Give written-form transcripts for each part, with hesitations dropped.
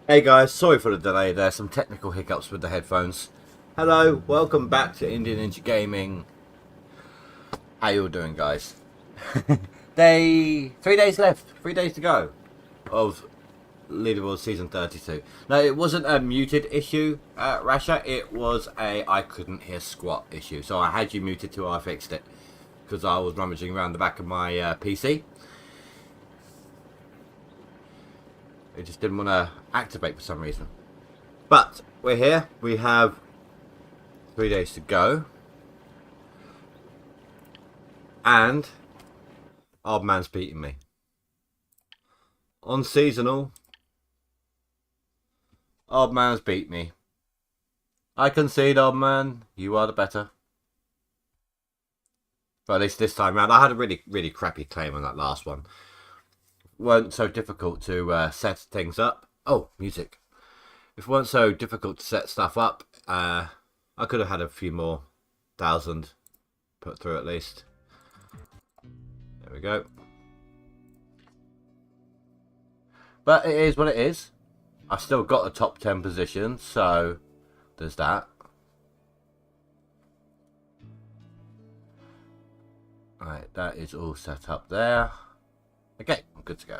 Hey guys, sorry for the delay there, some technical hiccups with the headphones. Hello, welcome back to Indian Ninja Gaming. How you all doing, guys? 3 days left, 3 days to go of Leaderboard Season 32. No, it wasn't a muted issue, Rasha, it was a I couldn't hear squat issue. So I had you muted till I fixed it, because I was rummaging around the back of my PC. It just didn't want to activate for some reason. But we're here. We have 3 days to go. And Oldman's beating me. On seasonal, Oldman's beat me. I concede, Oldman. You are the better. But at least this time round, I had a really crappy claim on that last one. Weren't so difficult to set things up. Oh, music. If it weren't so difficult to set stuff up, I could have had a few more thousand put through at least. There we go. But it is what it is. I've still got the top 10 position, so there's that. Right, that is all set up there. Okay, I'm good to go.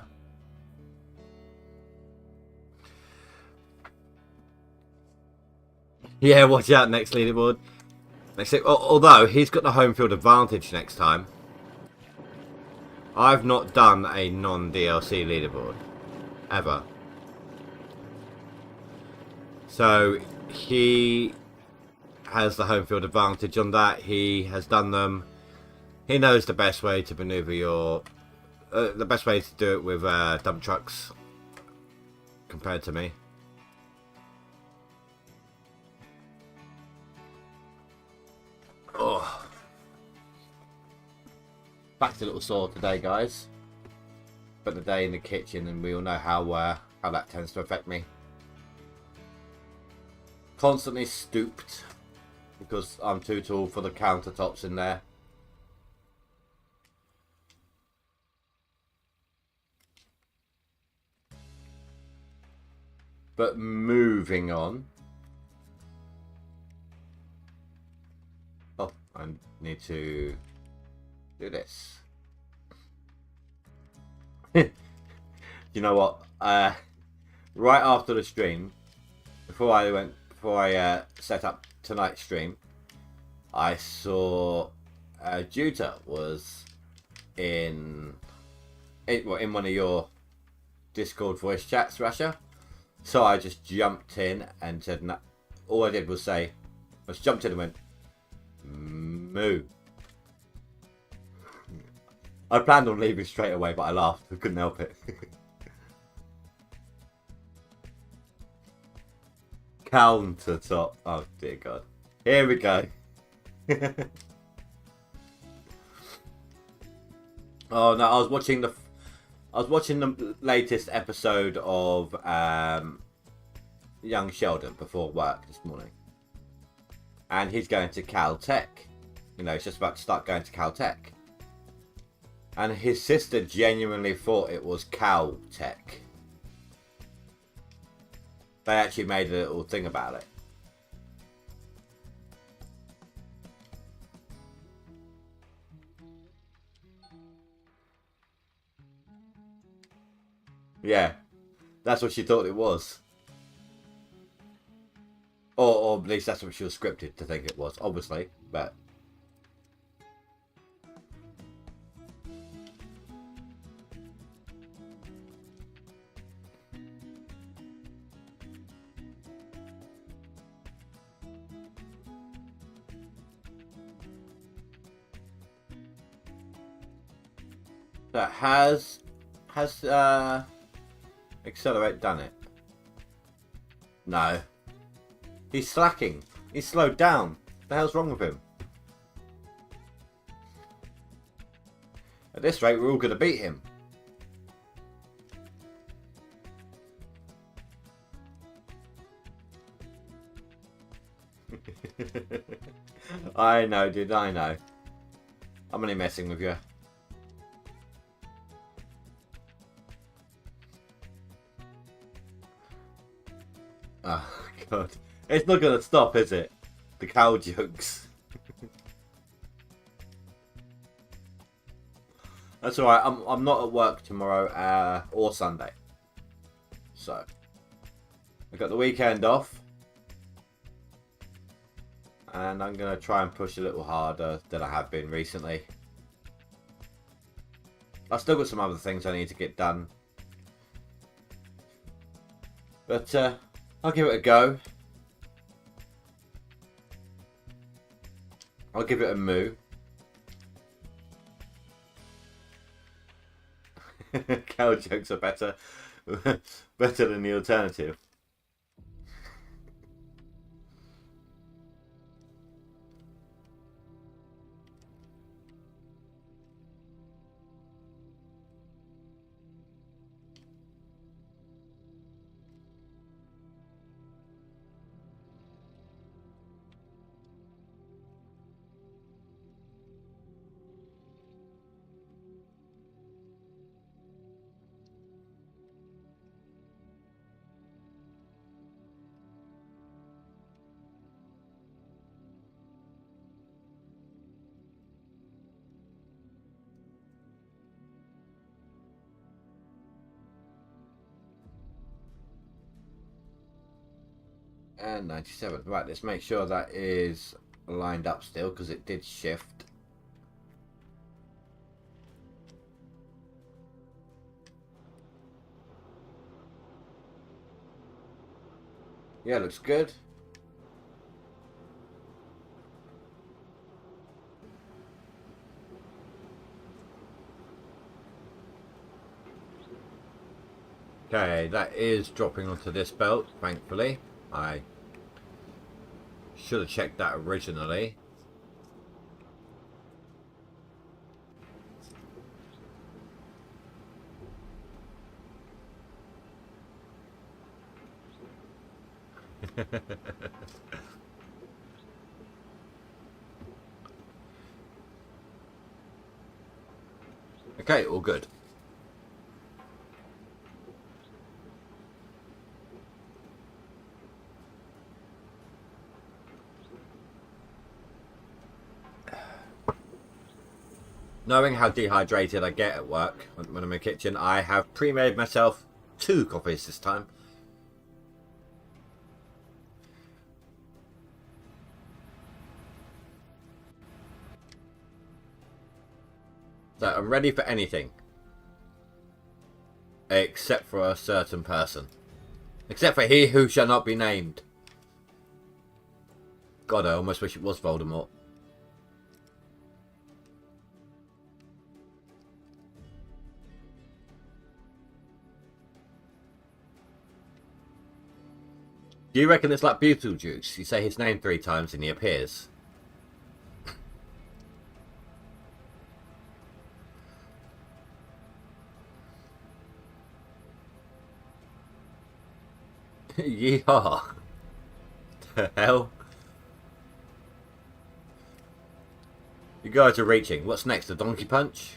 Yeah, watch out next leaderboard. Although he's got the home field advantage next time. I've not done a non-DLC leaderboard. Ever. So he has the home field advantage on that. He has done them. He knows the best way to maneuver your... the best way to do it with dump trucks compared to me. Oh. Back to a little sore today, guys. But the day in the kitchen, and we all know how that tends to affect me. Constantly stooped because I'm too tall for the countertops in there. But moving on. Oh, I need to do this. You know what? Right after the stream, before I set up tonight's stream, I saw Juta was in one of your Discord voice chats, Russia. So I just jumped in and said, no, all I did was say, I just jumped in and went, moo. I planned on leaving straight away, but I laughed. I couldn't help it. Countertop. Oh dear God. Here we go. Oh no, I was watching the latest episode of Young Sheldon before work this morning. And he's going to Caltech. You know, he's just about to start going to Caltech. And his sister genuinely thought it was Caltech. They actually made a little thing about it. Yeah, that's what she thought it was. Or at least that's what she was scripted to think it was, obviously, but... That has Accelerate done it? No. He's slacking. He's slowed down. What the hell's wrong with him? At this rate, we're all going to beat him. I know, dude, I know. I'm only messing with you. God. It's not going to stop, is it? The cow jokes. That's alright. I'm not at work tomorrow or Sunday. So, I got the weekend off. And I'm going to try and push a little harder than I have been recently. I've still got some other things I need to get done. But I'll give it a go. I'll give it a moo. Cow jokes are better than the alternative. And 97. Right, let's make sure that is lined up still, because it did shift. Yeah, looks good. Okay, that is dropping onto this belt, thankfully. I should have checked that originally. Okay, all good. Knowing how dehydrated I get at work when I'm in the kitchen, I have pre-made myself 2 coffees this time. So I'm ready for anything. Except for a certain person. Except for he who shall not be named. God, I almost wish it was Voldemort. Do you reckon it's like Beetlejuice? You say his name 3 times and he appears. Yeehaw. The hell? You guys are reaching. What's next? The donkey punch?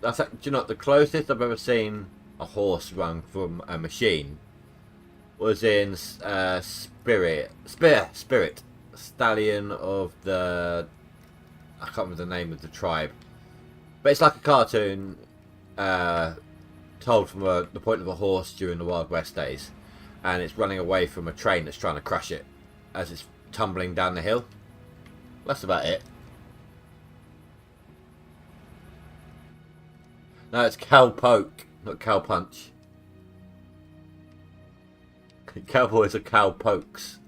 Do you know what, the closest I've ever seen a horse run from a machine was in Spirit, Stallion of the, I can't remember the name of the tribe, but it's like a cartoon told from the point of a horse during the Wild West days, and it's running away from a train that's trying to crush it as it's tumbling down the hill. That's about it. No, it's cow poke, not cow punch. Cowboys are cow pokes.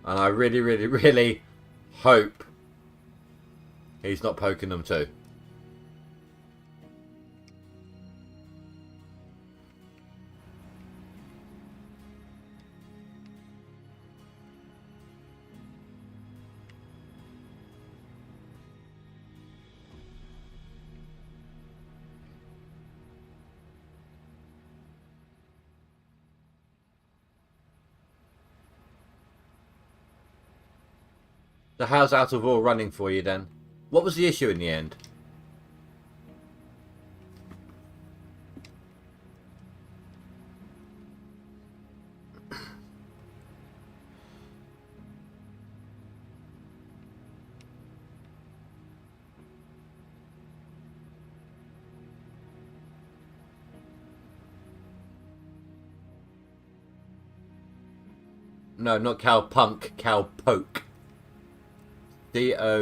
And I really, really, really hope he's not poking them too. So how's Out of War running for you then? What was the issue in the end? No, not cowpunk, cowpoke. Dowpoke.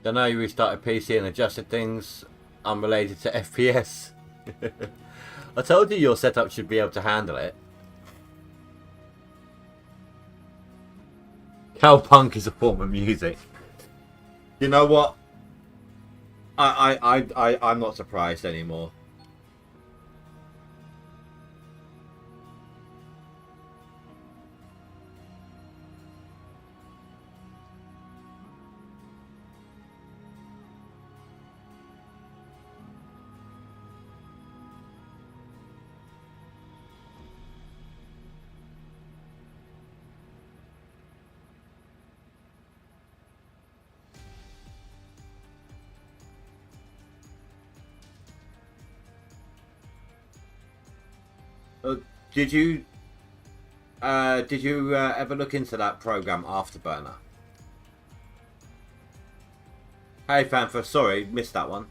Don't know, you restarted PC and adjusted things unrelated to FPS. I told you your setup should be able to handle it. Cowpunk is a form of music. You know what? I'm not surprised anymore. Did you ever look into that program Afterburner? Hey Fanfa, sorry, missed that one.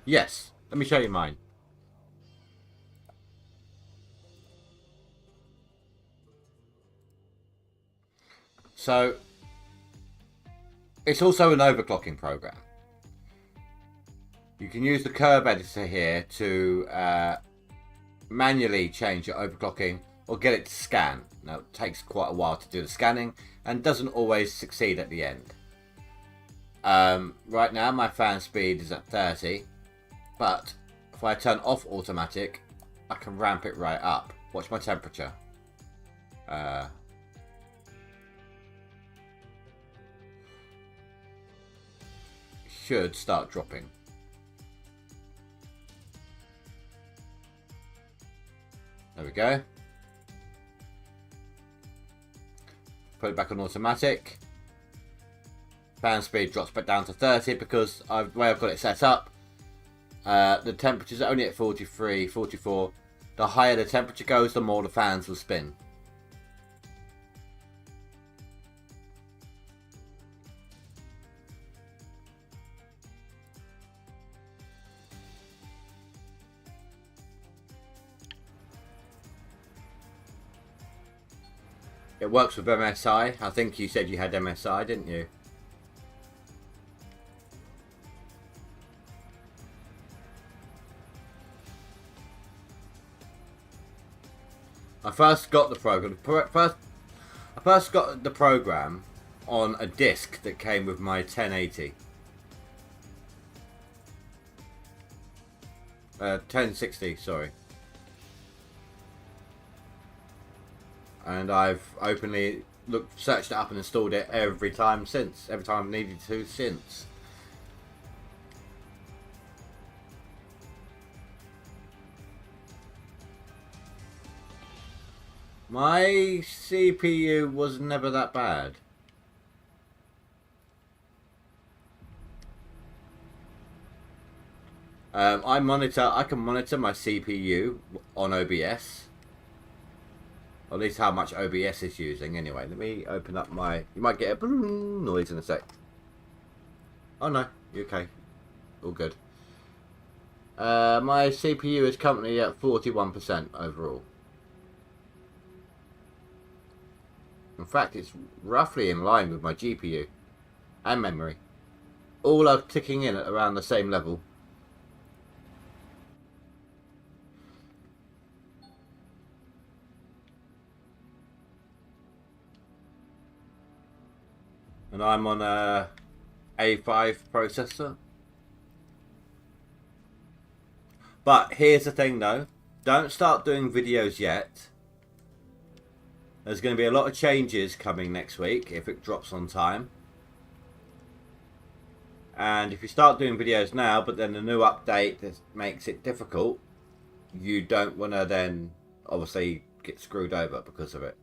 Yes, let me show you mine. So, it's also an overclocking program. You can use the curve editor here to manually change your overclocking or get it to scan. Now, it takes quite a while to do the scanning and doesn't always succeed at the end. Right now, my fan speed is at 30. But if I turn off automatic, I can ramp it right up. Watch my temperature. Should start dropping. There we go. Put it back on automatic. Fan speed drops back down to 30 because the way I've got it set up, the temperature's only at 43, 44. The higher the temperature goes, the more the fans will spin. It works with MSI. I think you said you had MSI, didn't you? I first got the program. I first got the program on a disc that came with my 1080. 1060, sorry. And I've openly searched it up and installed it every time since. Every time I've needed to since. My CPU was never that bad. I can monitor my CPU on OBS. Or at least how much OBS is using. Anyway, let me open up my... You might get a noise in a sec. Oh no, you're okay. All good. My CPU is currently at 41% overall. In fact, it's roughly in line with my GPU and memory. All are ticking in at around the same level. And I'm on a A5 processor. But here's the thing though. Don't start doing videos yet. There's going to be a lot of changes coming next week if it drops on time. And if you start doing videos now, but then the new update that makes it difficult, you don't want to then obviously get screwed over because of it.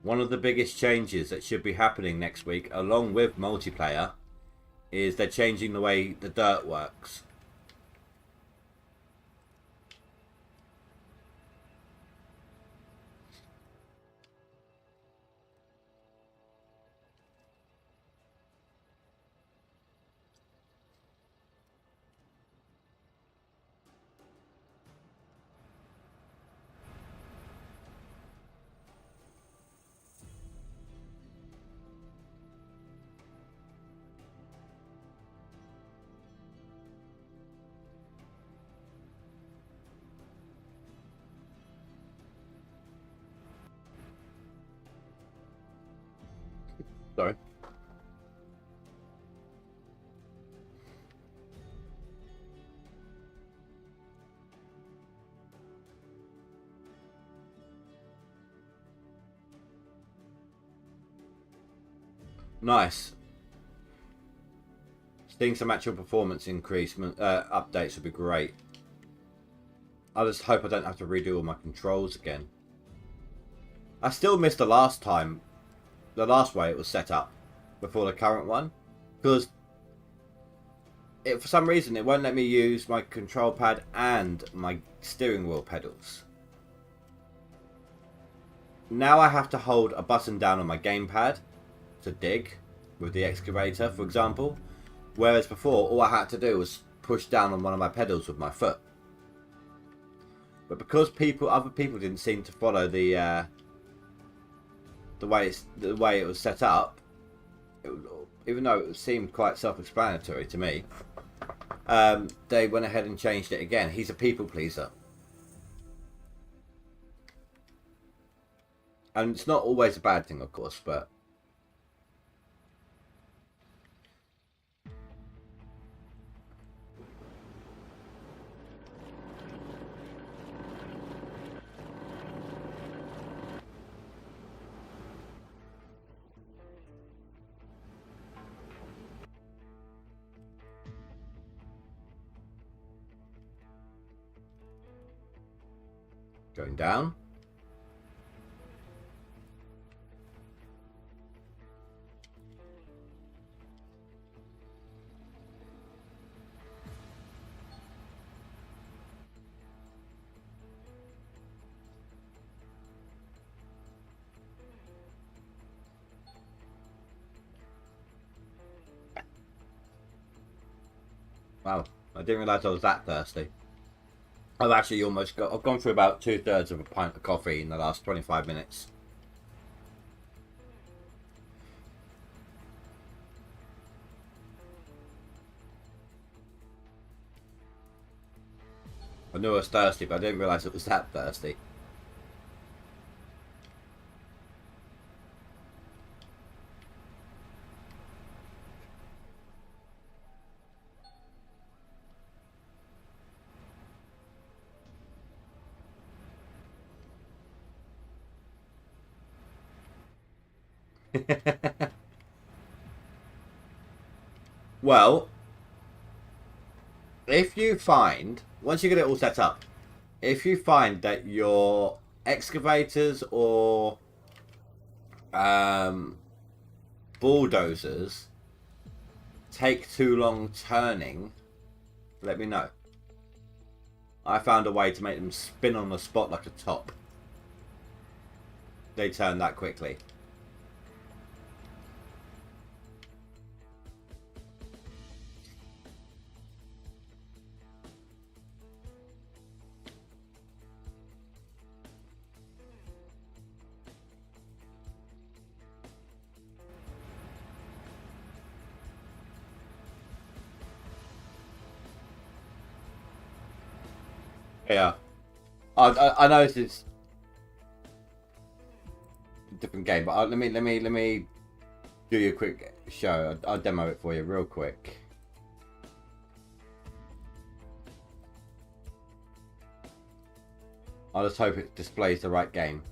One of the biggest changes that should be happening next week, along with multiplayer, is they're changing the way the dirt works. Sorry. Nice. Seeing some actual performance increase updates would be great. I just hope I don't have to redo all my controls again. I still miss the last time, the last way it was set up before the current one, because for some reason it won't let me use my control pad and my steering wheel pedals. Now I have to hold a button down on my gamepad to dig with the excavator, for example, whereas before all I had to do was push down on one of my pedals with my foot. But because other people didn't seem to follow the way it was set up, even though it seemed quite self-explanatory to me, they went ahead and changed it again. He's a people pleaser. And it's not always a bad thing, of course, but... Going down. Wow, I didn't realise I was that thirsty. I've actually I've gone through about 2/3 of a pint of coffee in the last 25 minutes. I knew I was thirsty, but I didn't realise it was that thirsty. Well, if you find, once you get it all set up, if you find that your excavators or bulldozers take too long turning, let me know. I found a way to make them spin on the spot like a top. They turn that quickly. Yeah. I know this is a different game, but let me do you a quick show. I'll demo it for you real quick. I just hope it displays the right game.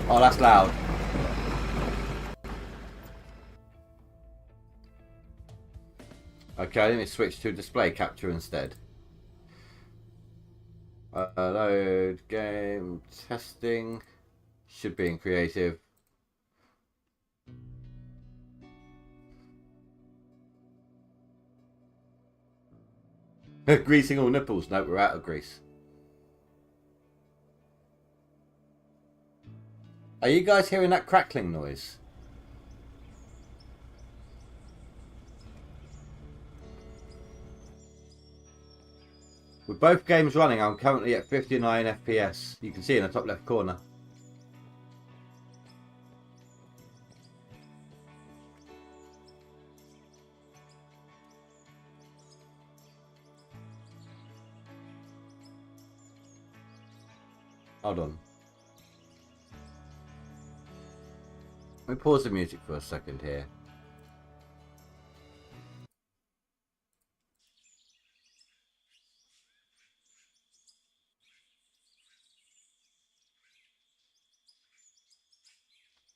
Oh, that's loud. Okay, let me switch to display capture instead. Load game testing. Should be in creative. Greasing all nipples. No, we're out of grease. Are you guys hearing that crackling noise? With both games running, I'm currently at 59 FPS. You can see in the top left corner. Hold on. Let me pause the music for a second here.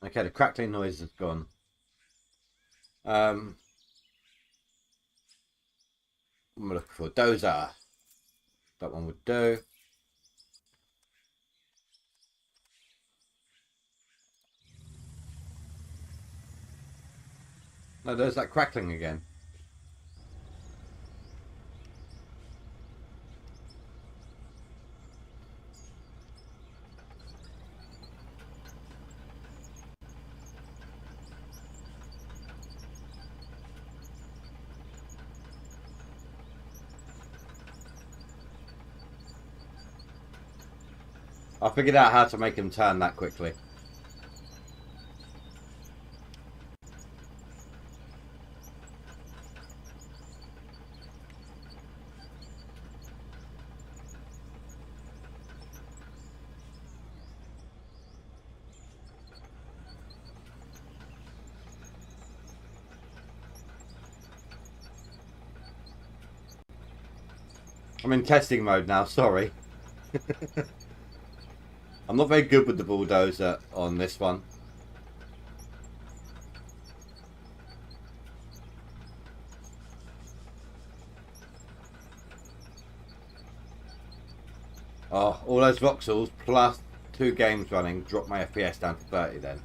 Okay, the crackling noise is gone. I'm looking for Dozer. That one would do. No, there's that crackling again. I figured out how to make him turn that quickly. I'm in testing mode now, sorry. I'm not very good with the bulldozer on this one. Oh, all those voxels plus 2 games running dropped my FPS down to 30 then.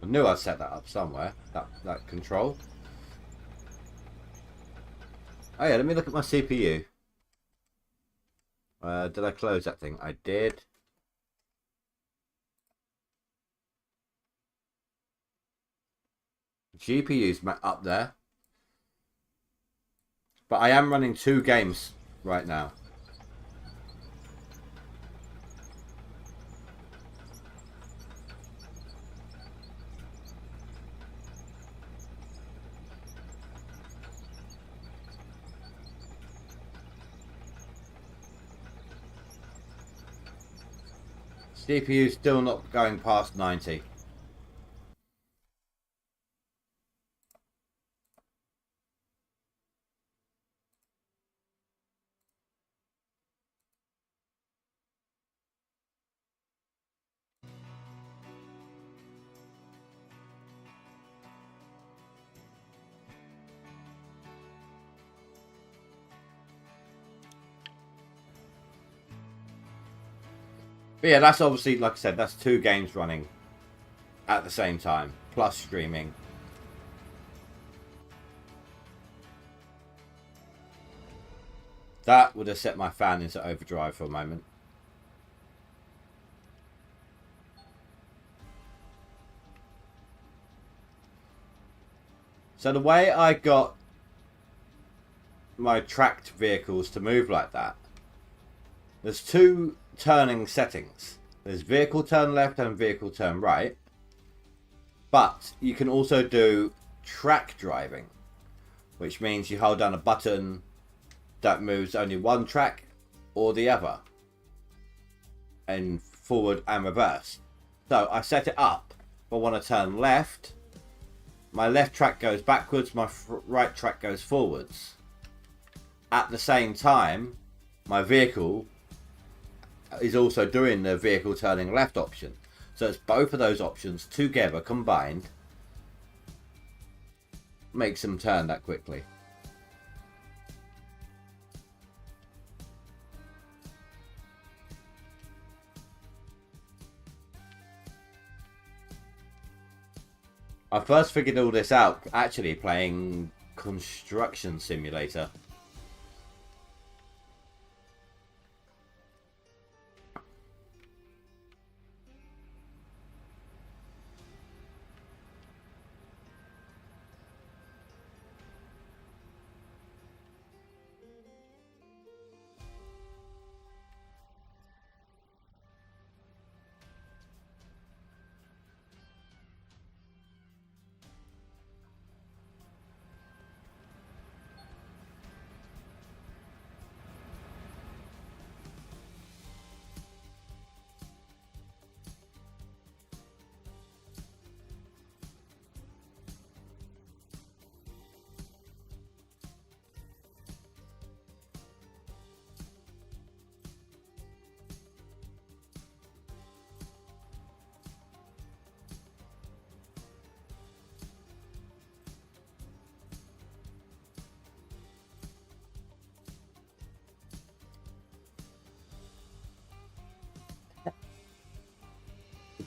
I knew I set that up somewhere, that control. Oh yeah, let me look at my CPU. Did I close that thing? I did. GPU's up there. But I am running 2 games right now. CPU still not going past 90. But yeah, that's obviously, like I said, that's 2 games running at the same time, plus streaming. That would have set my fan into overdrive for a moment. So the way I got my tracked vehicles to move like that, there's 2 turning settings. There's vehicle turn left and vehicle turn right. But you can also do track driving, which means you hold down a button that moves only one track or the other, and forward and reverse. So I set it up. If I want to turn left, my left track goes backwards, my right track goes forwards. At the same time, my vehicle is also doing the vehicle turning left option. So it's both of those options together combined makes them turn that quickly. I first figured all this out actually playing Construction Simulator.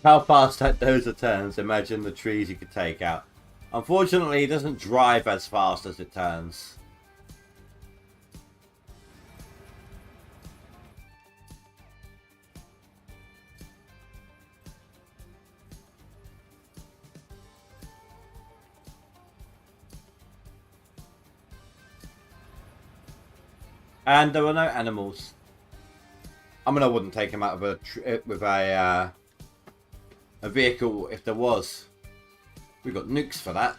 How fast those are turns, imagine the trees you could take out. Unfortunately, it doesn't drive as fast as it turns. And there were no animals. I mean, I wouldn't take him out of a vehicle if there was. We've got nukes for that.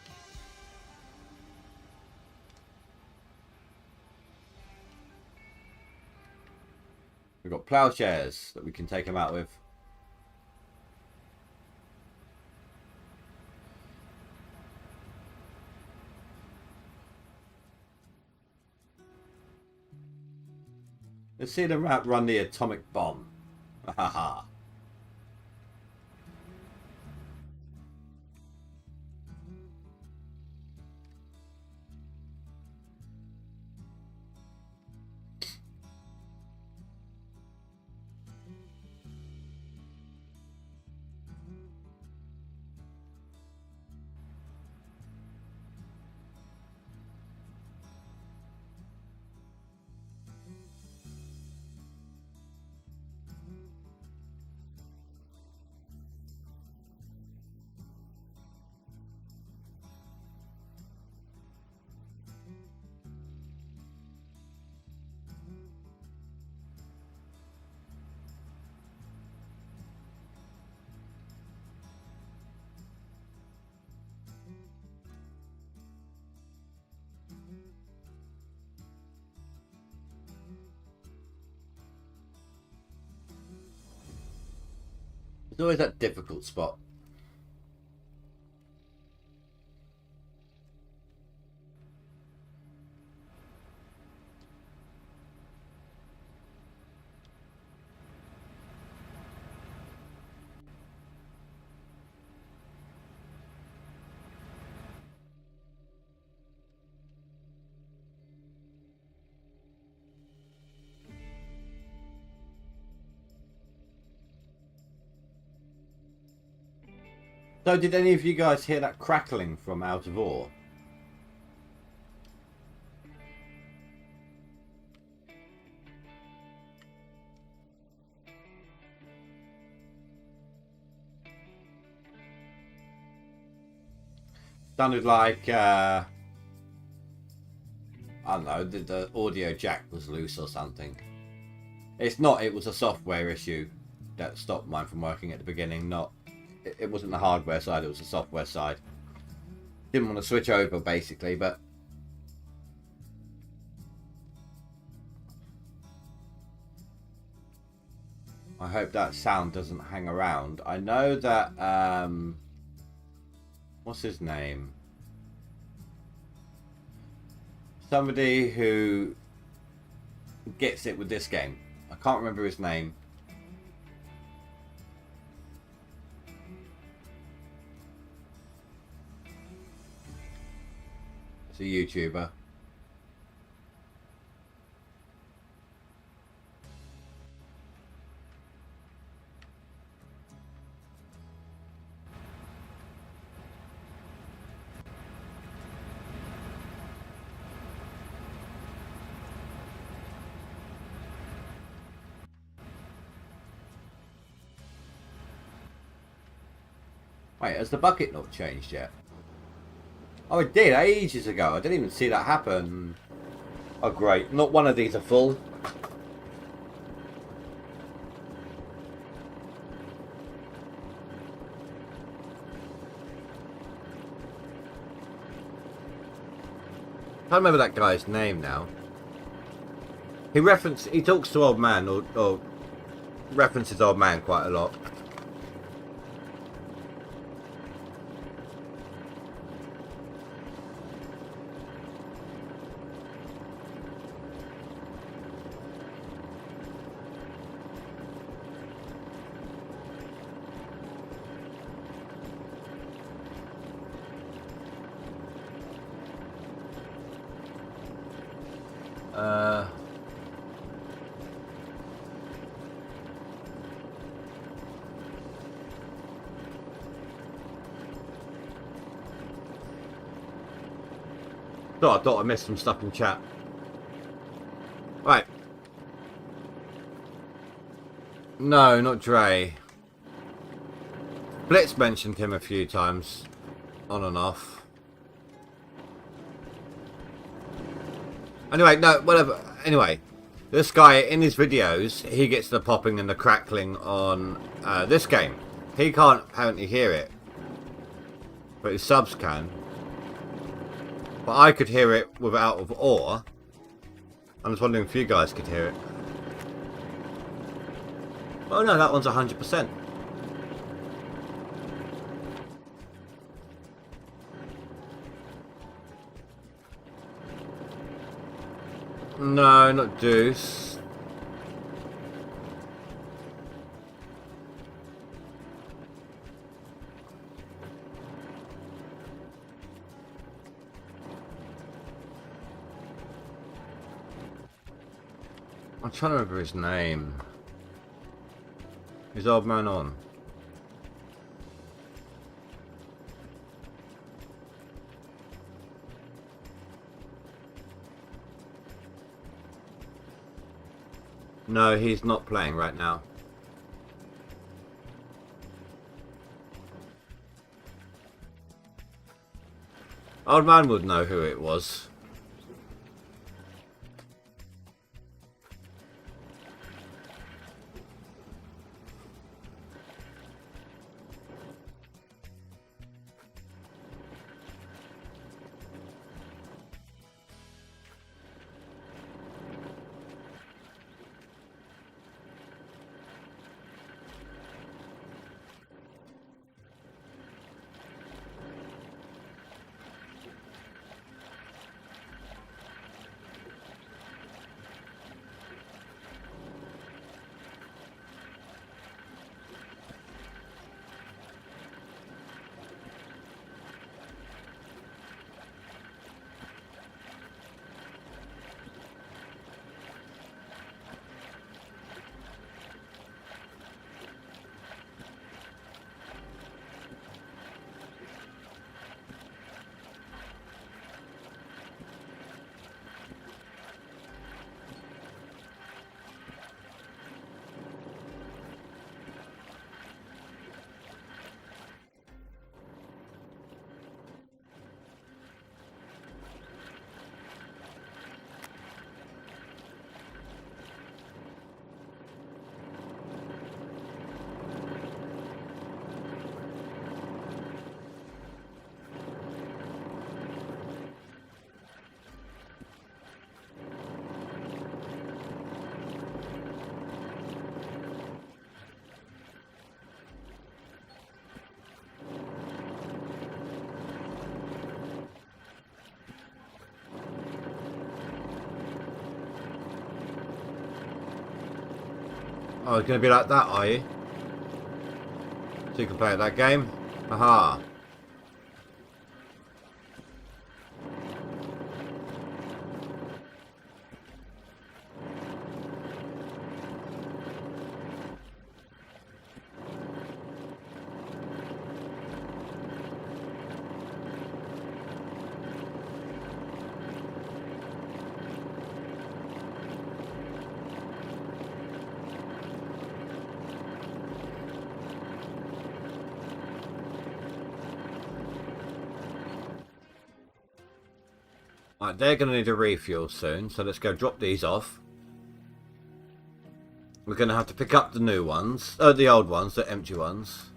We've got plowshares that we can take him out with. Let's see them run the atomic bomb. Haha. There's always that difficult spot. So did any of you guys hear that crackling from out of ore? Sounded like, I don't know, the audio jack was loose or something. It's not, it was a software issue that stopped mine from working at the beginning, not, it wasn't the hardware side, it was the software side. Didn't want to switch over basically, but I hope that sound doesn't hang around. I know that, what's his name? Somebody who gets it with this game. I can't remember his name. It's a YouTuber. Wait, has the bucket not changed yet? Oh, it did ages ago. I didn't even see that happen. Oh, great. Not one of these are full. I can't remember that guy's name now. He talks to Oldman, or references Oldman quite a lot. Oh, I thought I missed some stuff in chat. Right. No, not Dre. Blitz mentioned him a few times, on and off. Anyway, no, whatever. Anyway, this guy, in his videos, he gets the popping and the crackling on this game. He can't apparently hear it, but his subs can. But I could hear it without of ore. I'm just wondering if you guys could hear it. Oh no, that one's 100%. No, not Deuce. I'm trying to remember his name. Is Oldman on? No, he's not playing right now. Oldman would know who it was. Oh, it's going to be like that, are you? So you can play at that game? Aha. Right, they're going to need a refuel soon, so let's go drop these off. We're going to have to pick up the new ones, the old ones, the empty ones.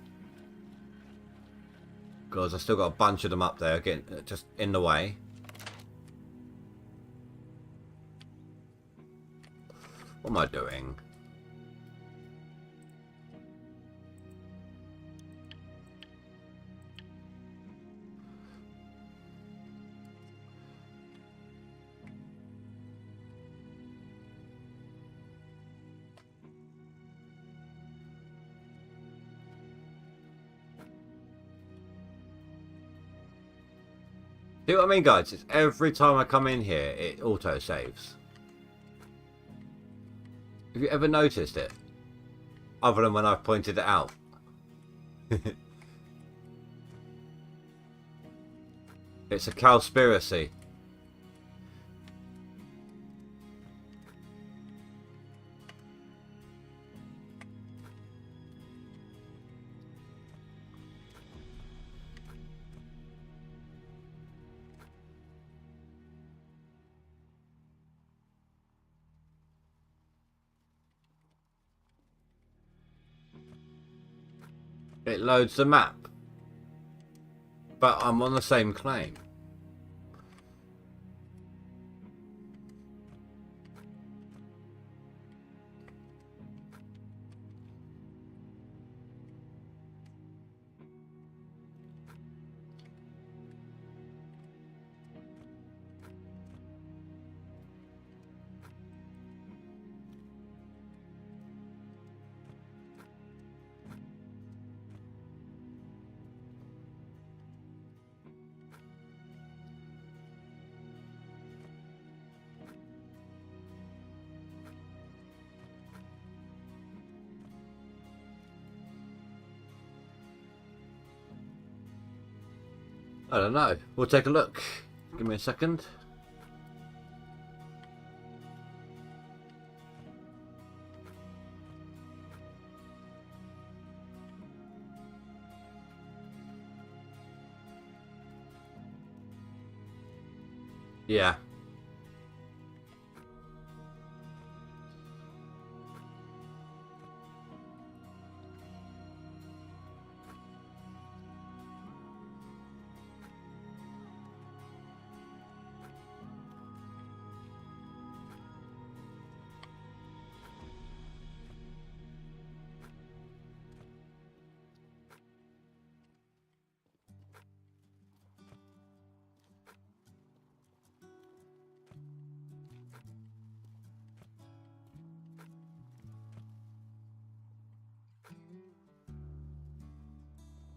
Because I've still got a bunch of them up there, getting just in the way. What am I doing? See what I mean, guys? It's every time I come in here, it auto saves. Have you ever noticed it? Other than when I've pointed it out. It's a cowspiracy. It loads the map. But I'm on the same claim. I don't know. We'll take a look. Give me a second. Yeah.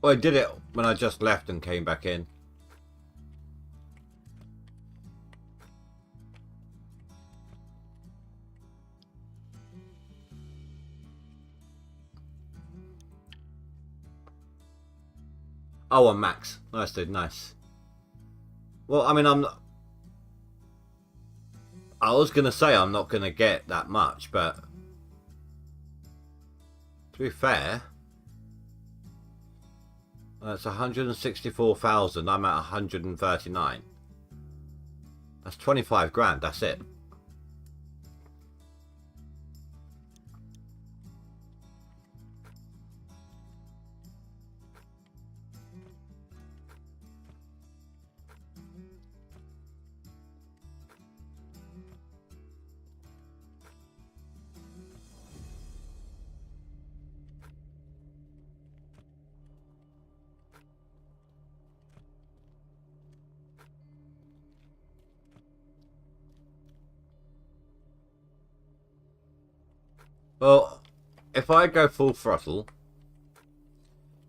Well, I did it when I just left and came back in. Oh, on max. Nice, dude. Nice. Well, I mean, I was going to say I'm not going to get that much, but to be fair, it's 164,000. I'm at 139. That's 25 grand. That's it. Well, if I go full throttle,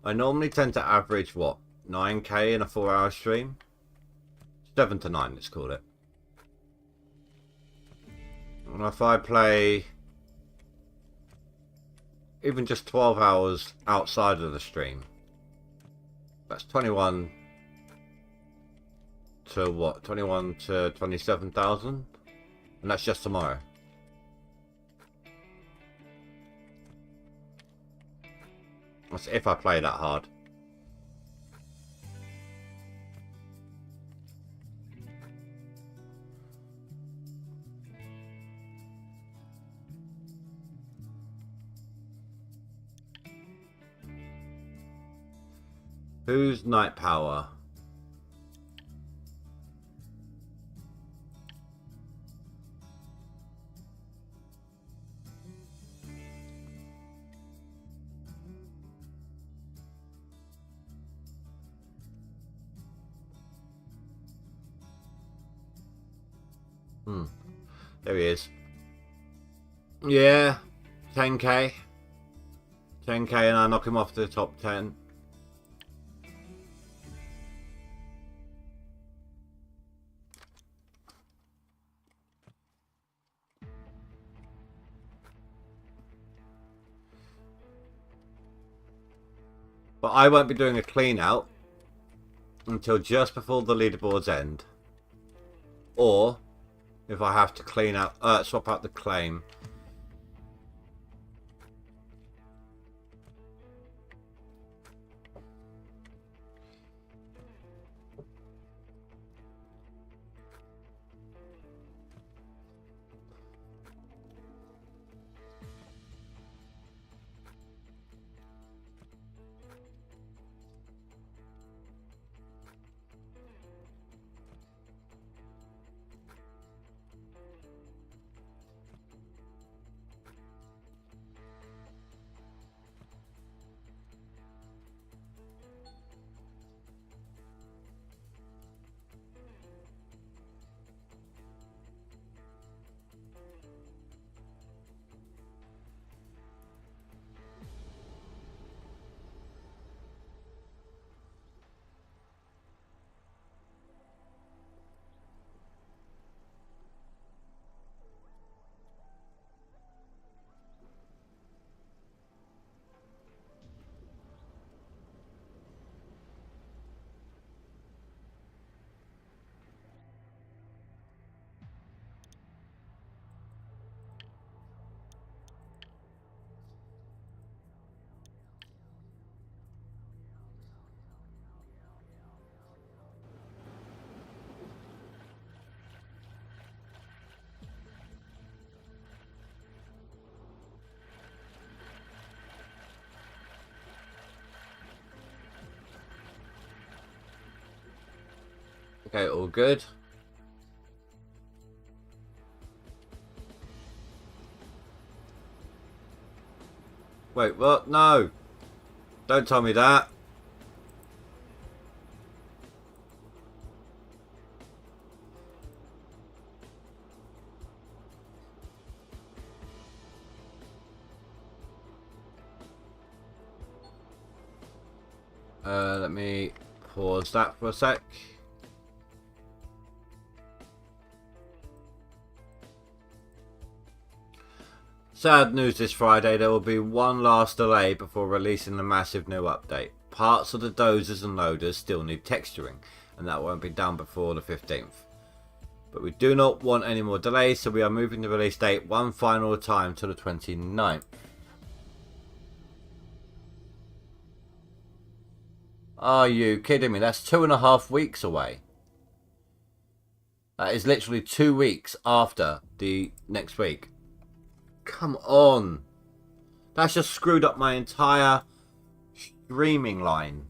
I normally tend to average, what, 9k in a 4-hour stream? 7 to 9, let's call it. And if I play even just 12 hours outside of the stream, that's 21 to what? 21 to 27,000? And that's just tomorrow. That's if I play that hard. Who's Night Power? There he is. Yeah, 10k. 10k and I knock him off to the top 10. But I won't be doing a clean out until just before the leaderboards end. Or if I have to clean out, swap out the claim. Okay, all good. Wait, what? No. Don't tell me that. Let me pause that for a sec. Sad news this Friday, there will be one last delay before releasing the massive new update. Parts of the dozers and loaders still need texturing, and that won't be done before the 15th. But we do not want any more delays, so we are moving the release date one final time to the 29th. Are you kidding me? That's 2.5 weeks away. That is literally 2 weeks after the next week. Come on. That's just screwed up my entire streaming line.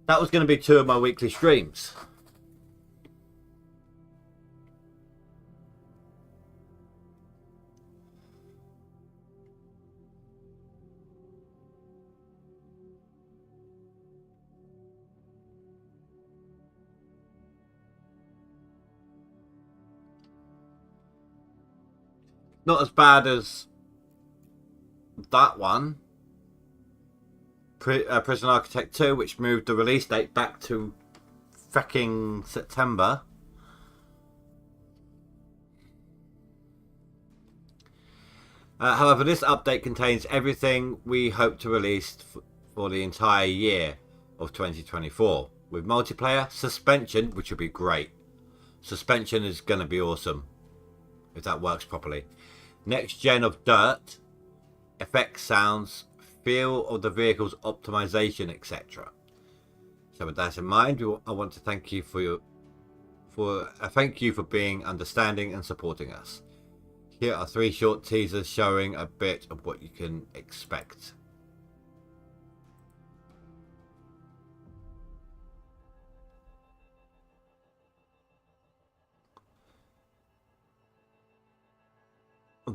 That was going to be 2 of my weekly streams. Not as bad as that one. Prison Architect 2, which moved the release date back to fucking September. However, this update contains everything we hope to release for the entire year of 2024. With multiplayer, suspension, which will be great. Suspension is going to be awesome if that works properly. Next gen of dirt, effects, sounds, feel of the vehicle's optimization, etc. So with that in mind, I want to thank you thank you for being understanding and supporting us. Here are 3 short teasers showing a bit of what you can expect.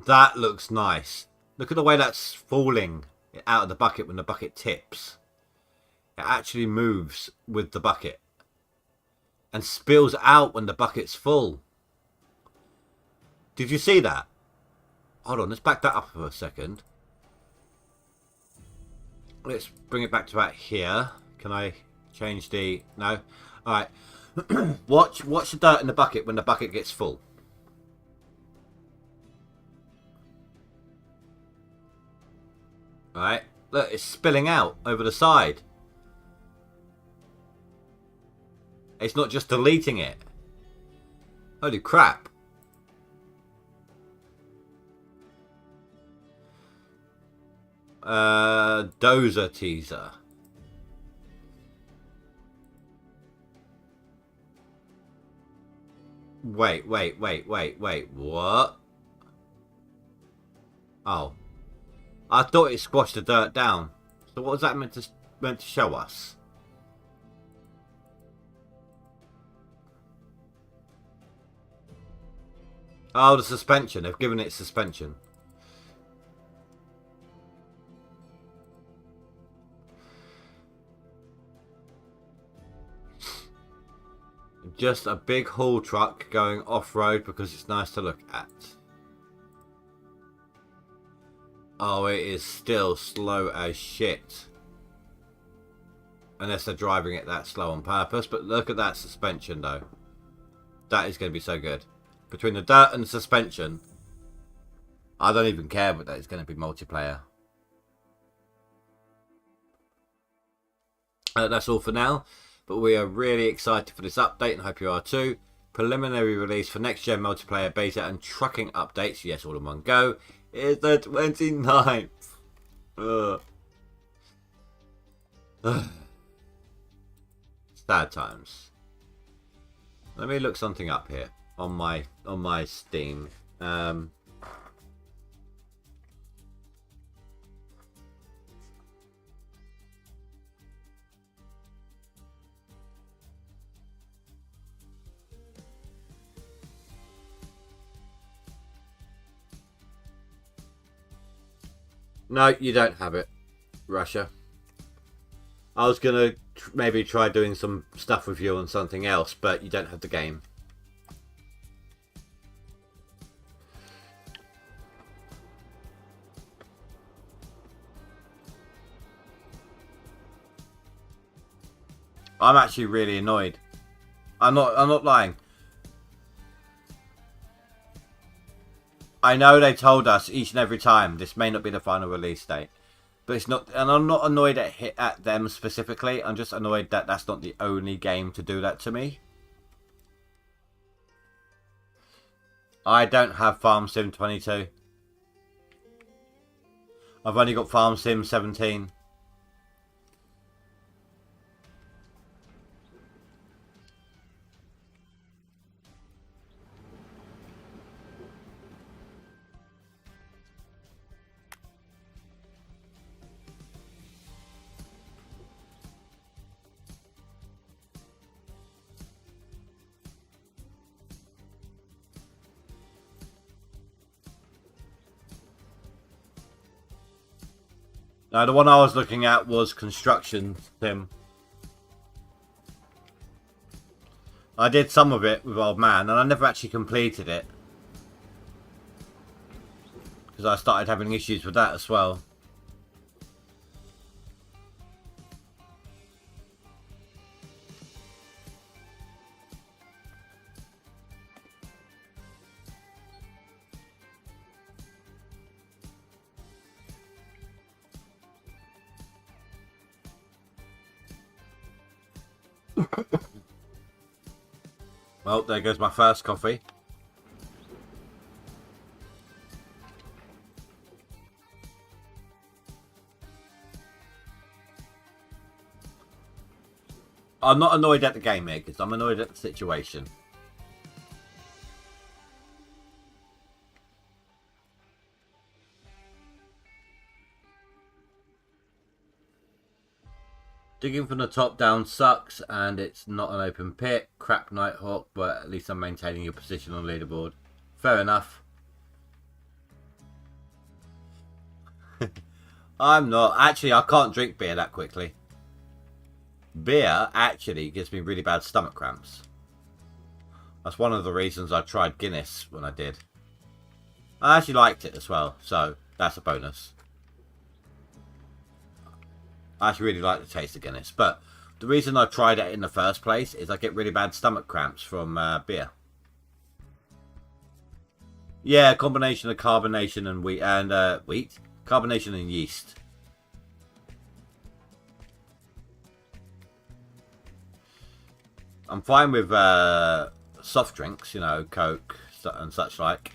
That looks nice. Look at the way that's falling out of the bucket when the bucket tips. It actually moves with the bucket and spills out when the bucket's full. Did you see that? Hold on, let's back that up for a second. Let's bring it back to about here. Can I change the... No? Alright. watch the dirt in the bucket when the bucket gets full. Alright. Look, it's spilling out over the side. It's not just deleting it. Holy crap. Dozer teaser. Wait, what? Oh. I thought it squashed the dirt down. So what was that meant to show us? Oh, the suspension. They've given it suspension. Just a big haul truck going off-road because it's nice to look at. Oh, it is still slow as shit. Unless they're driving it that slow on purpose. But look at that suspension, though. That is going to be so good. Between the dirt and the suspension, I don't even care but that it's going to be multiplayer. That's all for now. But we are really excited for this update and hope you are too. Preliminary release for next gen multiplayer beta and trucking updates, yes, all in one go, is the 29th. Sad times. Let me look something up here on my Steam. No, you don't have it, Russia. I was going to maybe try doing some stuff with you on something else, but you don't have the game. I'm actually really annoyed. I'm not lying. I know they told us each and every time this may not be the final release date, but it's not, and I'm not annoyed at them specifically. I'm just annoyed that that's not the only game to do that to me. I don't have Farm Sim 22. I've only got Farm Sim 17. No, the one I was looking at was Construction Sim. I did some of it with Old Man, and I never actually completed it. because I started having issues with that as well. Well, there goes my first coffee. I'm not annoyed at the game makers, I'm annoyed at the situation. Digging from the top down sucks, and it's not an open pit. Crap Nighthawk, but at least I'm maintaining your position on leaderboard. Fair enough. I'm not. Actually, I can't drink beer that quickly. Beer actually gives me really bad stomach cramps. That's one of the reasons I tried Guinness when I did. I actually liked it as well, so that's a bonus. I actually really like the taste of Guinness, but the reason I tried it in the first place is I get really bad stomach cramps from beer. Yeah, a combination of carbonation and wheat, carbonation and yeast. I'm fine with soft drinks, you know, Coke and such like.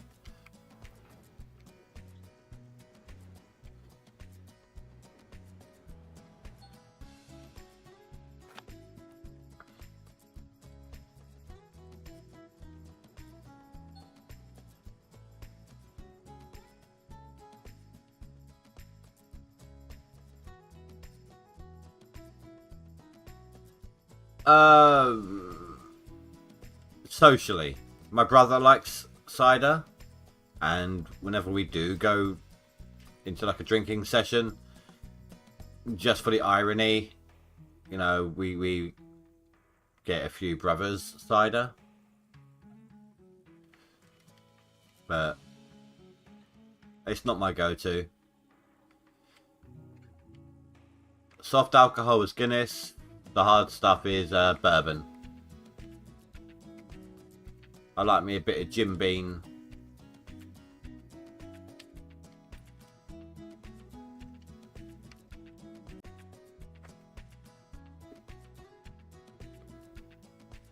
Socially, my brother likes cider, and whenever we do go into like a drinking session, just for the irony, you know, we get a few brothers cider, but it's not my go-to. Soft alcohol is Guinness. The hard stuff is bourbon. I like me a bit of Jim Beam.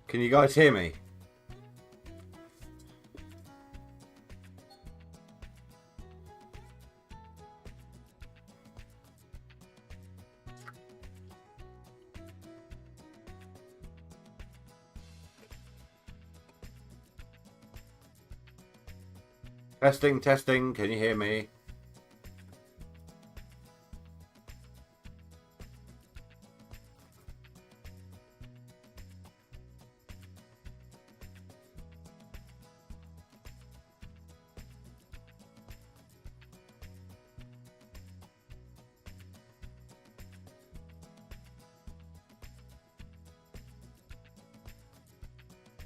Can you guys hear me? Testing, testing, can you hear me?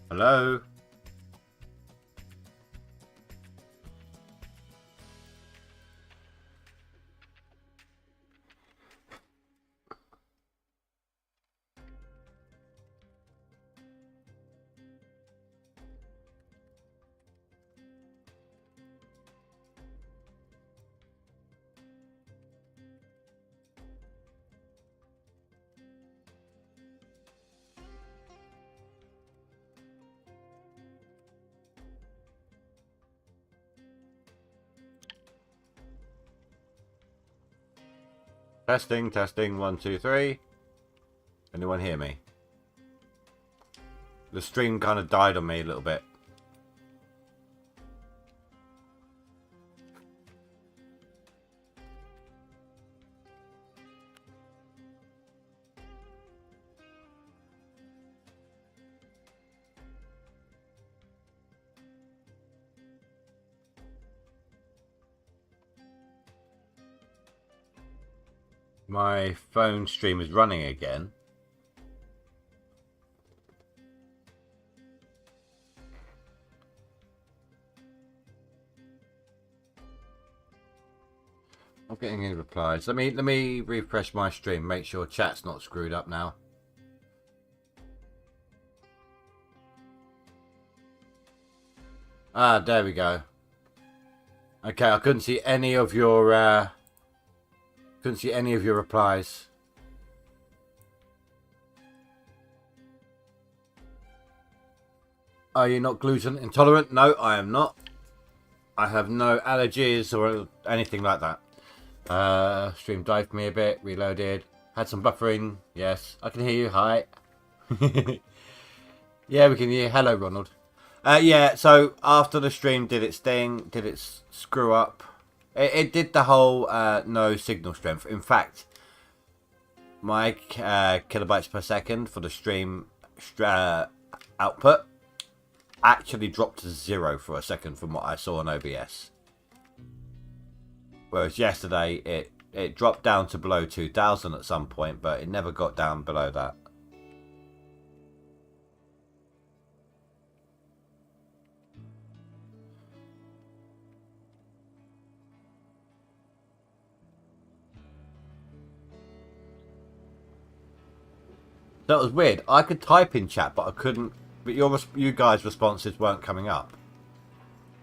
Hello? Testing, testing, 1, 2, 3. Anyone hear me? The stream kind of died on me a little bit. My phone stream is running again. Not getting any replies. Let me refresh my stream. Make sure chat's not screwed up now. Ah, there we go. Okay, I couldn't see any of your replies. Are you not gluten intolerant? No, I am not. I have no allergies or anything like that. Stream dived me a bit, reloaded. Had some buffering. Yes, I can hear you. Hi. Yeah, we can hear. Hello, Ronald. Yeah, so after the stream did its thing, did it screw up? It did the whole no signal strength. In fact, my kilobytes per second for the stream output actually dropped to 0 for a second from what I saw on OBS. Whereas yesterday it dropped down to below 2000 at some point, but it never got down below that. That was weird. I could type in chat, but I couldn't. But you guys' responses weren't coming up.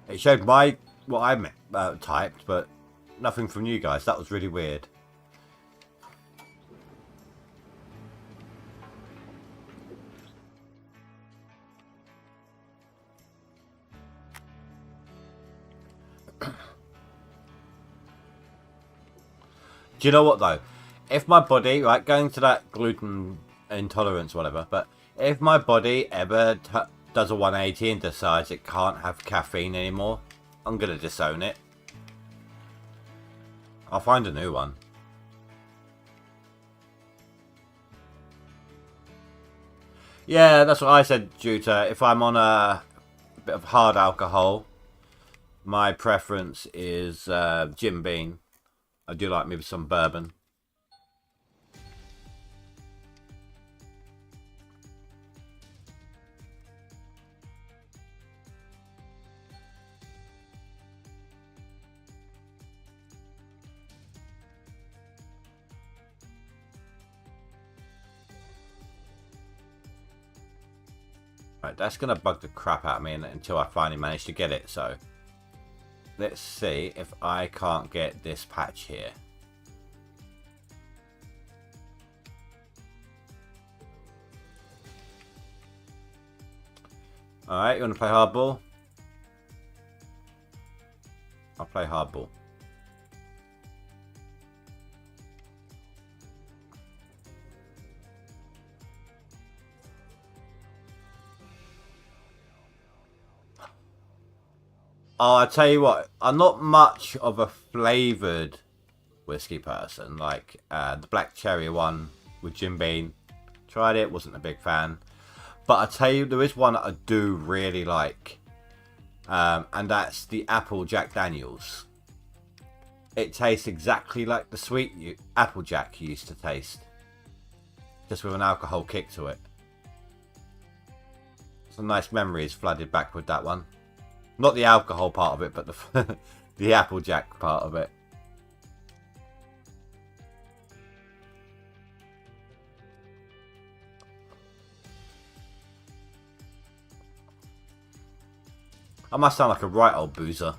It showed what I typed, but nothing from you guys. That was really weird. Do you know what though? If my body, right, going to that gluten intolerance, whatever, but if my body ever does a 180 and decides it can't have caffeine anymore, I'm gonna disown it. I'll find a new one. Yeah, that's what I said, Juta. If I'm on a bit of hard alcohol, my preference is Jim Beam. I do like maybe some bourbon. Right, that's going to bug the crap out of me until I finally manage to get it, so let's see if I can't get this patch here. Alright, you want to play hardball? I'll play hardball. Oh, I tell you what, I'm not much of a flavoured whiskey person. Like the black cherry one with Jim Beam. Tried it, wasn't a big fan. But I tell you, there is one that I do really like. And that's the Apple Jack Daniels. It tastes exactly like the sweet Apple Jack used to taste. Just with an alcohol kick to it. Some nice memories flooded back with that one. Not the alcohol part of it, but the Applejack part of it. I must sound like a right old boozer.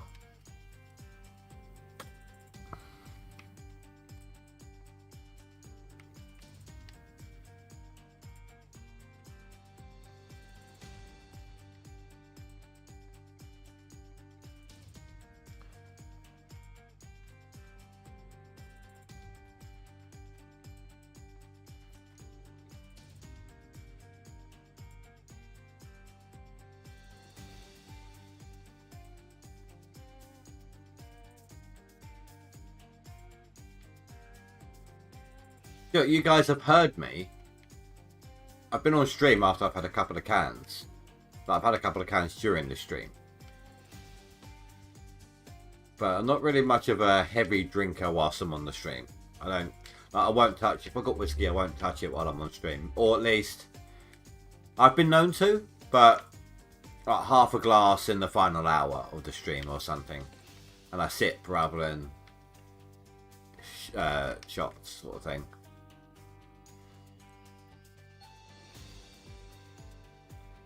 You guys have heard me. I've been on stream after I've had a couple of cans. But I've had a couple of cans during the stream. But I'm not really much of a heavy drinker whilst I'm on the stream. I won't touch, if I've got whiskey, I won't touch it while I'm on stream. Or at least, I've been known to, but like half a glass in the final hour of the stream or something. And I sip rather than shots sort of thing.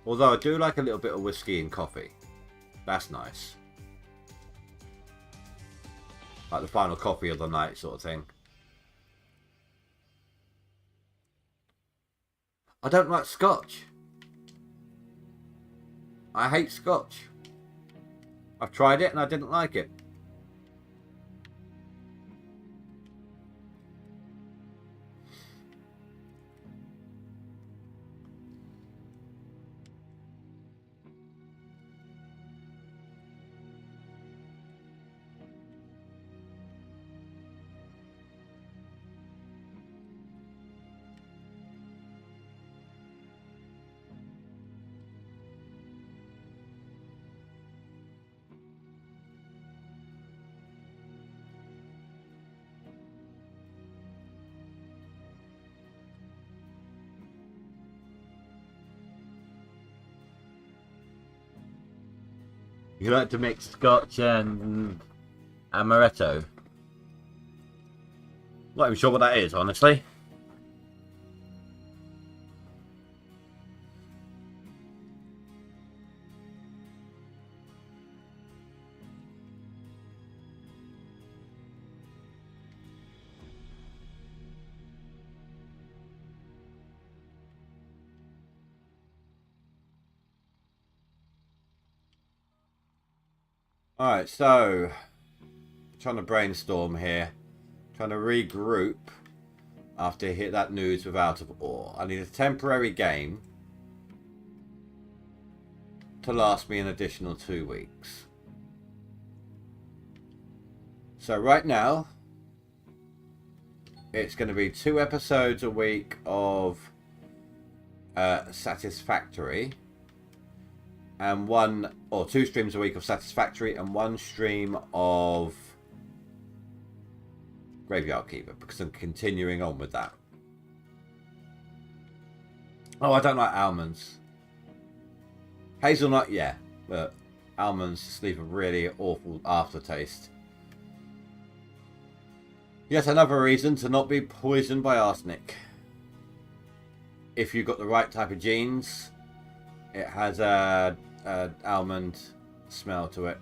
Although I do like a little bit of whiskey and coffee. That's nice. Like the final coffee of the night sort of thing. I don't like scotch. I hate scotch. I've tried it and I didn't like it. You like to mix scotch and amaretto? Not even sure what that is, honestly. Alright, so trying to brainstorm here. Trying to regroup after I hit that news with Out of Awe. I need a temporary game to last me an additional 2 weeks. So right now, it's going to be 2 episodes a week of Satisfactory. And 2 streams a week of Satisfactory and 1 stream of Graveyard Keeper, because I'm continuing on with that. Oh, I don't like almonds. Hazelnut, yeah, but almonds just leave a really awful aftertaste. Yet another reason to not be poisoned by arsenic. If you've got the right type of genes, it has a almond smell to it.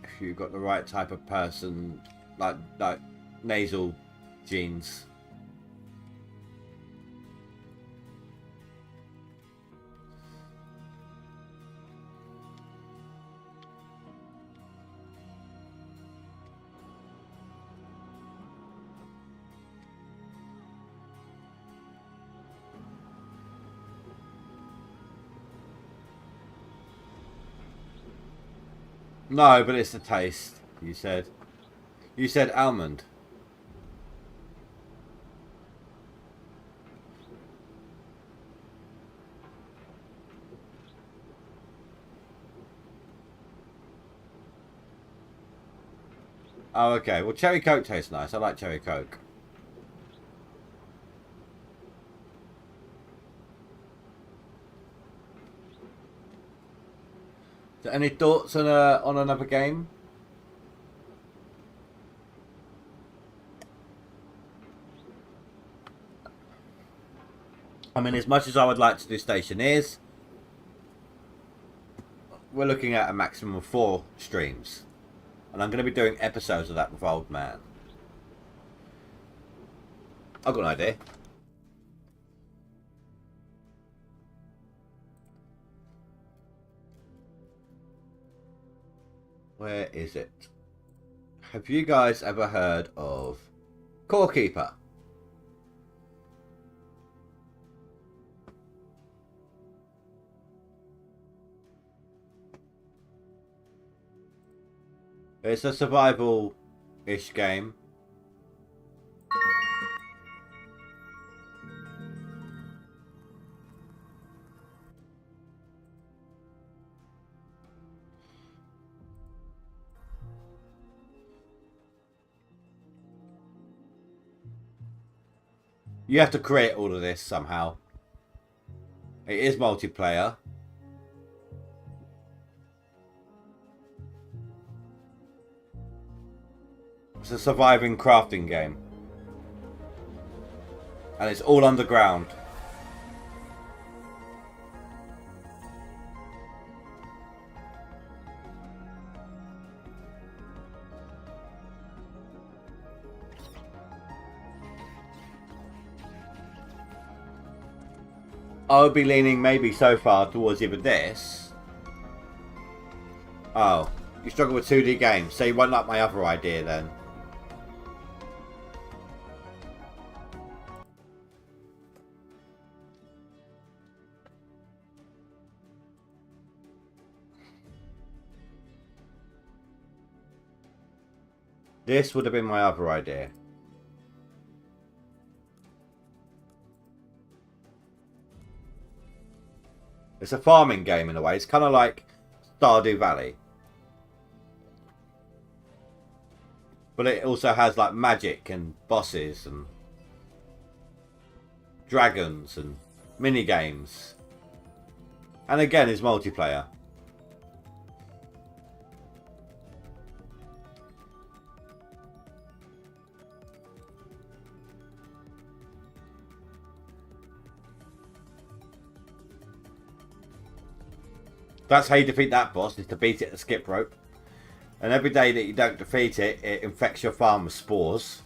If you've got the right type of person, like nasal genes. No, but it's the taste, you said. You said almond. Oh, okay. Well, cherry Coke tastes nice. I like cherry Coke. So any thoughts on another game? I mean, as much as I would like to do Stationeers, we're looking at a maximum of 4 streams. And I'm going to be doing episodes of that with Oldman. I've got an idea. Where is it? Have you guys ever heard of Core Keeper? It's a survival-ish game. You have to create all of this somehow. It is multiplayer. It's a surviving crafting game. And it's all underground. I would be leaning maybe so far towards either this. Oh, you struggle with 2D games, so you won't like my other idea then. This would have been my other idea. It's a farming game in a way. It's kind of like Stardew Valley. But it also has like magic and bosses and dragons and mini games. And again, it's multiplayer. That's how you defeat that boss, is to beat it at the skip rope. And every day that you don't defeat it, it infects your farm with spores.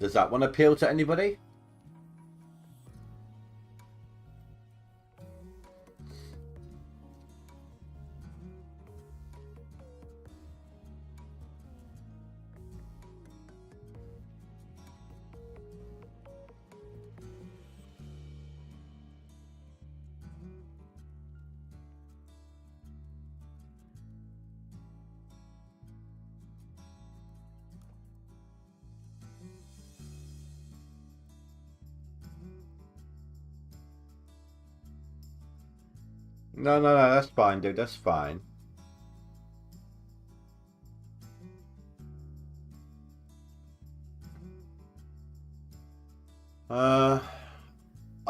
Does that one appeal to anybody? No, that's fine, dude. That's fine. I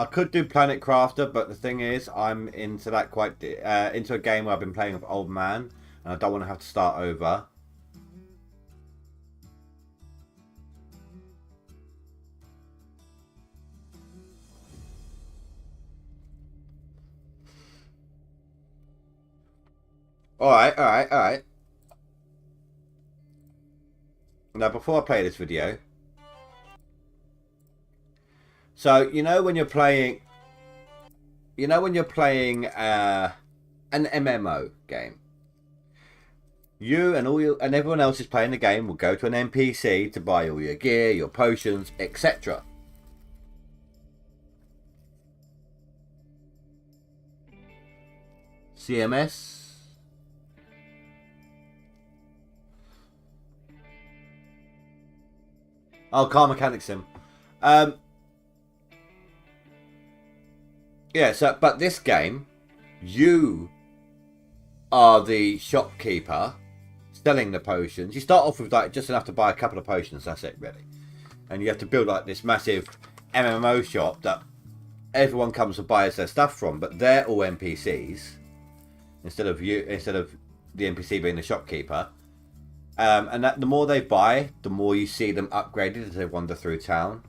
could do Planet Crafter, but the thing is, I'm into that quite into a game where I've been playing with Oldman, and I don't want to have to start over. Alright. Now, before I play this video, so you know when you're playing, an MMO game, you and everyone else is playing the game will go to an NPC to buy all your gear, your potions, etc. CMS. Oh, Car Mechanic Sim. Yeah, so, but this game, you are the shopkeeper selling the potions. You start off with like just enough to buy a couple of potions, that's it really. And you have to build like this massive MMO shop that everyone comes and buys their stuff from, but they're all NPCs instead of the NPC being the shopkeeper. And that the more they buy, the more you see them upgraded as they wander through town.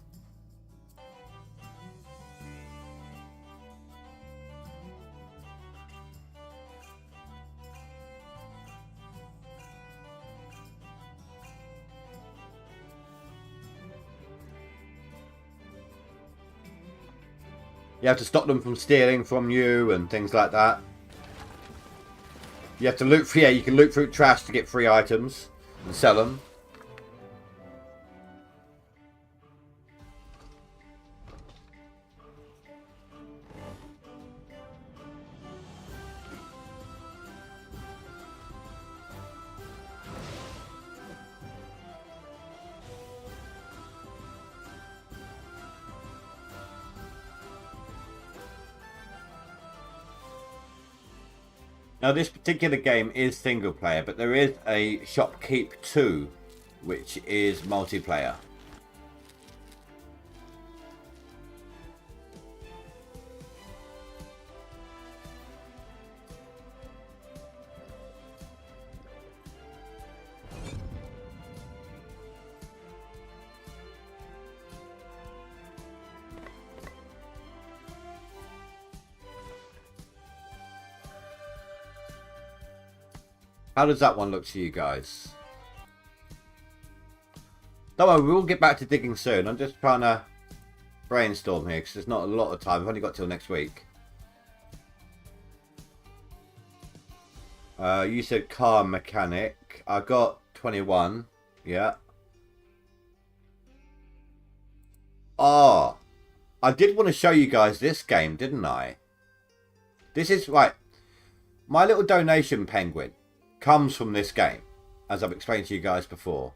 You have to stop them from stealing from you and things like that. You have to loot for, you can loot through trash to get free items and sell them. Now this particular game is single player, but there is a Shopkeep 2, which is multiplayer. How does that one look to you guys? Don't worry, we'll get back to digging soon. I'm just trying to brainstorm here because there's not a lot of time. We've only got till next week. You said car mechanic. I got 21. Yeah. Oh, I did want to show you guys this game, didn't I? This is right. My little donation penguin comes from this game, as I've explained to you guys before.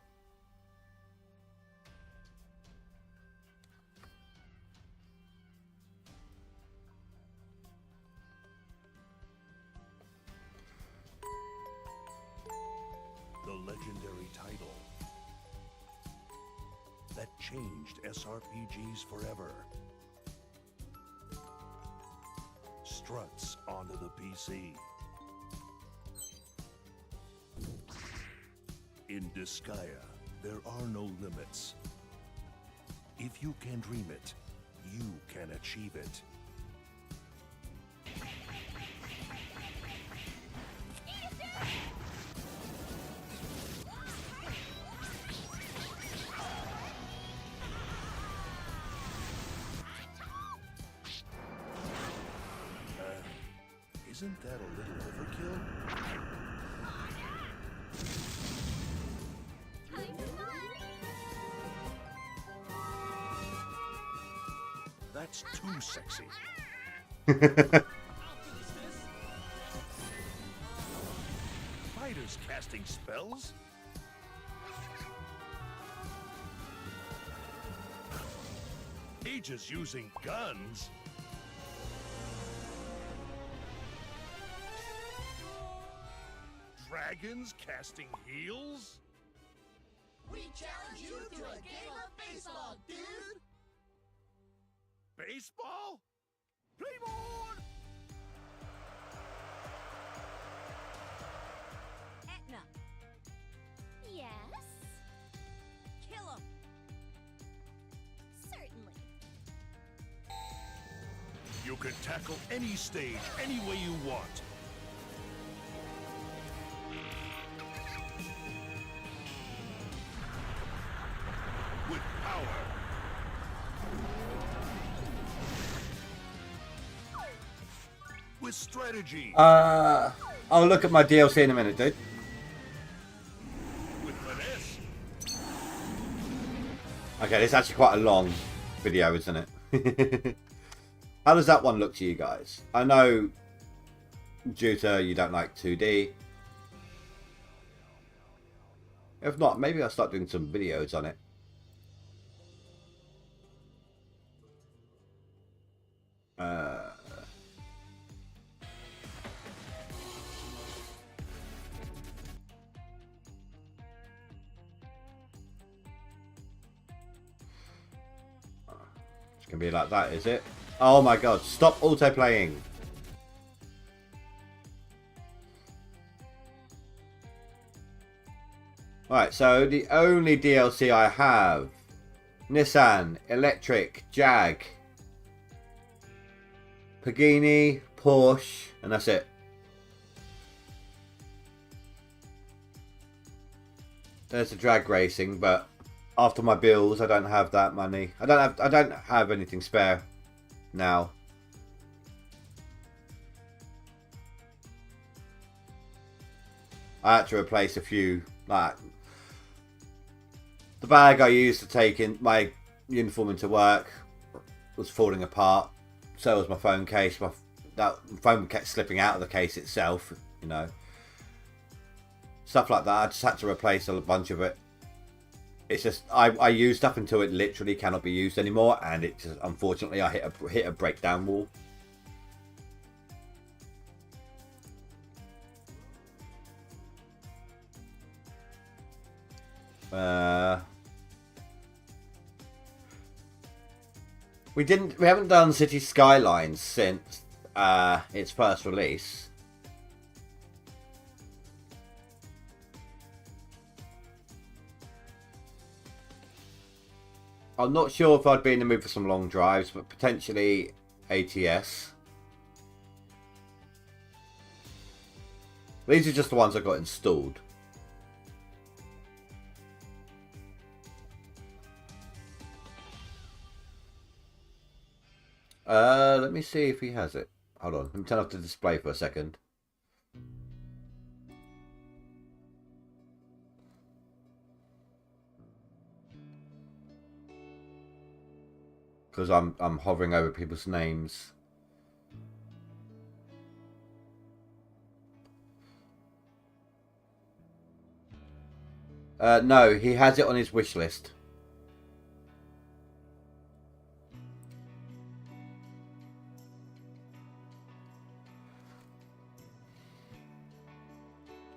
The legendary title that changed SRPGs forever struts onto the PC. In Disgaea, there are no limits. If you can dream it, you can achieve it. Isn't that a little overkill? That's too sexy. Fighters casting spells? Mages using guns? Dragons casting heels? We challenge you to a game of baseball, dude! Baseball? Playboard! Etna. Yes? Kill him. Certainly. You can tackle any stage, any way you want. With power. With strategy. I'll look at my DLC in a minute, dude. With finesse. Okay, this is actually quite a long video, isn't it? How does that one look to you guys? I know, Juta, you don't like 2D. If not, maybe I'll start doing some videos on it. It's gonna be like that, is it? Oh my god, stop auto-playing. Right, so the only DLC I have: Nissan, Electric, Jag, Pagani, Porsche, and that's it. There's the drag racing, but after my bills, I don't have that money. I don't have anything spare now. I had to replace a few, like the bag I used to take in my uniform into work was falling apart. So was my phone case. That phone kept slipping out of the case itself, you know. Stuff like that. I just had to replace a bunch of it. It's just I use stuff until it literally cannot be used anymore, and it just, unfortunately, I hit a breakdown wall. We haven't done City Skylines since its first release. I'm not sure if I'd be in the mood for some long drives, but potentially ATS. These are just the ones I got installed. Let me see if he has it. Hold on, let me turn off the display for a second. Because I'm hovering over people's names. No, he has it on his wish list.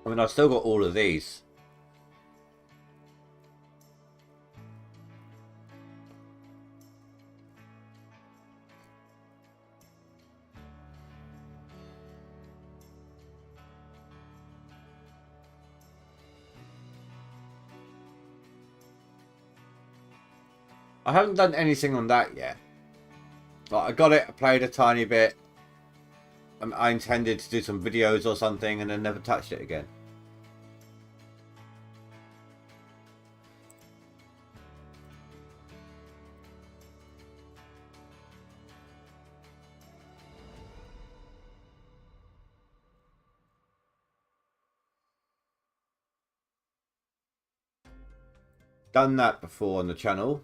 I mean, I've still got all of these. I haven't done anything on that yet. Like, I got it, I played a tiny bit. I intended to do some videos or something and then never touched it again. Done that before on the channel.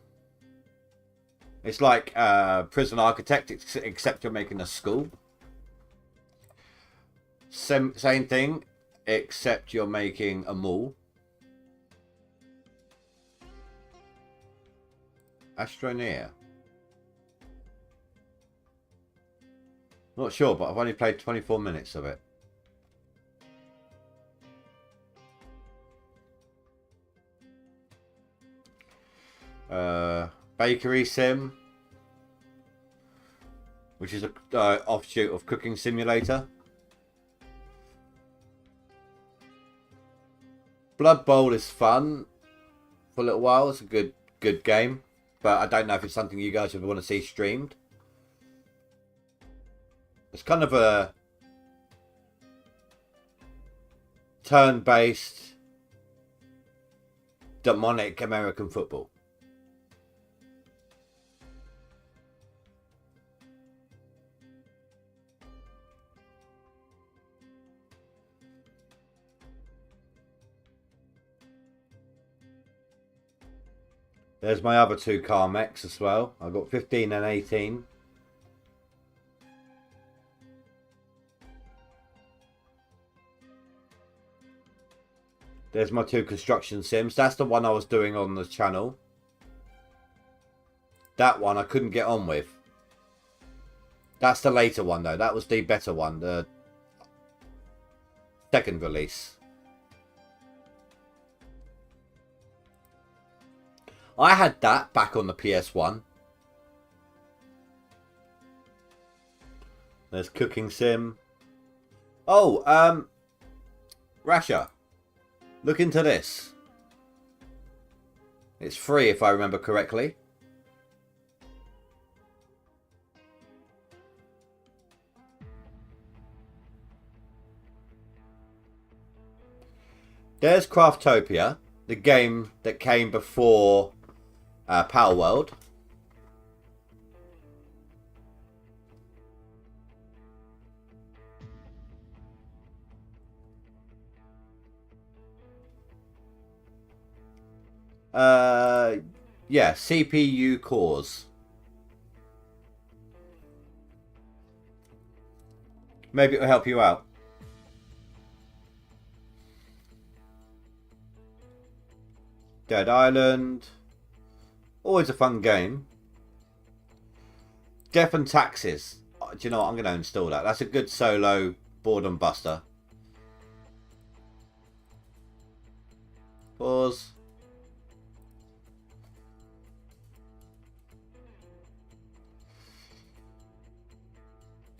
It's like Prison Architect, except you're making a school. Same thing, except you're making a mall. Astroneer. Not sure, but I've only played 24 minutes of it. Bakery Sim, which is a offshoot of Cooking Simulator. Blood Bowl is fun for a little while. It's a good game, but I don't know if it's something you guys would want to see streamed. It's kind of a turn-based demonic American football. There's my other two car mechs as well. I've got 15 and 18. There's my two construction sims. That's the one I was doing on the channel. That one I couldn't get on with. That's the later one though. That was the better one. The second release. I had that back on the PS1. There's Cooking Sim. Oh, Rasha. Look into this. It's free if I remember correctly. There's Craftopia, the game that came before Power World. Yeah, CPU cores. Maybe it'll help you out. Dead Island. Always a fun game. Death and Taxes. Do you know what? I'm going to install that. That's a good solo boredom buster. Pause.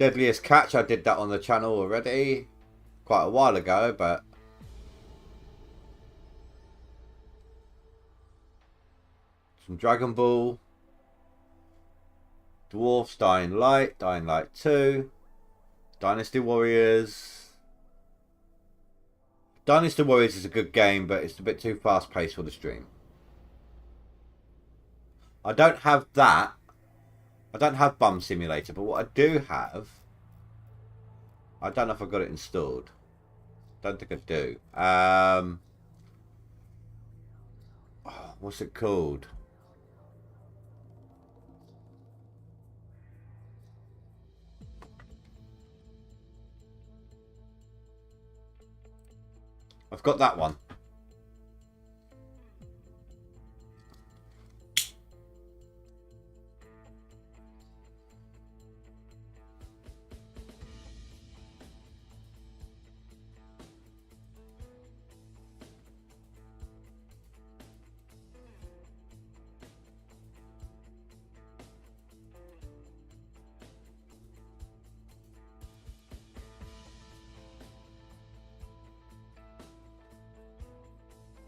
Deadliest Catch, I did that on the channel already. Quite a while ago, but... Some Dragon Ball. Dwarfs, Dying Light 2. Dynasty Warriors. Dynasty Warriors is a good game, but it's a bit too fast paced for the stream. I don't have that. I don't have Bum Simulator, but what I do have... I don't know if I got it installed. Don't think I do. What's it called? I've got that one.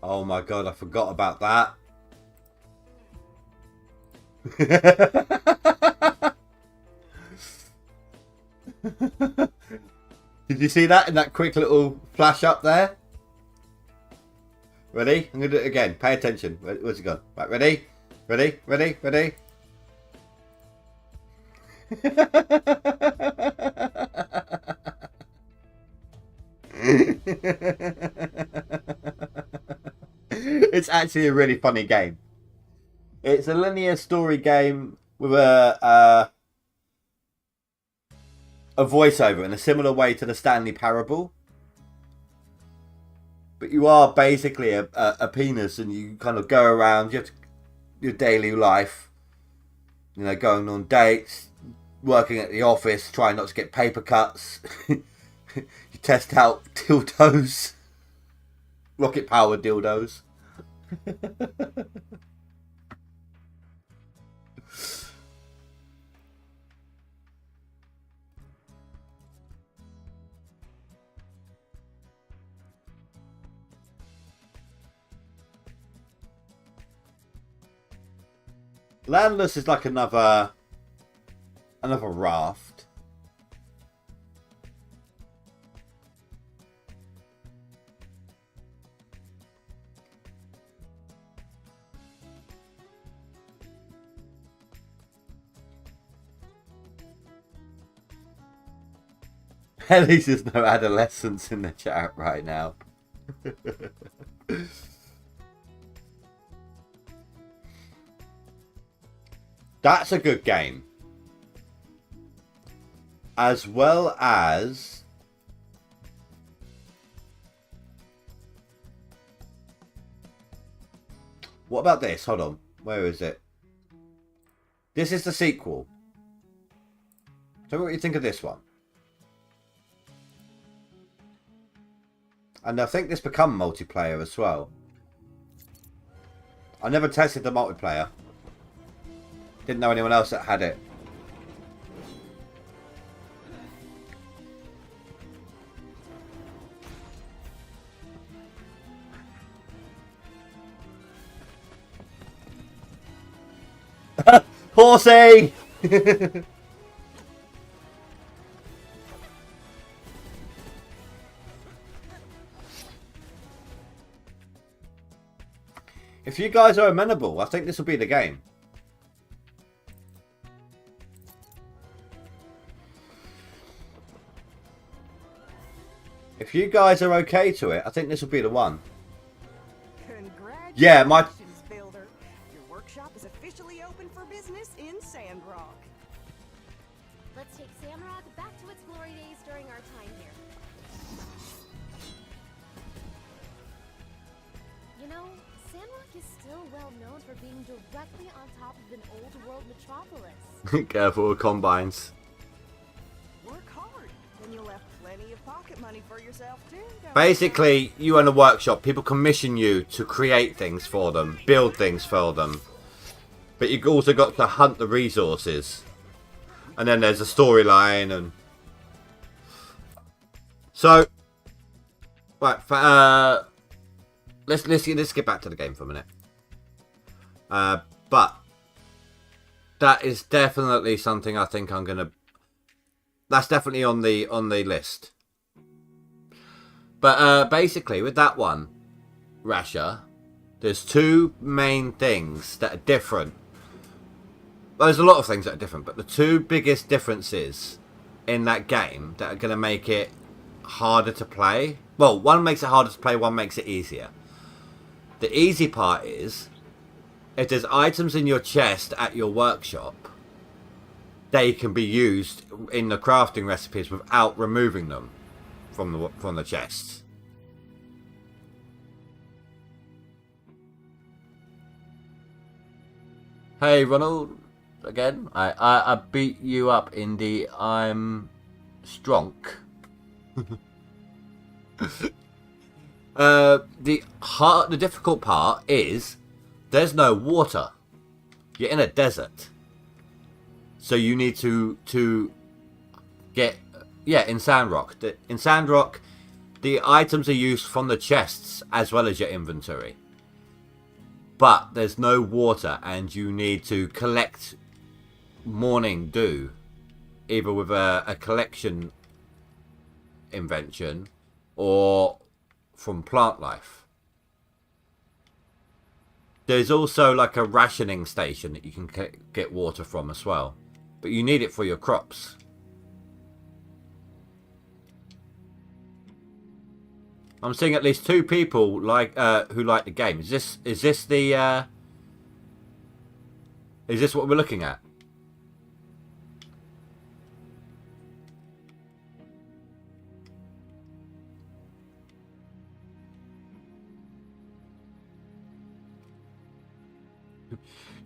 Oh my god, I forgot about that. Did you see that in that quick little flash up there? Ready? I'm going to do it again. Pay attention. Where's it gone? Right, ready? Ready? Ready? Ready? It's actually a really funny game. It's a linear story game with a voiceover in a similar way to the Stanley Parable. But you are basically a penis, and you kind of go around your daily life. You know, going on dates, working at the office, trying not to get paper cuts. You test out dildos. Rocket powered dildos. Landless is like another raft. At least there's no adolescents in the chat right now. That's a good game. As well as... What about this? Hold on. Where is it? This is the sequel. Tell me what you think of this one. And I think this become multiplayer as well. I never tested the multiplayer. Didn't know anyone else that had it. Horsey! If you guys are amenable, I think this will be the game. If you guys are okay to it, I think this will be the one. Congratulations, Yeah, my... builder. Your workshop is officially open for business in Sandrock. Let's take Sandrock back to its glory days during our time here. You know, Sandrock is still well known for being directly on top of an old world metropolis. Careful with combines. Work hard, then you'll have plenty of pocket money for yourself too. Basically, you own a workshop. People commission you to create things for them, build things for them. But you've also got to hunt the resources. And then there's a storyline and So, right, let's get back to the game for a minute. But that is definitely something I think I'm gonna. That's definitely on the list. But basically, with that one, Rasha, there's two main things that are different. Well, there's a lot of things that are different, but the two biggest differences in that game that are going to make it harder to play. Well, one makes it harder to play, one makes it easier. The easy part is, if there's items in your chest at your workshop, they can be used in the crafting recipes without removing them from the chests. Hey Ronald, again. I beat you up in the I'm strong. The difficult part is there's no water. You're in a desert. So you need to get in Sandrock. In Sandrock, the items are used from the chests as well as your inventory. But there's no water and you need to collect morning dew either with a collection invention or from plant life. There's also like a rationing station that you can get water from as well, but you need it for your crops. I'm seeing at least two people who like the game. Is this what we're looking at?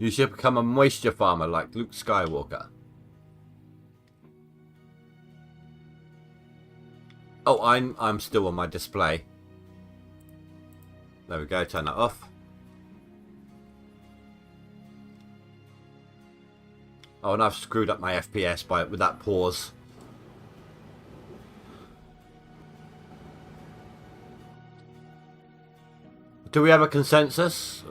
You should become a moisture farmer like Luke Skywalker. Oh, I'm still on my display. There we go, turn that off. Oh, and I've screwed up my FPS with that pause. Do we have a consensus?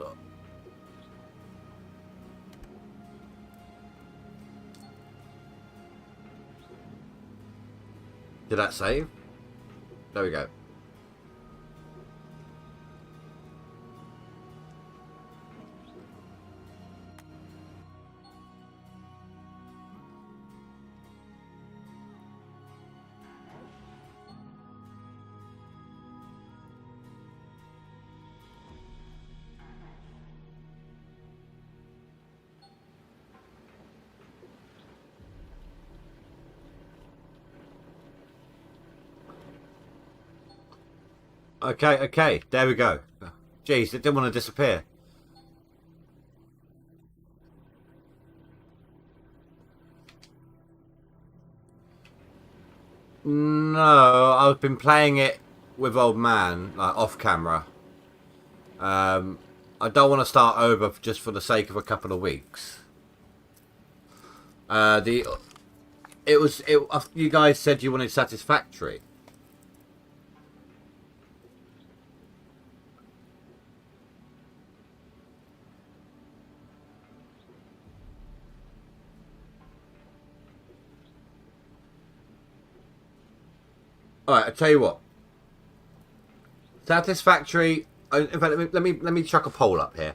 Did that save? There we go. Okay, there we go. Jeez, it didn't want to disappear. No, I've been playing it with Oldman, like off camera. I don't want to start over just for the sake of a couple of weeks. You guys said you wanted Satisfactory. Alright, I'll tell you what. Satisfactory. In fact, let me chuck a poll up here.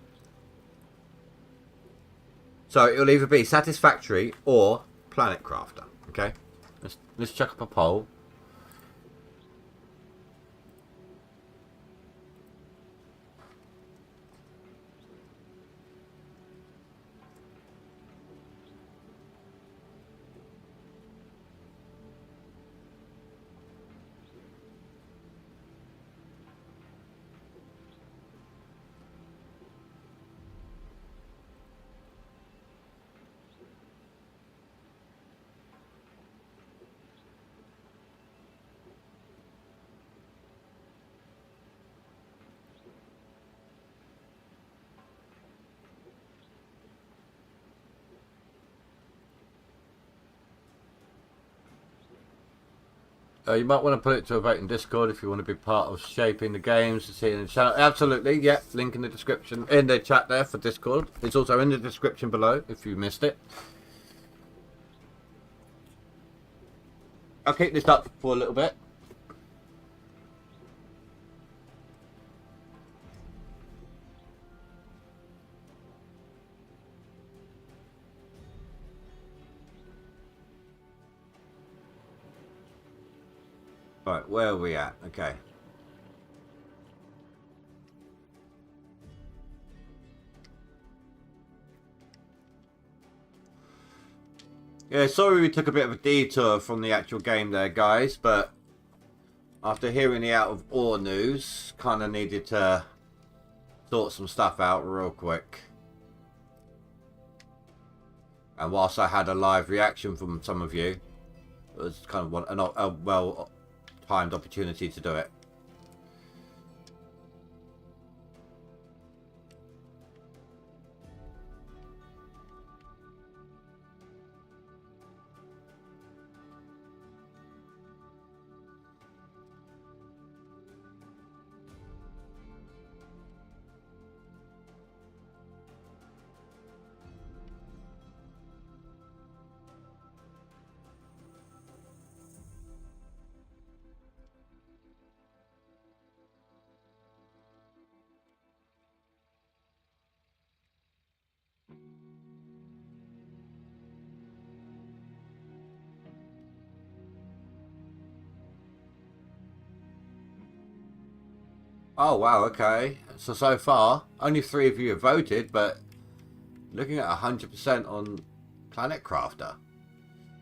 So it'll either be Satisfactory or Planet Crafter. Okay, let's chuck up a poll. You might want to put it to a vote in Discord if you want to be part of shaping the games and seeing the channel. Absolutely, yeah. Link in the description, in the chat there for Discord. It's also in the description below if you missed it. I'll keep this up for a little bit. Right, where are we at? Okay. Yeah, sorry we took a bit of a detour from the actual game there, guys, but after hearing the out of ore news, kind of needed to sort some stuff out real quick. And whilst I had a live reaction from some of you, it was kind of a well-timed opportunity to do it. Oh wow, okay. So far, only 3 of you have voted, but looking at 100% on Planet Crafter.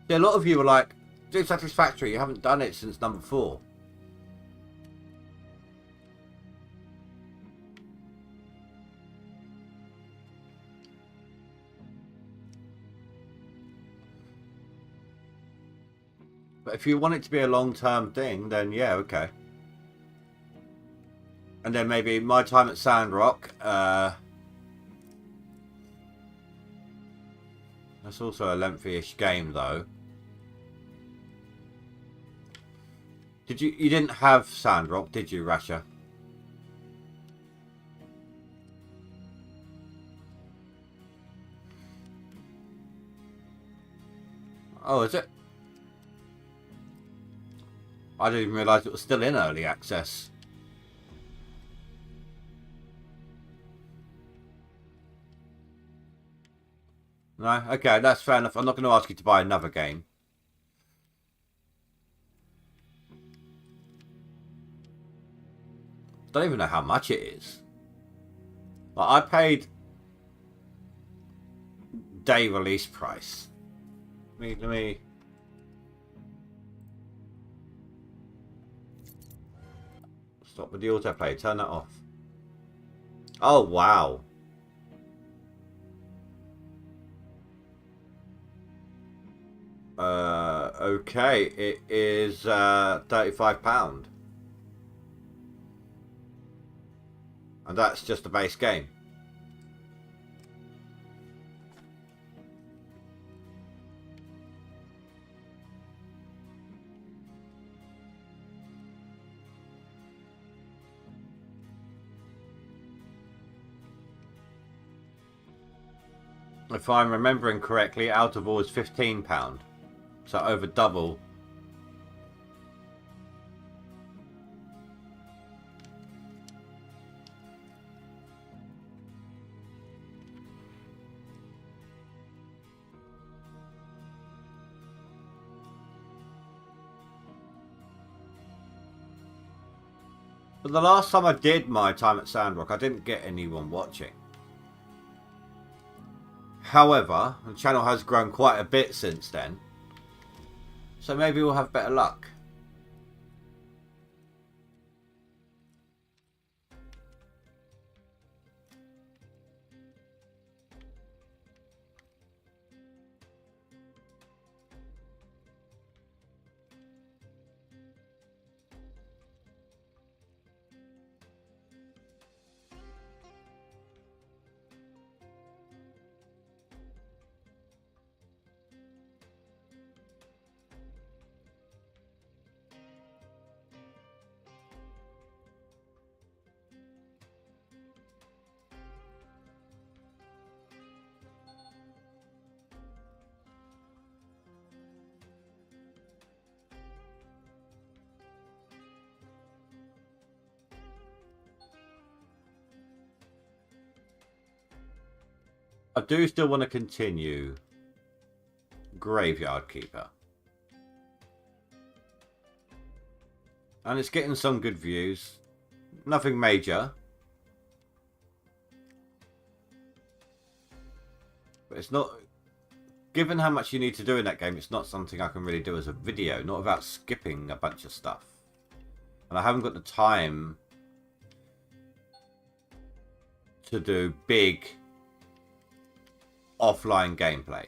Yeah, a lot of you were like, "Dude, Satisfactory, you haven't done it since number 4." But if you want it to be a long-term thing, then yeah, okay. And then maybe my time at Sandrock. That's also a lengthy-ish game, though. You didn't have Sandrock, did you, Rasha? Oh, is it? I didn't even realise it was still in early access. No? Okay, that's fair enough. I'm not going to ask you to buy another game. Don't even know how much it is. Like, I paid day release price. Let me... Stop with the autoplay. Turn that off. Oh, wow. Okay. It is £35. And that's just the base game. If I'm remembering correctly, Out of All is £15. So over double. But the last time I did my time at Sandrock, I didn't get anyone watching. However, the channel has grown quite a bit since then. So maybe we'll have better luck. I do still want to continue Graveyard Keeper. And it's getting some good views. Nothing major. But it's not... Given how much you need to do in that game, it's not something I can really do as a video. Not without skipping a bunch of stuff. And I haven't got the time to do big offline gameplay.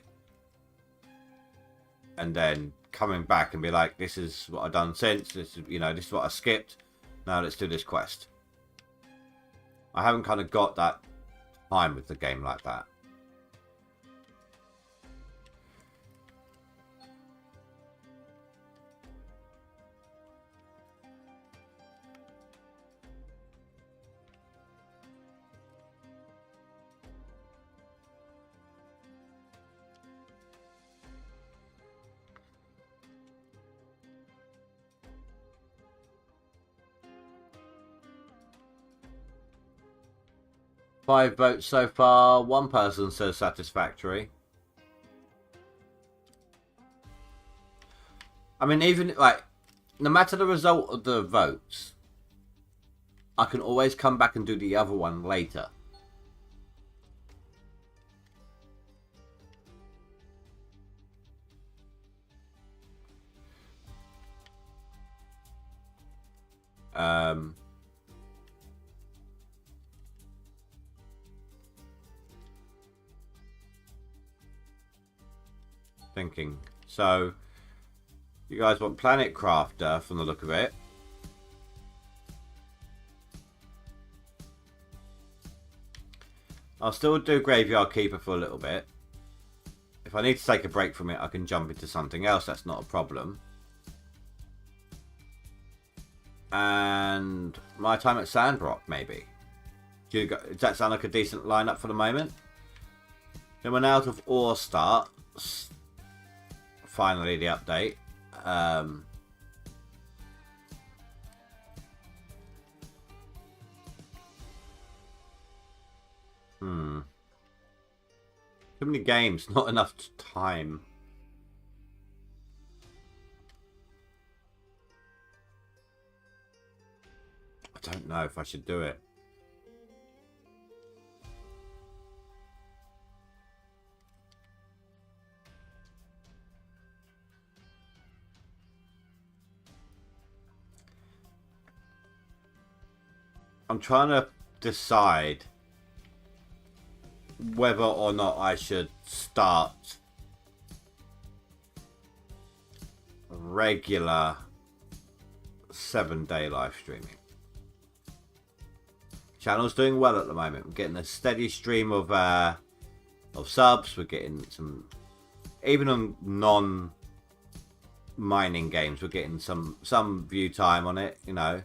And then coming back and be like, this is what I've done since. This is, you know, this is what I skipped. Now let's do this quest. I haven't kind of got that time with the game like that. Five votes so far. One person says satisfactory. I mean, even, like, no matter the result of the votes, I can always come back and do the other one later. Thinking. So, you guys want Planet Crafter from the look of it. I'll still do Graveyard Keeper for a little bit. If I need to take a break from it, I can jump into something else. That's not a problem. And My Time at Sandrock, maybe. Does that sound like a decent lineup for the moment? Then when Out of Ore starts, finally the update. Too many games, not enough time. I don't know if I should do it. I'm trying to decide whether or not I should start regular 7-day live streaming. Channel's doing well at the moment. We're getting a steady stream of subs. We're getting some, even on non-mining games, we're getting some view time on it, you know.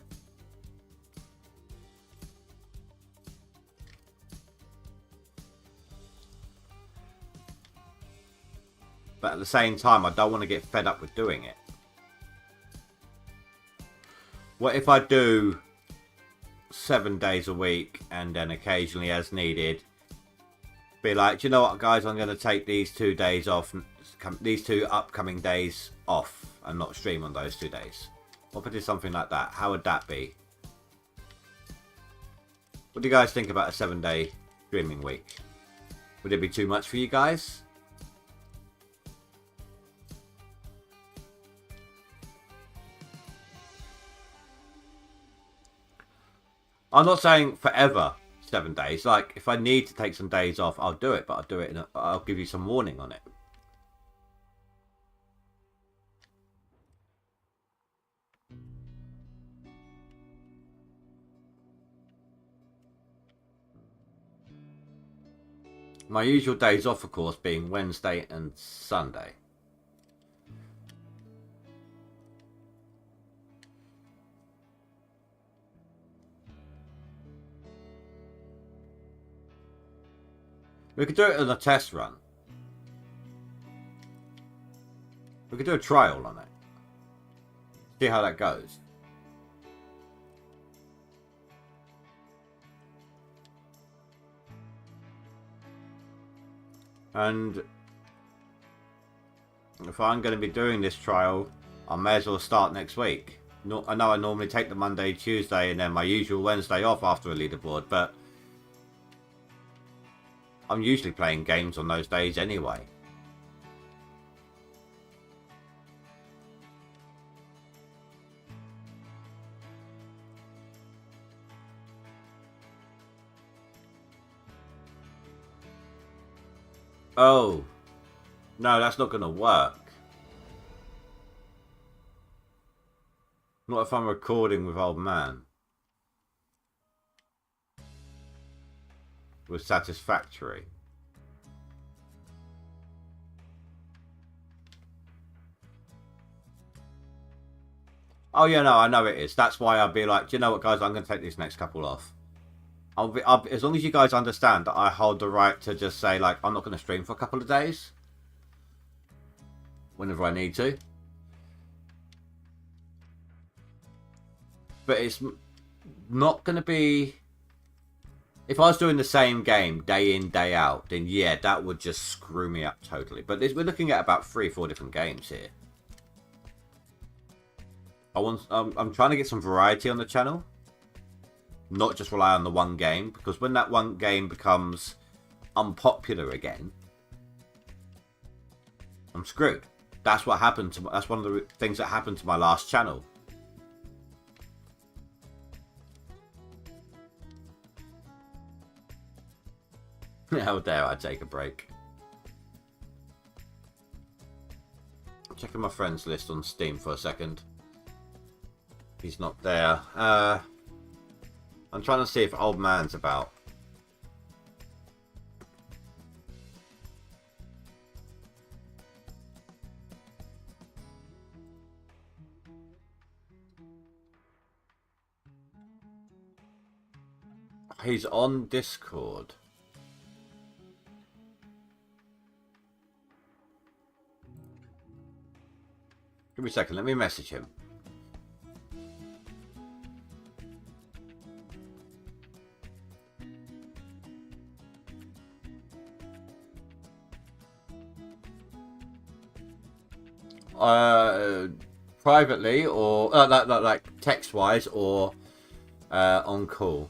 But at the same time, I don't want to get fed up with doing it. What if I do 7 days a week and then occasionally as needed be like, do you know what, guys, I'm going to take these 2 days off, these 2 upcoming days off and not stream on those 2 days? What if I did something like that? How would that be? What do you guys think about a 7-day streaming week? Would it be too much for you guys? I'm not saying forever 7 days. Like, if I need to take some days off, I'll do it. But I'll do it. I'll give you some warning on it. My usual days off, of course, being Wednesday and Sunday. We could do it on a test run. We could do a trial on it. See how that goes. And if I'm going to be doing this trial, I may as well start next week. No, I know I normally take the Monday, Tuesday, and then my usual Wednesday off after a leaderboard, but I'm usually playing games on those days anyway. Oh, no, that's not going to work. Not if I'm recording with Oldman. With Satisfactory. Oh yeah, no, I know it is. That's why I'll be like, do you know what, guys? I'm going to take these next couple off. As long as you guys understand that I hold the right to just say, like, I'm not going to stream for a couple of days. Whenever I need to. But it's not going to be... If I was doing the same game day in, day out, then yeah, that would just screw me up totally. But we're looking at about 3 or 4 different games here. I'm trying to get some variety on the channel. Not just rely on the one game. Because when that one game becomes unpopular again, I'm screwed. That's what happened to... That's one of the things that happened to my last channel. How dare I take a break? I'm checking my friends list on Steam for a second. He's not there. I'm trying to see if Oldman's about. He's on Discord. Give me a second, let me message him. Privately or like text wise or on call.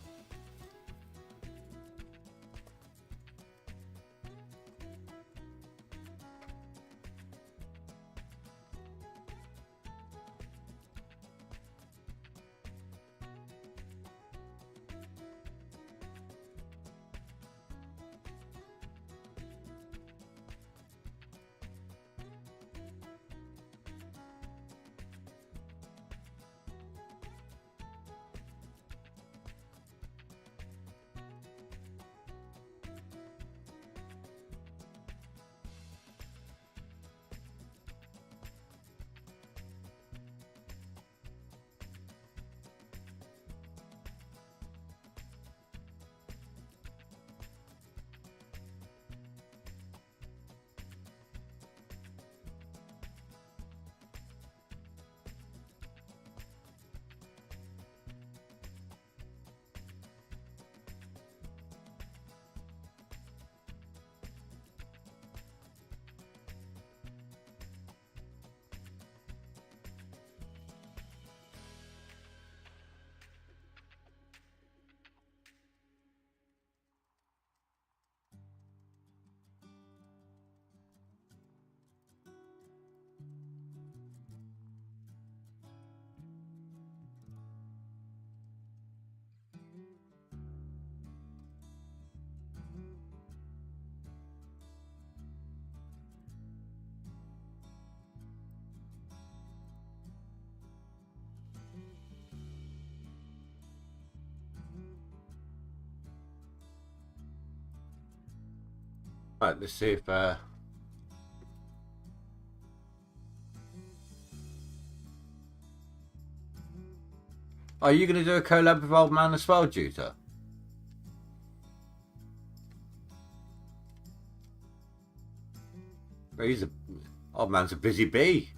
Right, let's see if are you going to do a collab with Oldman as well, Juta? Oldman's a busy bee.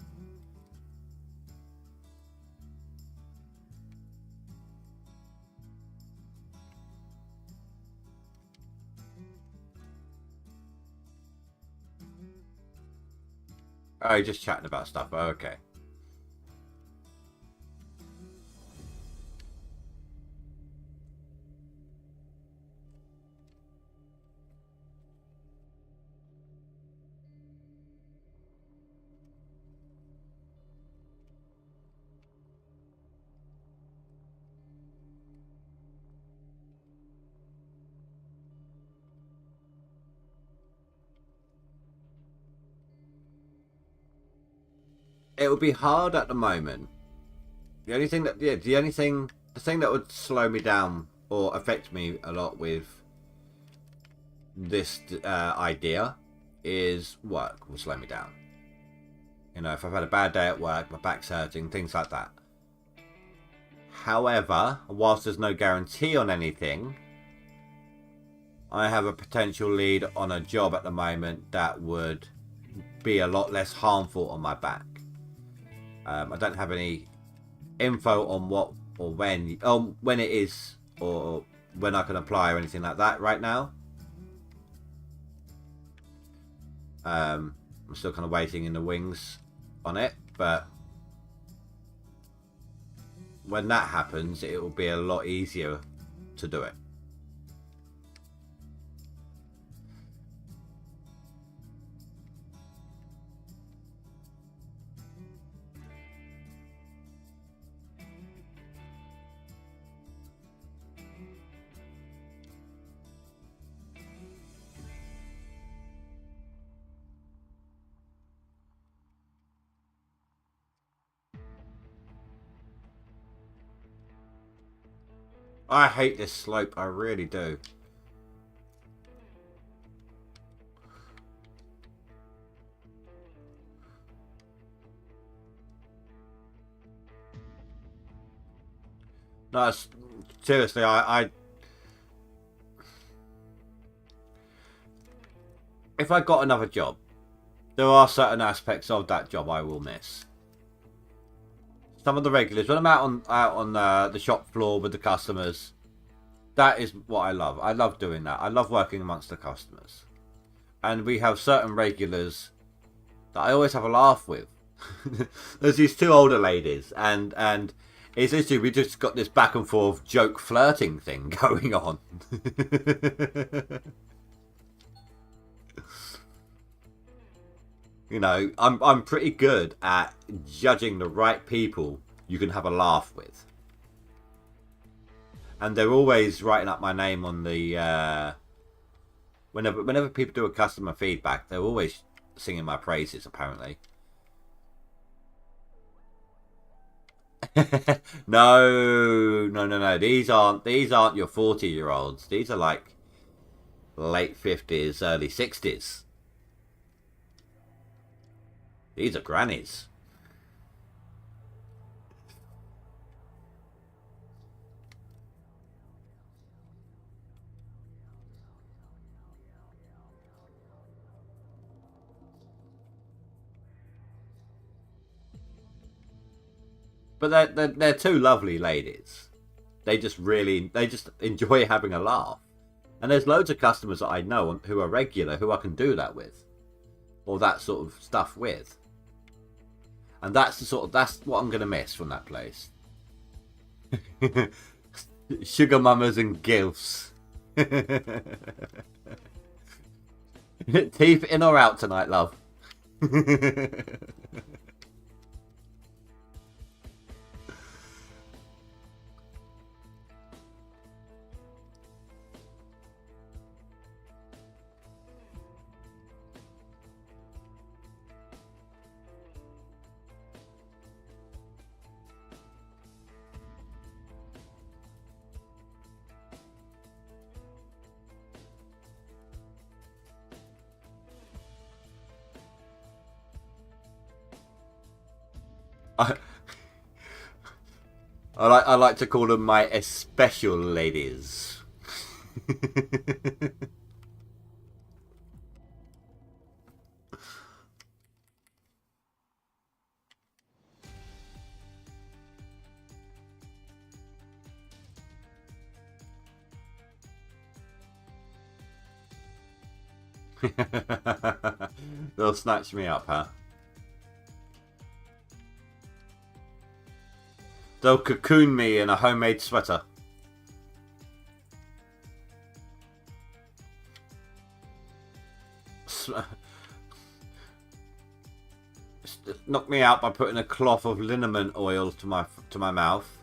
Oh, you're just chatting about stuff. Oh, okay. It would be hard at the moment. The only thing that, yeah, the thing that would slow me down or affect me a lot with this idea is work will slow me down. You know, if I've had a bad day at work, my back's hurting, things like that. However, whilst there's no guarantee on anything, I have a potential lead on a job at the moment that would be a lot less harmful on my back. I don't have any info on what or when it is or when I can apply or anything like that right now. I'm still kind of waiting in the wings on it, but when that happens, it will be a lot easier to do it. I hate this slope, I really do. No, seriously, if I got another job, there are certain aspects of that job I will miss. Some of the regulars, when I'm out on the shop floor with the customers, that is what I love. I love doing that. I love working amongst the customers. And we have certain regulars that I always have a laugh with. There's these two older ladies, and it's literally, we just got this back and forth joke flirting thing going on. You know, I'm pretty good at judging the right people you can have a laugh with. And they're always writing up my name on the whenever people do a customer feedback, they're always singing my praises apparently. No. These aren't your 40-year-olds. These are like late 50s, early 60s. These are grannies. But they're two lovely ladies. They just enjoy having a laugh. And there's loads of customers that I know who are regular who I can do that with, or that sort of stuff with. And that's what I'm gonna miss from that place. Sugar mamas and gilfs. Teeth in or out tonight, love? I like to call them my especial ladies. They'll snatch me up, huh? They'll cocoon me in a homemade sweater. Knock me out by putting a cloth of liniment oil to my mouth.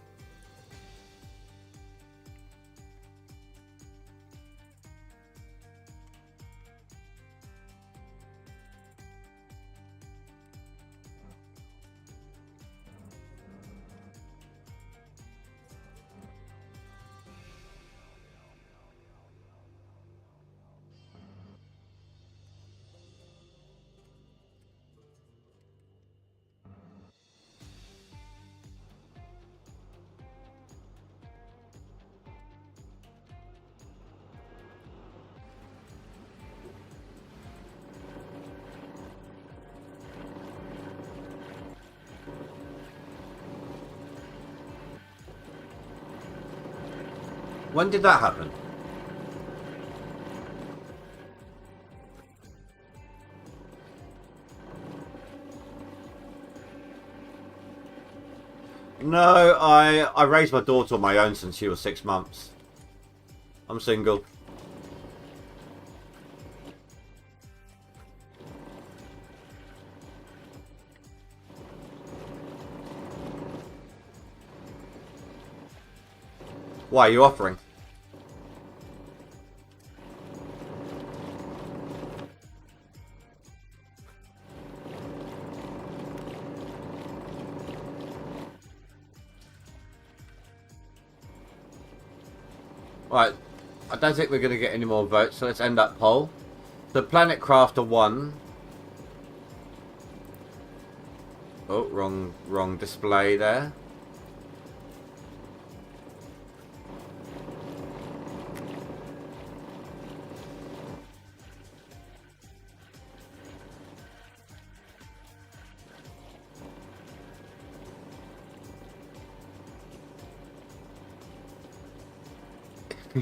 When did that happen? No, I raised my daughter on my own since she was 6 months. I'm single. Why are you offering? Right, I don't think we're going to get any more votes, so let's end that poll. The Planet Crafter won. Oh, wrong display there.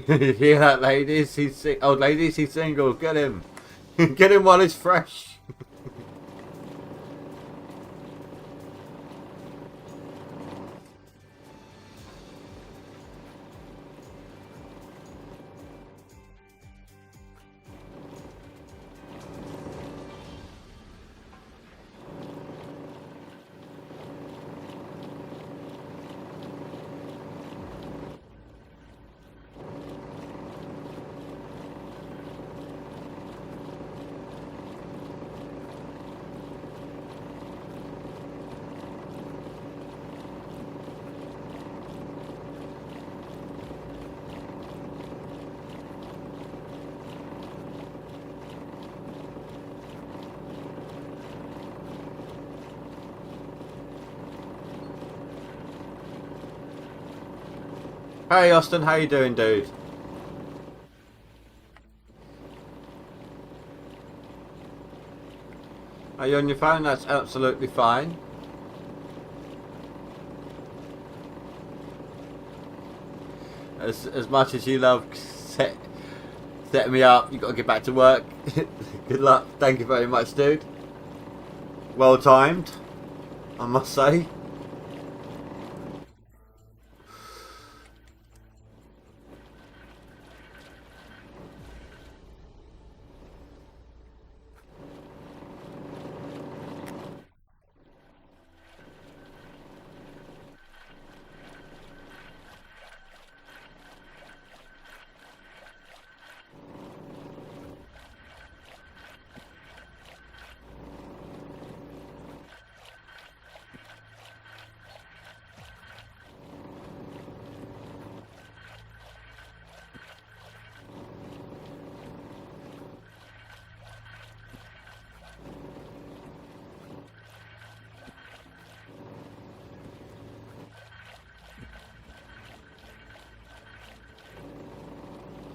You hear that, ladies? Old ladies, he's single. Get him. Get him while he's fresh. Hey Austin, how you doing, dude? Are you on your phone? That's absolutely fine. As much as you love setting me up, you got to get back to work. Good luck. Thank you very much, dude. Well timed, I must say.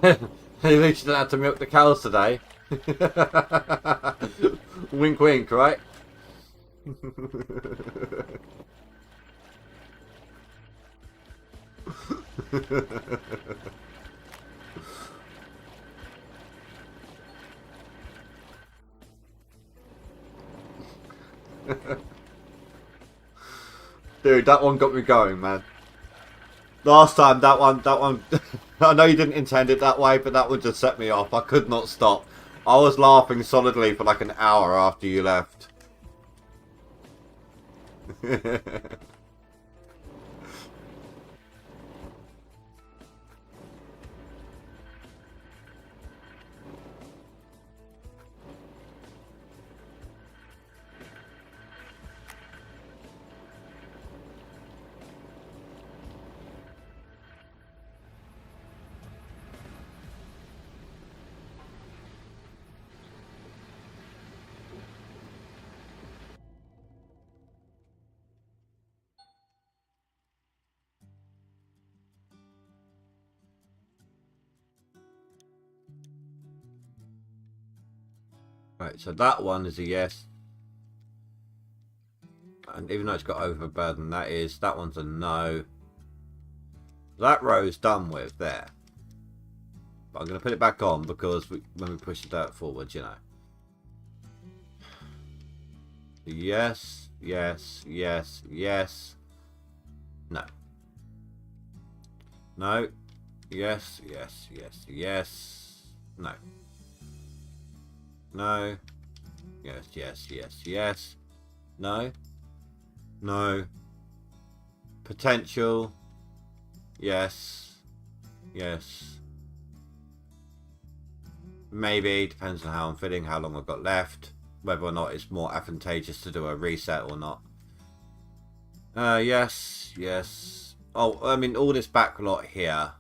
At least you don't have to milk the cows today. Wink wink, right? Dude, that one got me going, man. Last time, that one, I know you didn't intend it that way, but that one just set me off. I could not stop. I was laughing solidly for like an hour after you left. Right, so that one is a yes. And even though it's got overburden, that one's a no. That row's done with there. But I'm going to put it back on because when we push the dirt forward, you know. Yes, yes, yes, yes. No. No. Yes, yes, yes, yes. No. No. Yes, yes, yes, yes. No. No. Potential. Yes. Yes. Maybe. Depends on how I'm feeling, how long I've got left. Whether or not it's more advantageous to do a reset or not. Yes. Yes. Oh, I mean, all this backlot here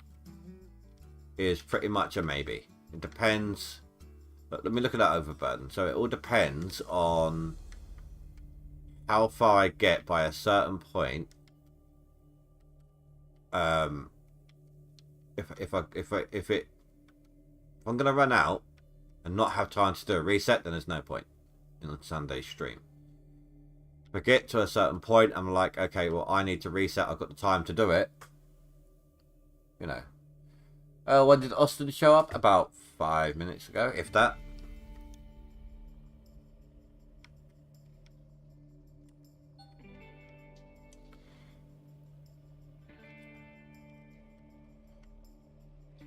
is pretty much a maybe. It depends. But let me look at that overburden. So it all depends on how far I get by a certain point. If I'm gonna run out and not have time to do a reset, then there's no point in the Sunday stream. If I get to a certain point, I'm like, okay, well, I need to reset. I've got the time to do it. You know. When did Austin show up? About 5 minutes ago, if that.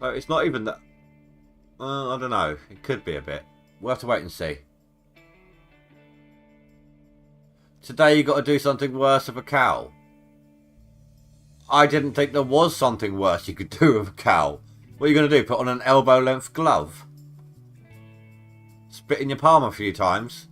Oh, it's not even that. I don't know. It could be a bit. We'll have to wait and see. Today you got to do something worse with a cow. I didn't think there was something worse you could do with a cow. What are you going to do? Put on an elbow length glove? Spit in your palm a few times?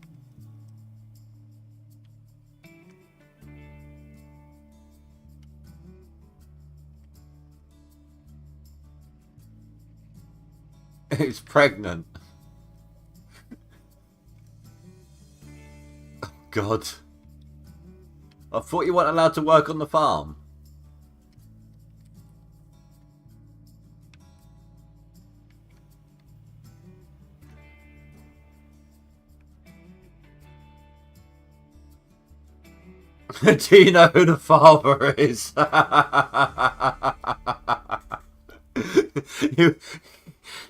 It's pregnant. Oh, God. I thought you weren't allowed to work on the farm. Do you know who the father is?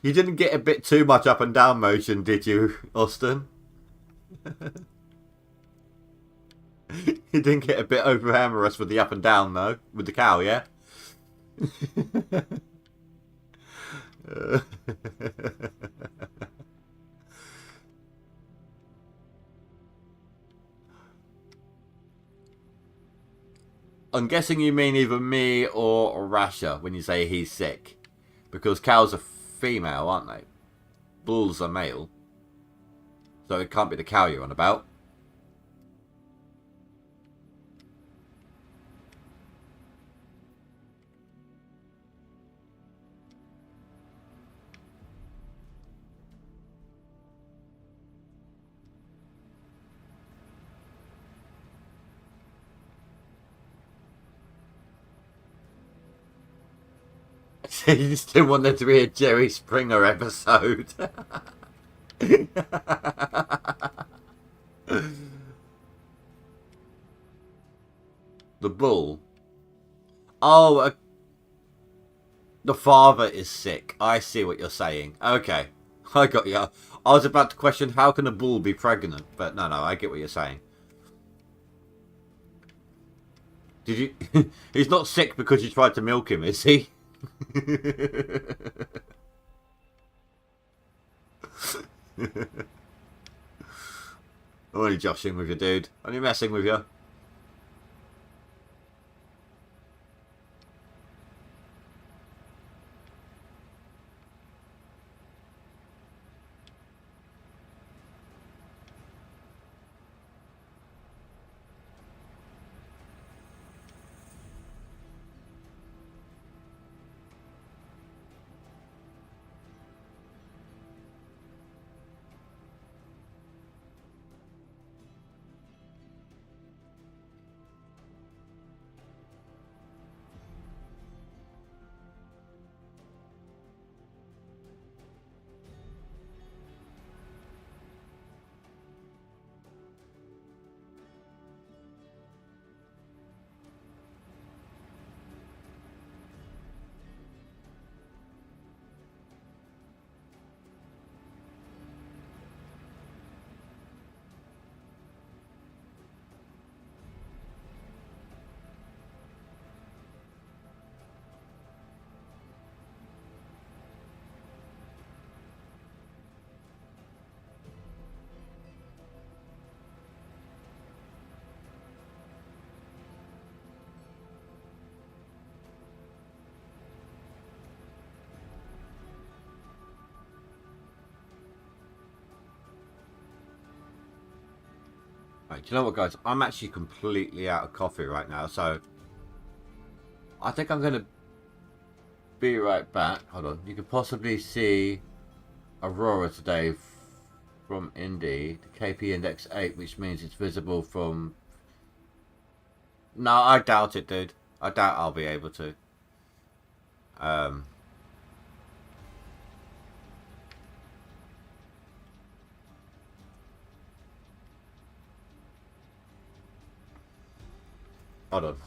You didn't get a bit too much up and down motion, did you, Austin? You didn't get a bit over amorous with the up and down, though, with the cow, yeah? I'm guessing you mean either me or Rasha when you say he's sick. Because cows are female, aren't they? Bulls are male. So it can't be the cow you're on about. You just didn't want there to be a Jerry Springer episode. The bull. Oh, the father is sick. I see what you're saying. Okay, I got you. I was about to question how can a bull be pregnant, but no, I get what you're saying. Did you? He's not sick because you tried to milk him, is he? I'm only joshing with you, dude. Only messing with you. Right, do you know what, guys? I'm actually completely out of coffee right now, so I think I'm going to be right back. Hold on. You could possibly see Aurora today from Indy, the KP Index 8, which means it's visible from... No, I doubt it, dude. I doubt I'll be able to. Hold on.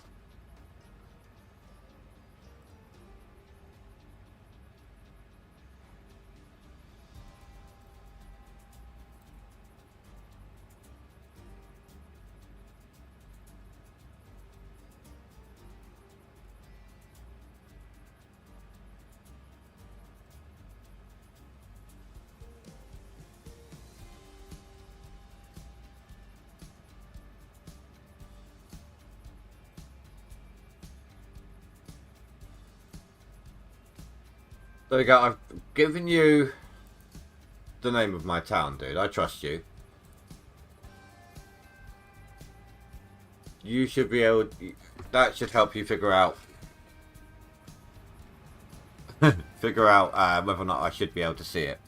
There we go. I've given you the name of my town, dude. I trust you. You should be able... That should help you figure out... whether or not I should be able to see it.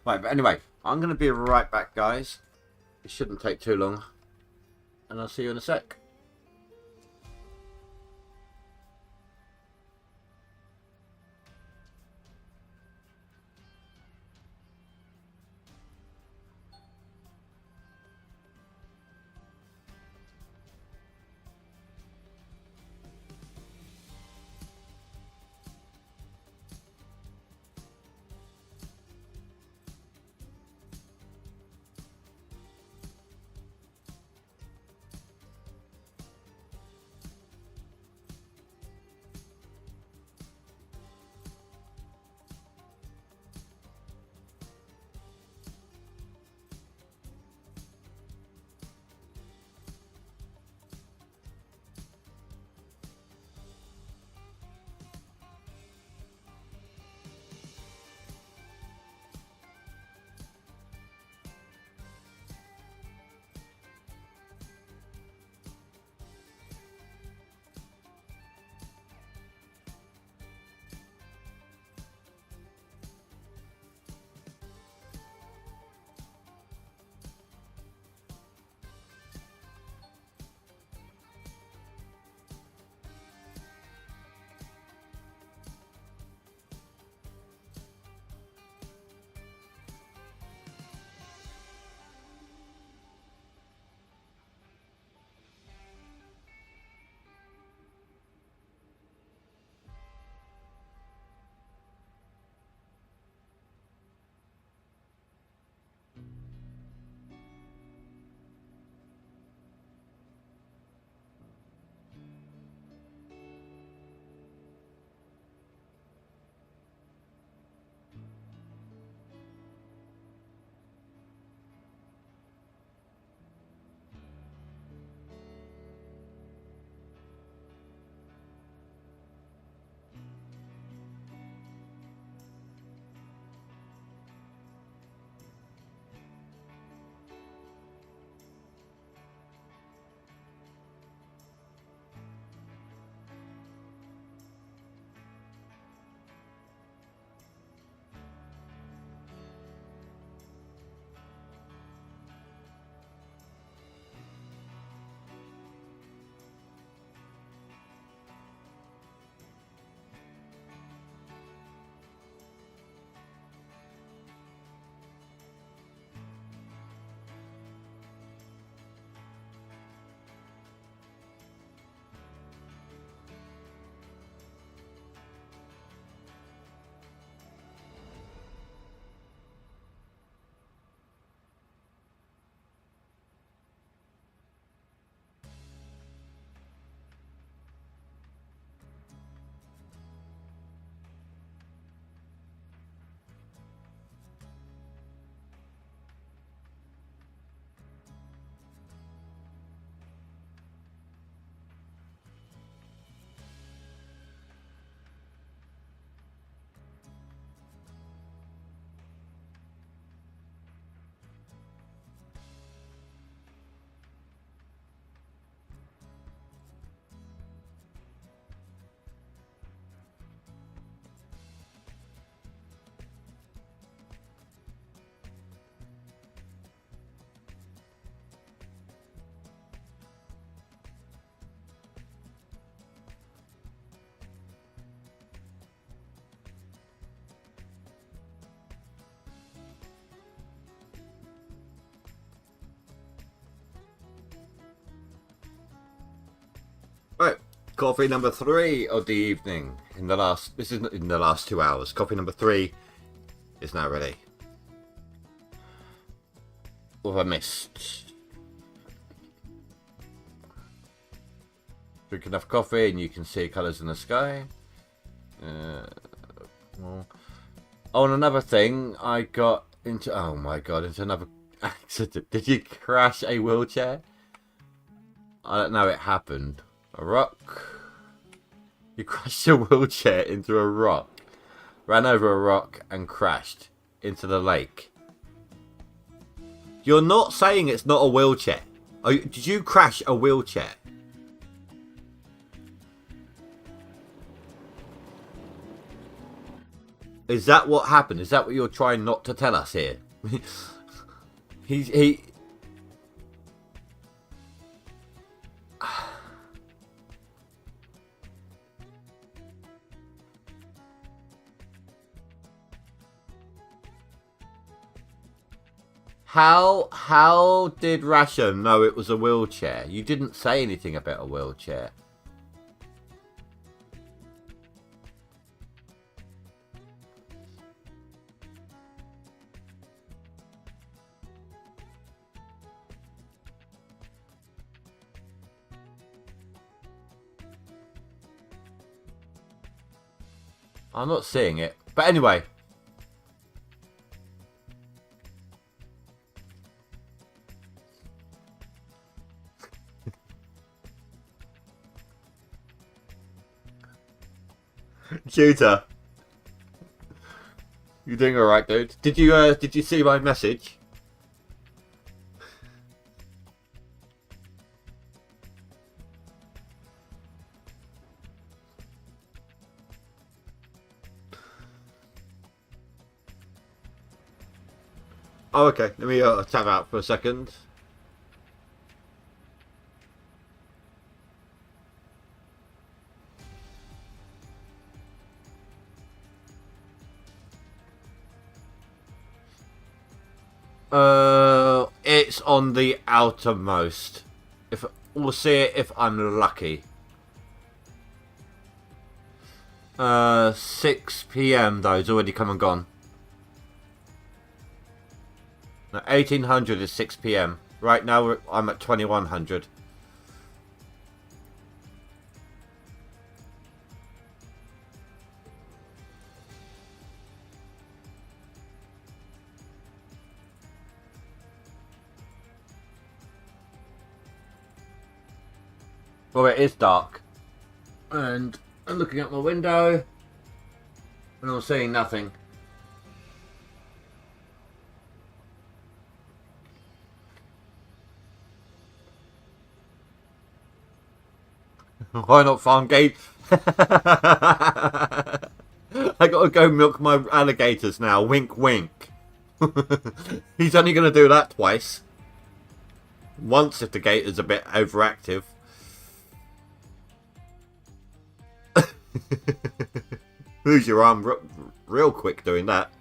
Right, but anyway, I'm going to be right back, guys. It shouldn't take too long. And I'll see you in a sec. Coffee number 3 of the evening. This is in the last 2 hours. Coffee number 3 is now ready. What have I missed? Drink enough coffee and you can see colours in the sky. Oh, and another thing, I got into, oh my god, into another accident. Did you crash a wheelchair? I don't know, it happened. A rock. You crashed your wheelchair into a rock. Ran over a rock and crashed into the lake. You're not saying it's not a wheelchair. Did you crash a wheelchair? Is that what happened? Is that what you're trying not to tell us here? he How did Rasha know it was a wheelchair? You didn't say anything about a wheelchair. I'm not seeing it. But anyway. Shooter. You doing alright, dude? Did you see my message? Oh, okay. Let me tab out for a second. It's on the outermost. We'll see it if I'm lucky. 6 PM though, it's already come and gone. Now 1800 is 6 PM. Right now I'm at 2100. Well, it is dark. And I'm looking out my window and I'm seeing nothing. Why not farm gate? I gotta go milk my alligators now. Wink, wink. He's only gonna do that twice. Once if the gate is a bit overactive. Lose your arm real quick doing that.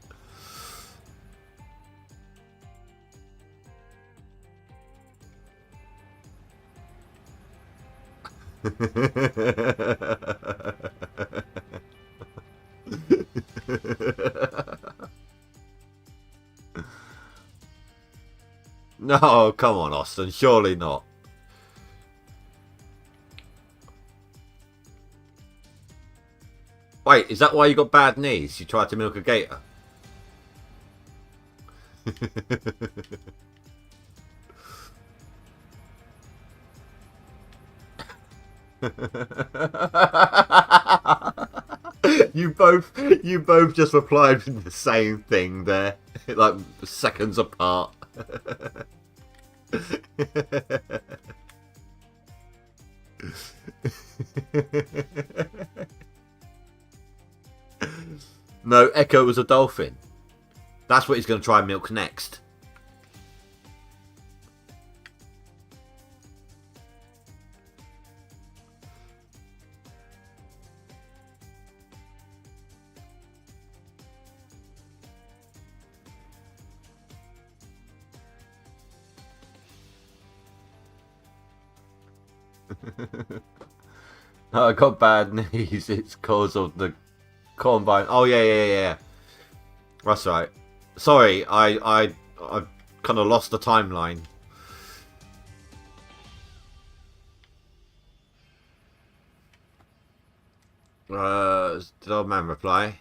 No, come on, Austin. Surely not. Wait, is that why you got bad knees? You tried to milk a gator? You both just replied with the same thing there, like seconds apart. No, Echo was a dolphin. That's what he's going to try and milk next. I got bad knees. It's cause of the combine. Oh yeah. That's right. Sorry, I kind of lost the timeline. Did old man reply?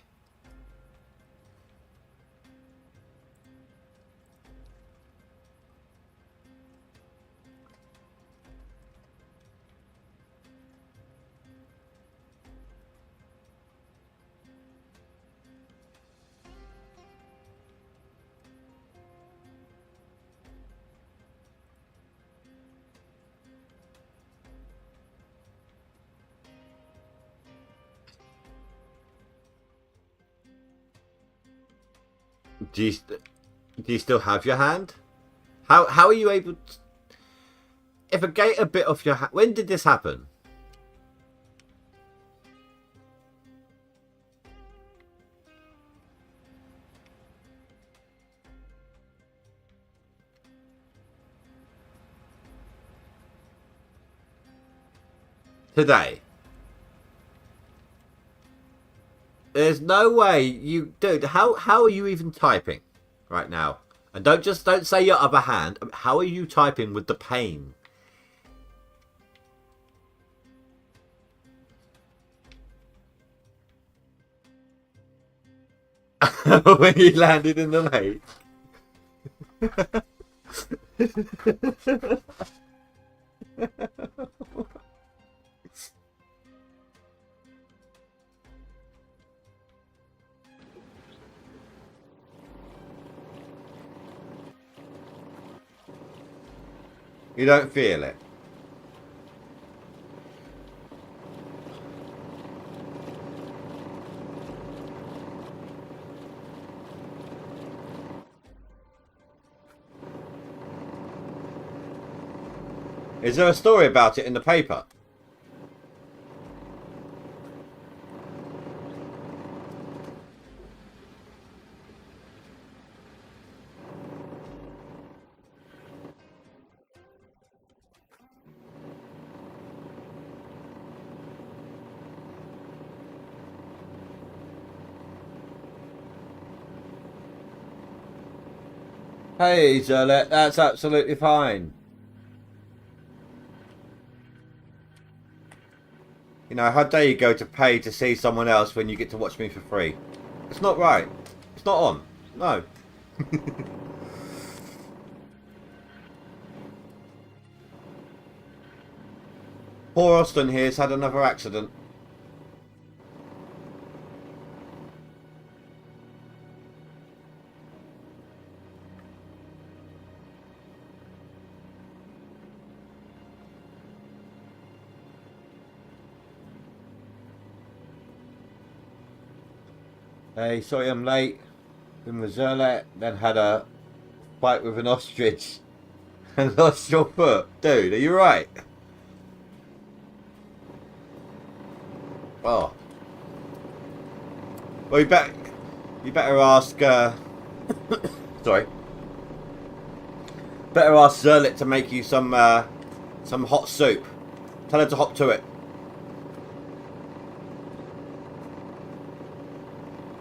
Do you do you still have your hand? How are you able to, if a gator bit off your hand? When did this happen? Today. There's no way you, dude. How are you even typing right now? And don't say your other hand. How are you typing with the pain? When you landed in the lake. You don't feel it. Is there a story about it in the paper? Hey, Zerlet, that's absolutely fine. You know, how dare you go to pay to see someone else when you get to watch me for free? It's not right. It's not on. No. Poor Austin here's had another accident. Hey, sorry I'm late. Been with Zerlet, then had a fight with an ostrich and lost your foot. Dude, are you right? Oh. Well, you better ask, sorry. Better ask Zerlet to make you some hot soup. Tell her to hop to it.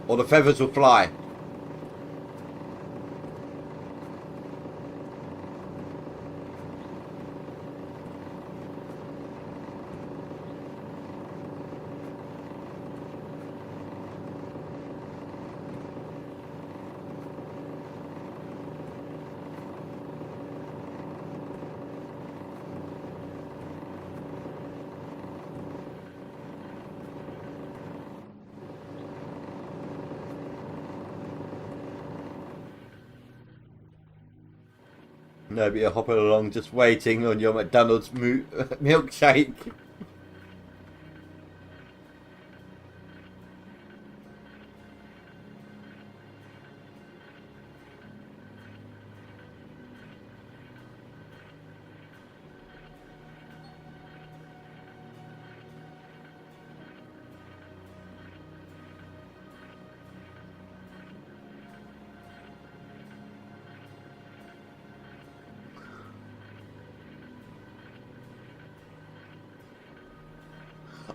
Or the feathers will fly. No, but you're hopping along just waiting on your McDonald's milkshake.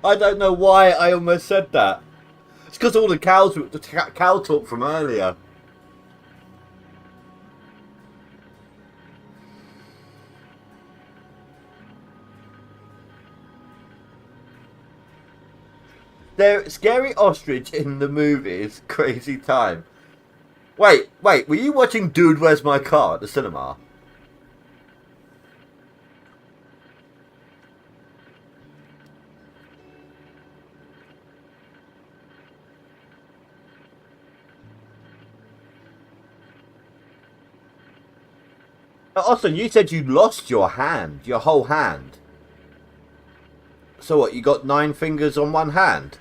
I don't know why I almost said that. It's because all the cow talk from earlier. There, scary ostrich in the movies. Crazy time. Wait, were you watching Dude, Where's My Car at the cinema? Austin, you said you lost your hand, your whole hand. So what, you got 9 fingers on one hand?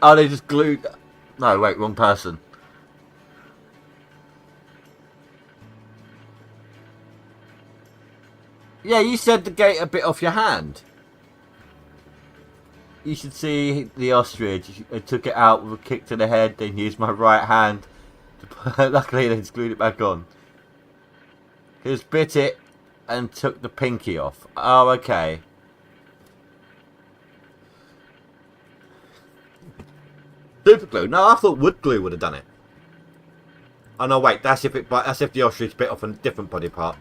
Oh, they just glued... No, wait, wrong person. Yeah, you said the gator bit off your hand. You should see the ostrich. I took it out with a kick to the head, then used my right hand. Luckily, they just glued it back on. He just bit it and took the pinky off. Oh, okay. Super glue? No, I thought wood glue would have done it. Oh no, wait, that's if the ostrich bit off a different body part.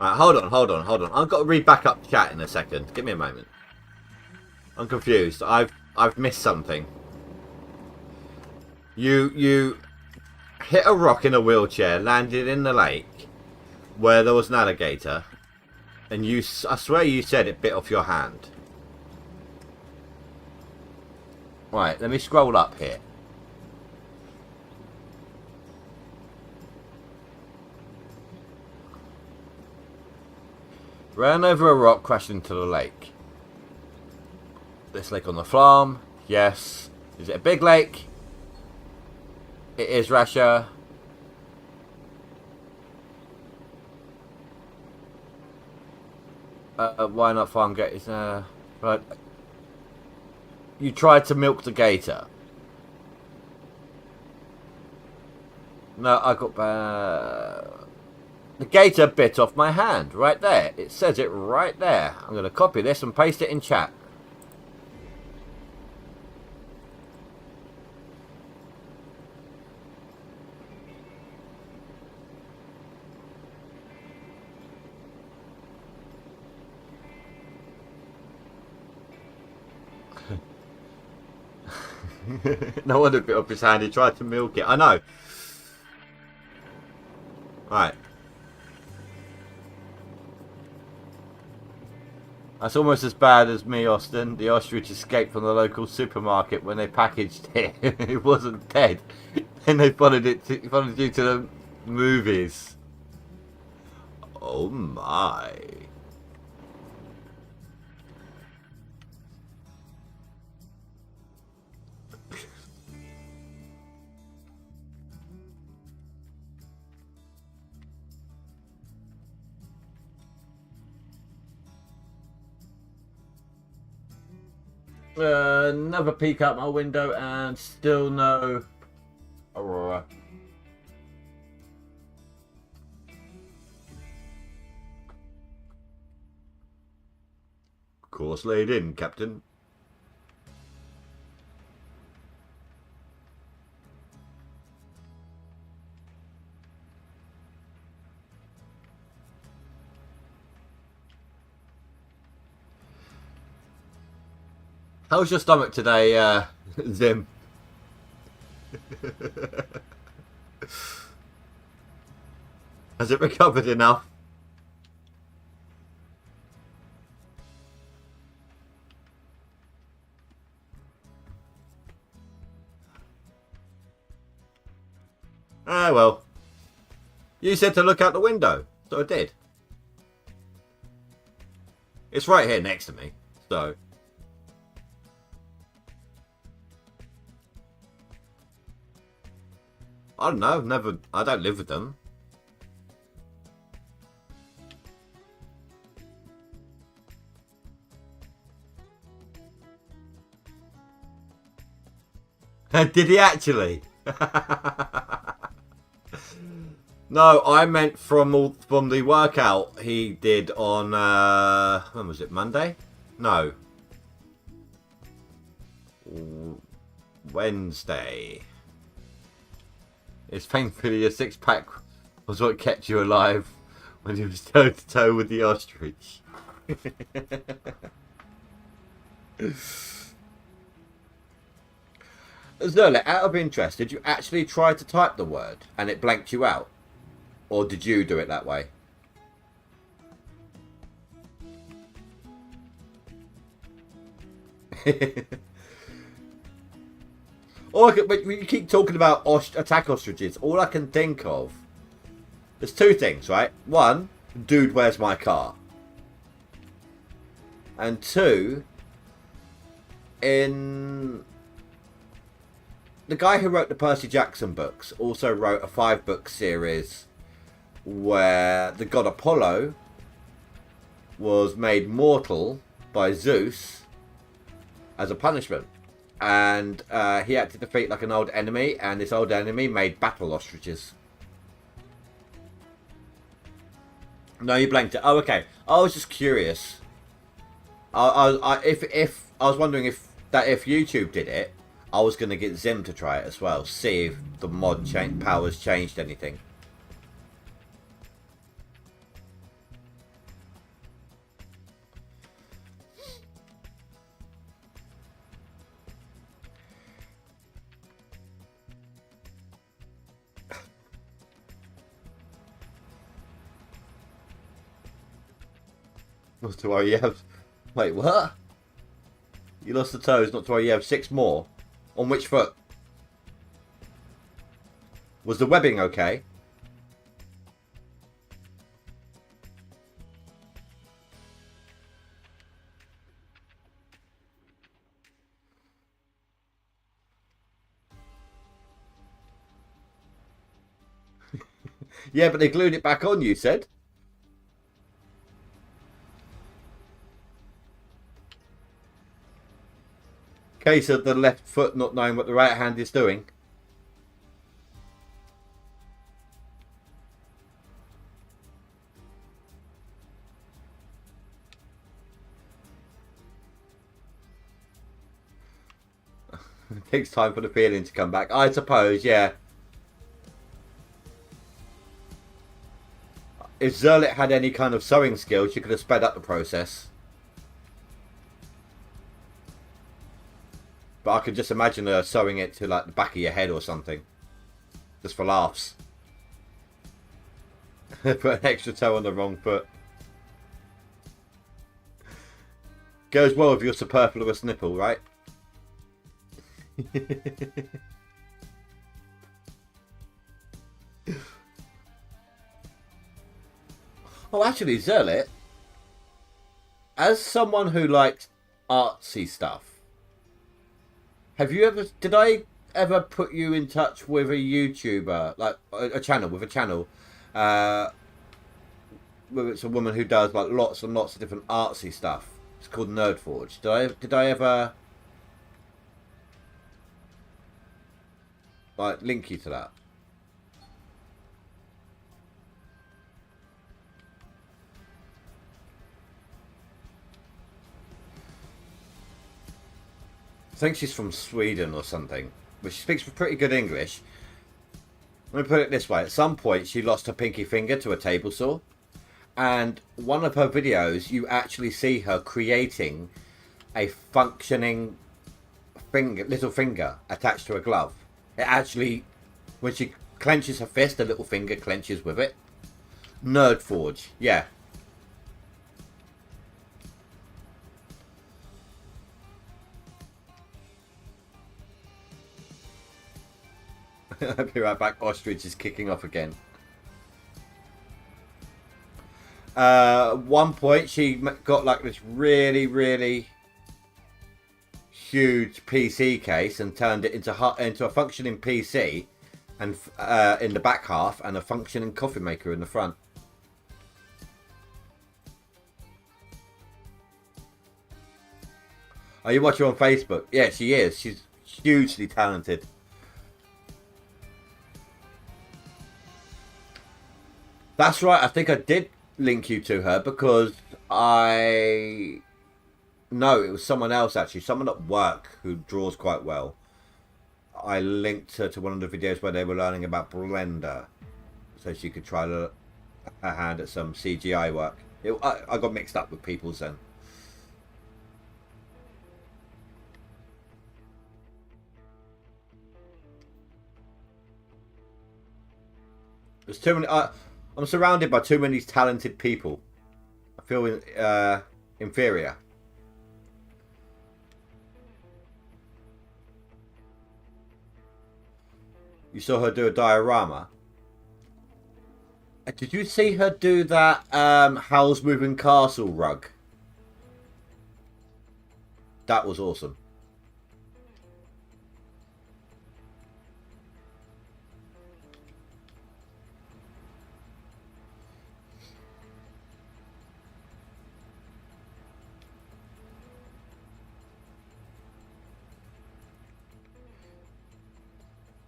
Right, hold on. I've got to read back up chat in a second. Give me a moment. I'm confused. I've missed something. You hit a rock in a wheelchair, landed in the lake where there was an alligator, and I swear you said it bit off your hand. Right, let me scroll up here. Ran over a rock, crashed into the lake. This lake on the farm? Yes. Is it a big lake? It is, Rasha. Why not farm gators? Right. You tried to milk the gator. No, I got... the gator bit off my hand. Right there. It says it right there. I'm going to copy this and paste it in chat. No wonder it bit off his hand. He tried to milk it. I know. Right. That's almost as bad as me, Austin. The ostrich escaped from the local supermarket when they packaged it. It wasn't dead. And they followed you to the movies. Oh my. Another peek out my window and still no aurora. Course laid in, Captain. How's your stomach today, Zim? Has it recovered enough? Ah, well. You said to look out the window, so I did. It's right here next to me, so... I don't know, I don't live with them. Did he actually? No, I meant from the workout he did on when was it? Monday? No, Wednesday. It's thankfully a six-pack was what kept you alive when you was toe to toe with the ostrich. Zerle, out of interest, did you actually try to type the word and it blanked you out? Or did you do it that way? But you keep talking about attack ostriches. All I can think of... There's two things, right? One, dude, where's my car? And two, in... The guy who wrote the Percy Jackson books also wrote a 5-book series where the god Apollo was made mortal by Zeus as a punishment. And he had to defeat like an old enemy, and this old enemy made battle ostriches. No, you blanked it. Oh, okay. I was just curious. If I was wondering if YouTube did it, I was going to get Zim to try it as well. See if the mod powers changed anything. Not to worry, you have... Wait, what? You lost the toes, not to worry, you have 6 more. On which foot? Was the webbing okay? Yeah, but they glued it back on, you said. Case of the left foot not knowing what the right hand is doing. It takes time for the feeling to come back. I suppose, yeah. If Zerlit had any kind of sewing skills, she could have sped up the process. But I could just imagine her sewing it to like the back of your head or something. Just for laughs. Put an extra toe on the wrong foot. Goes well with your superfluous nipple, right? Oh, actually, Zerlit, as someone who likes artsy stuff, did I ever put you in touch with a YouTuber, like a channel, where it's a woman who does like lots and lots of different artsy stuff? It's called Nerdforge. Did I ever like link you to that? I think she's from Sweden or something, but she speaks pretty good English. Let me put it this way. At some point, she lost her pinky finger to a table saw. And one of her videos, you actually see her creating a functioning little finger attached to a glove. It actually, when she clenches her fist, the little finger clenches with it. Nerdforge, yeah. I'll be right back. Ostrich is kicking off again. One point she got like this really, really huge PC case and turned it into a functioning PC, and in the back half, and a functioning coffee maker in the front. Are you watching on Facebook? Yeah, she is. She's hugely talented. That's right. I think I did link you to her because no, it was someone else actually. Someone at work who draws quite well. I linked her to one of the videos where they were learning about Blender, so she could try her hand at some CGI work. I got mixed up with people's then. There's too many. I'm surrounded by too many talented people. I feel inferior. You saw her do a diorama. Did you see her do that Howl's Moving Castle rug? That was awesome.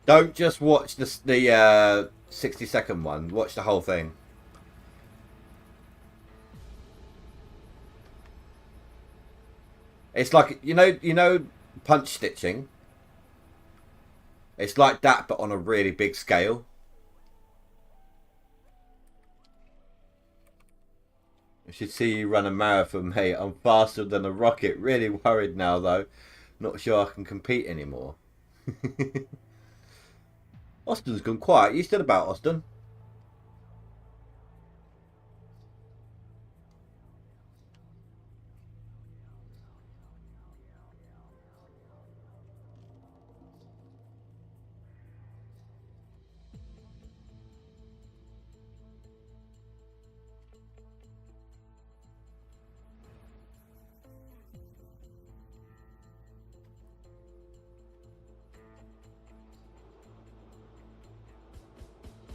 Don't just watch the 60-second one. Watch the whole thing. It's like you know punch stitching. It's like that, but on a really big scale. I should see you run a marathon, mate. I'm faster than a rocket. Really worried now, though. Not sure I can compete anymore. Austin's gone quiet. You still about, Austin?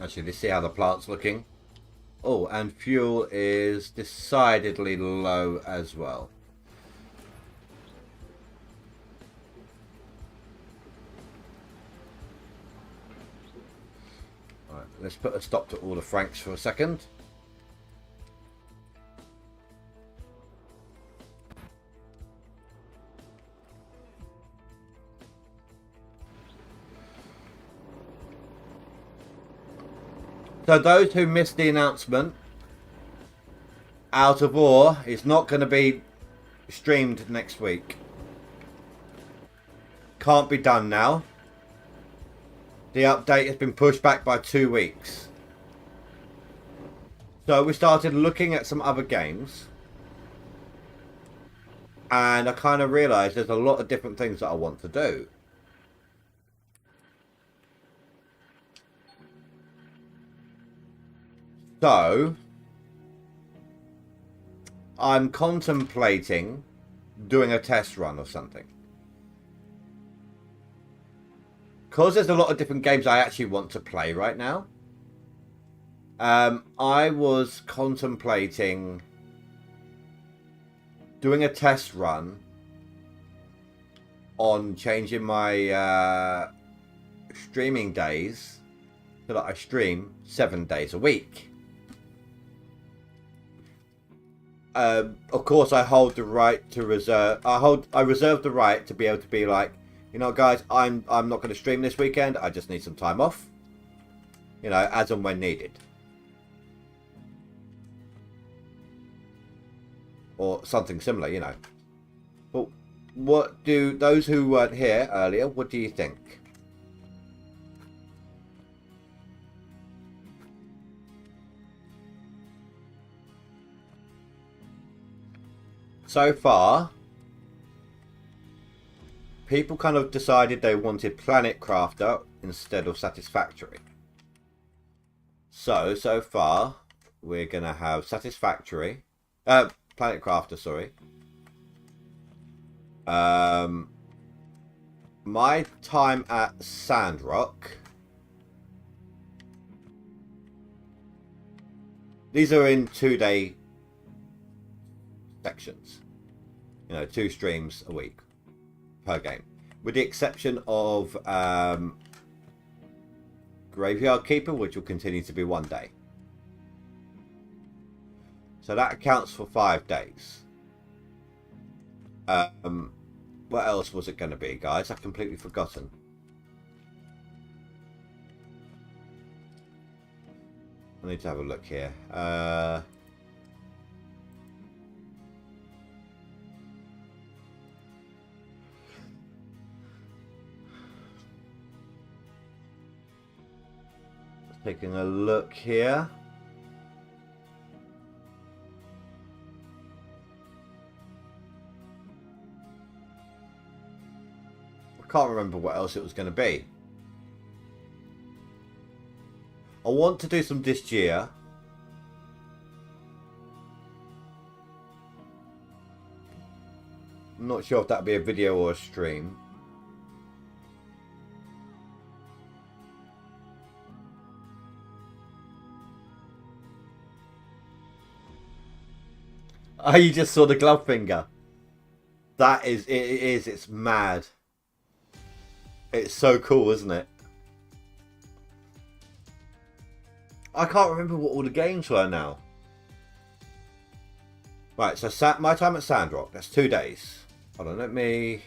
Actually, let's see how the plant's looking. Oh, and fuel is decidedly low as well. Alright, let's put a stop to all the Franks for a second. So those who missed the announcement, Out of Ore is not going to be streamed next week. Can't be done now. The update has been pushed back by 2 weeks. So we started looking at some other games. And I kind of realised there's a lot of different things that I want to do. So, I'm contemplating doing a test run or something. Because there's a lot of different games I actually want to play right now. I was contemplating doing a test run on changing my streaming days so that I stream 7 days a week. Of course, I hold the right to reserve. I reserve the right to be able to be like, you know, guys, I'm not going to stream this weekend. I just need some time off. You know, as and when needed. Or something similar, you know. But what do those who weren't here earlier? What do you think? So far, people kind of decided they wanted Planet Crafter, instead of satisfactory. So far, we're going to have satisfactory. Planet Crafter, sorry. My time at Sandrock. These are in 2-day sections. You know, 2 streams a week per game. With the exception of Graveyard Keeper, which will continue to be 1 day. So that accounts for 5 days. What else was it going to be, guys? I've completely forgotten. I need to have a look here. Taking a look here. I can't remember what else it was going to be. I want to do some this year. I'm not sure if that'd be a video or a stream. Oh, you just saw the glove finger. That is, it's mad. It's so cool, isn't it? I can't remember what all the games were now. Right, so my time at Sandrock, that's 2 days. Hold on, let me...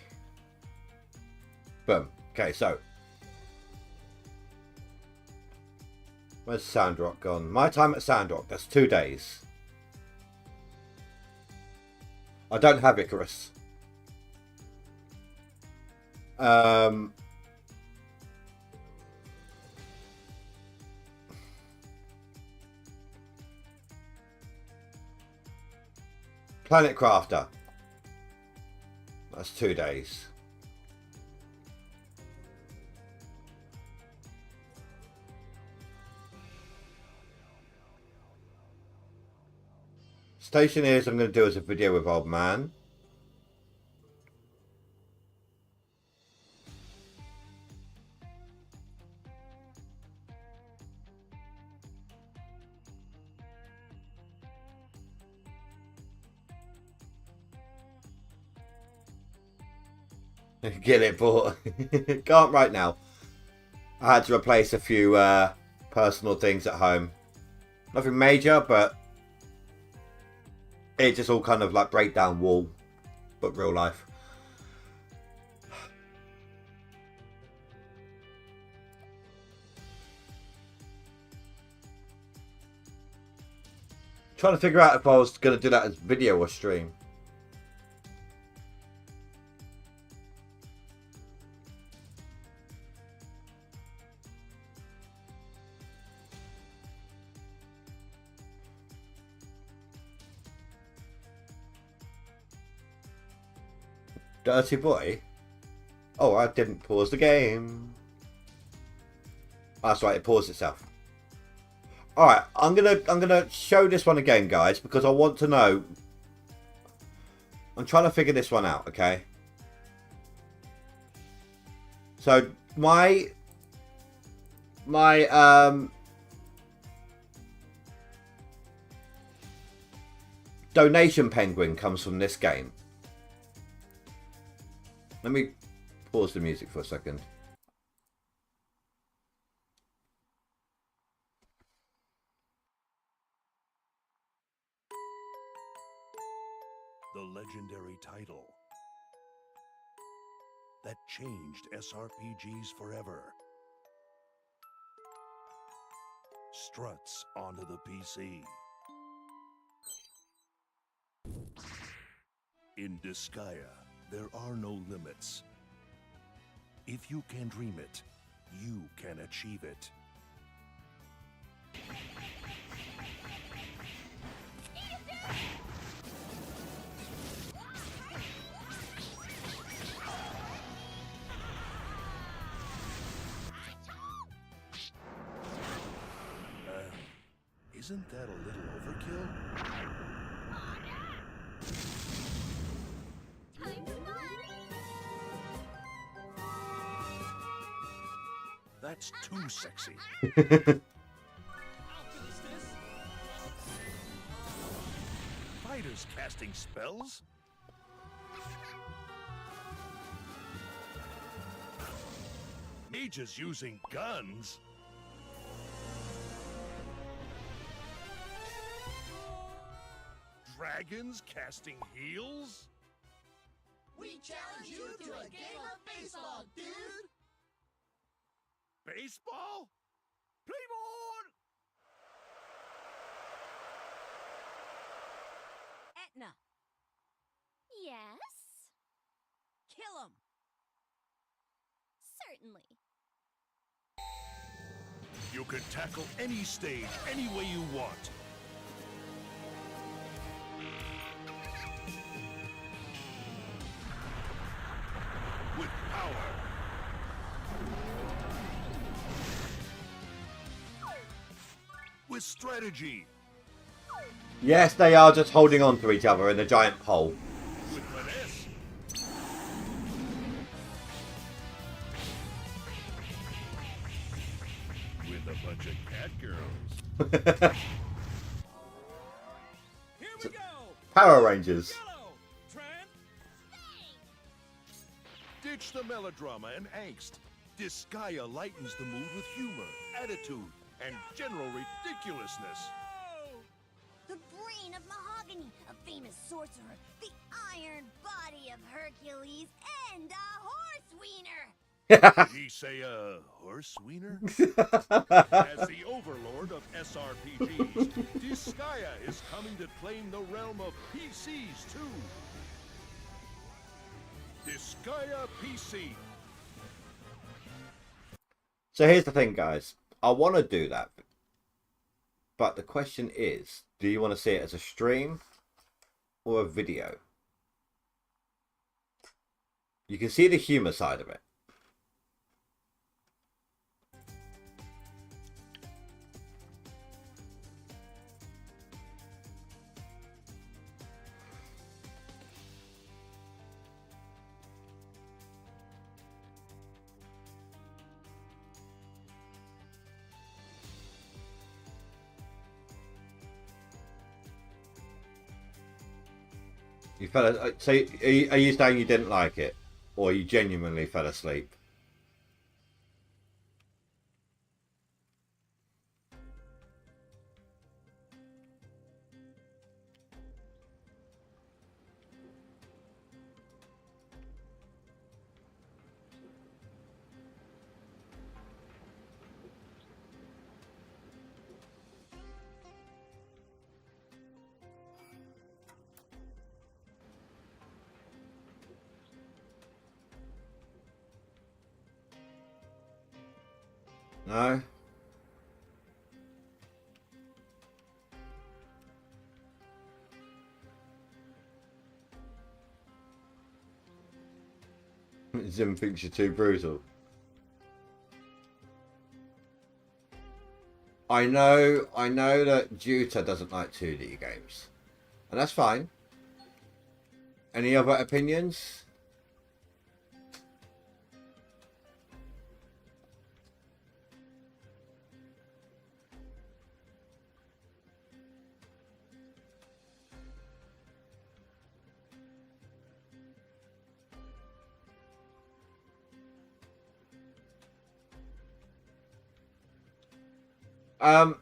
Boom. Okay, so. Where's Sandrock gone? My time at Sandrock, that's 2 days. I don't have Icarus. Planet Crafter. That's 2 days. Stationeers I'm going to do as a video with Oldman. Get it bought. Can't right now. I had to replace a few personal things at home. Nothing major, but it just all kind of like breakdown wall, but real life. Trying to figure out if I was going to do that as video or stream. Dirty boy. Oh, I didn't pause the game. That's right, it paused itself. Alright, I'm gonna show this one again, guys, because I want to know. I'm trying to figure this one out, okay? So my donation penguin comes from this game. Let me pause the music for a second. The legendary title that changed SRPGs forever struts onto the PC. In Disgaea, there are no limits. If you can dream it, you can achieve it. Isn't that a little overkill? Time to run! That's too sexy. Fighters casting spells? Mages using guns? Dragons casting heels? We challenge you to a game of baseball, dude! Baseball? Play ball! Etna, Yes? kill him! Certainly. You can tackle any stage any way you want. With power. With strategy. Yes, they are just holding on to each other in a giant pole. With finesse. With a bunch of cat girls. Here we go! Power Rangers. Yellow! Trent! Ditch the melodrama and angst. Disgaea lightens the mood with humor, attitude, and general ridiculousness. The brain of Mahogany, a famous sorcerer, the iron body of Hercules, and a horse wiener. Did he say a horse wiener? As the overlord of SRPGs, Disgaea is coming to claim the realm of PCs too. Disgaea PC. So here's the thing, guys. I want to do that. But the question is, do you want to see it as a stream or a video? You can see the humor side of it. You fell. So, are you saying you didn't like it, or you genuinely fell asleep? No. Zim thinks you're too brutal. I know that Juta doesn't like 2D games. And that's fine. Any other opinions?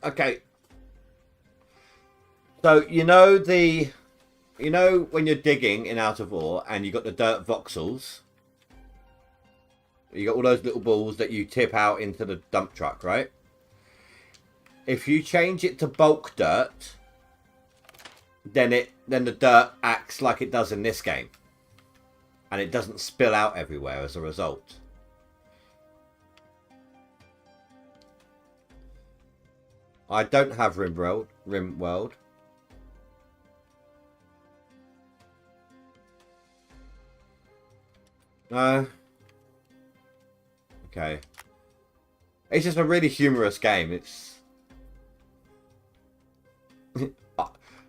Okay. So you know when you're digging in Out of Ore and you got the dirt voxels, you got all those little balls that you tip out into the dump truck, right? If you change it to bulk dirt, then the dirt acts like it does in this game, and it doesn't spill out everywhere as a result. I don't have RimWorld. No. Okay. It's just a really humorous game.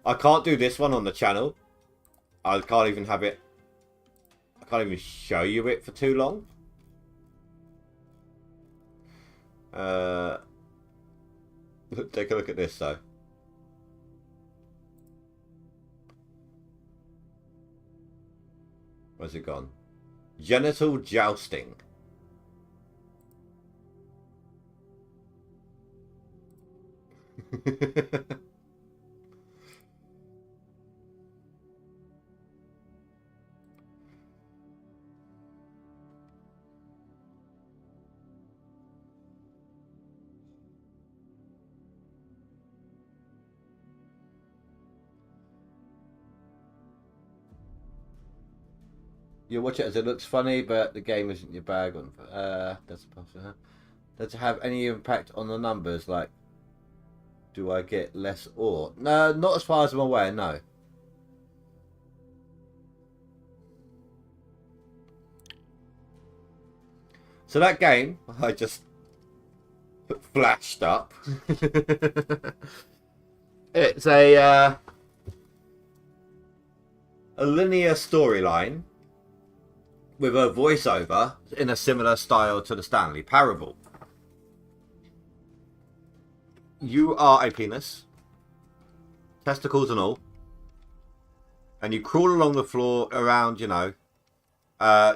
I can't do this one on the channel. I can't even have it. I can't even show you it for too long. Take a look at this though. Where's it gone? Genital jousting. You watch it as it looks funny, but the game isn't your bag. Does it have any impact on the numbers? Like, do I get less ore? No, not as far as I'm aware. No. So that game I just flashed up. It's a linear storyline with a voiceover in a similar style to the Stanley Parable. You are a penis, testicles and all, and you crawl along the floor around, you know,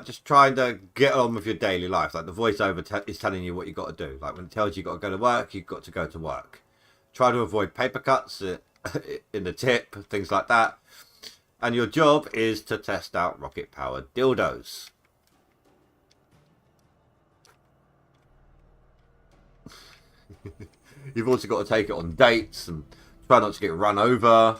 just trying to get on with your daily life. Like the voiceover is telling you what you got to do. Like when it tells you got to go to work, you've got to go to work. Try to avoid paper cuts in the tip, things like that. And your job is to test out rocket-powered dildos. You've also got to take it on dates and try not to get run over.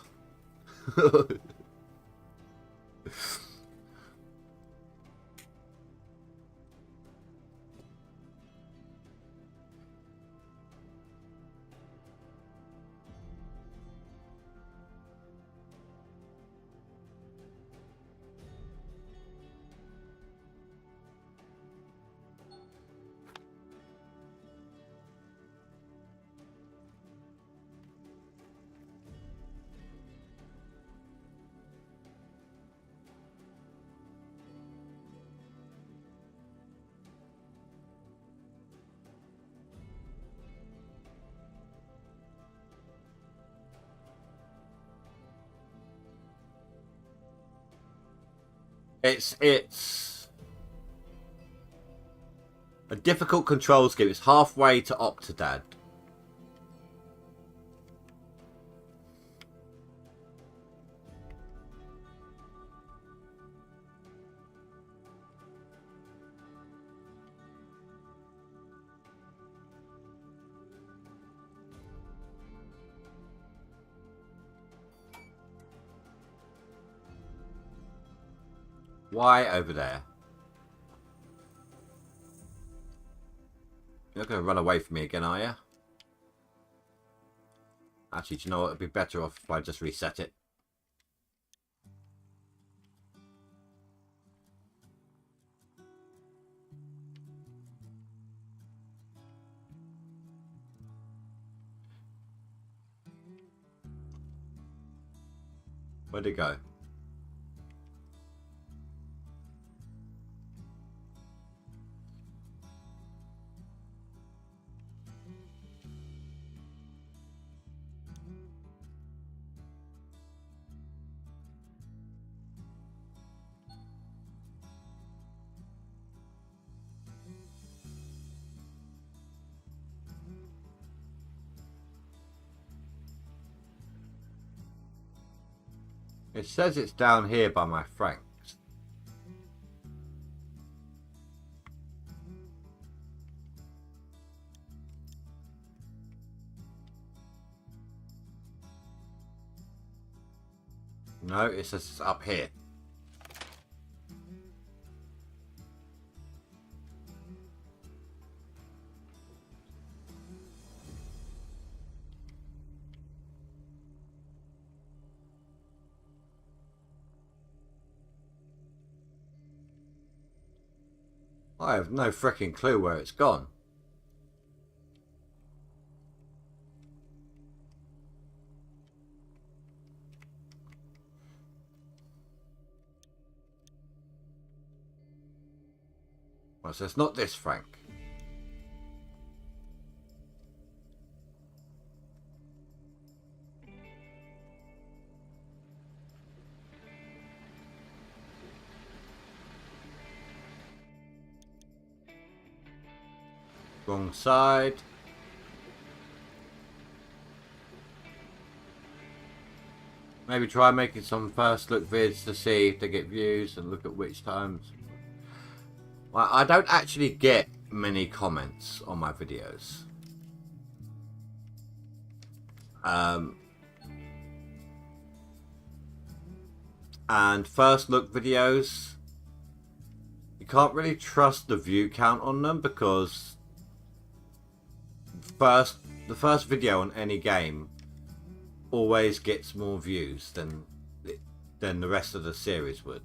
It's a difficult control scheme. It's halfway to Octodad. Why over there? You're not going to run away from me again, are you? Actually, do you know what? It'd be better off if I just reset it. Where'd it go? It says it's down here by my Franks. No, it says it's up here. I have no freaking clue where it's gone. Well, so it's not this Frank. Wrong side. Maybe try making some first look vids to see if they get views and look at which times. Well, I don't actually get many comments on my videos. And first look videos, you can't really trust the view count on them because the first video on any game always gets more views than the rest of the series would.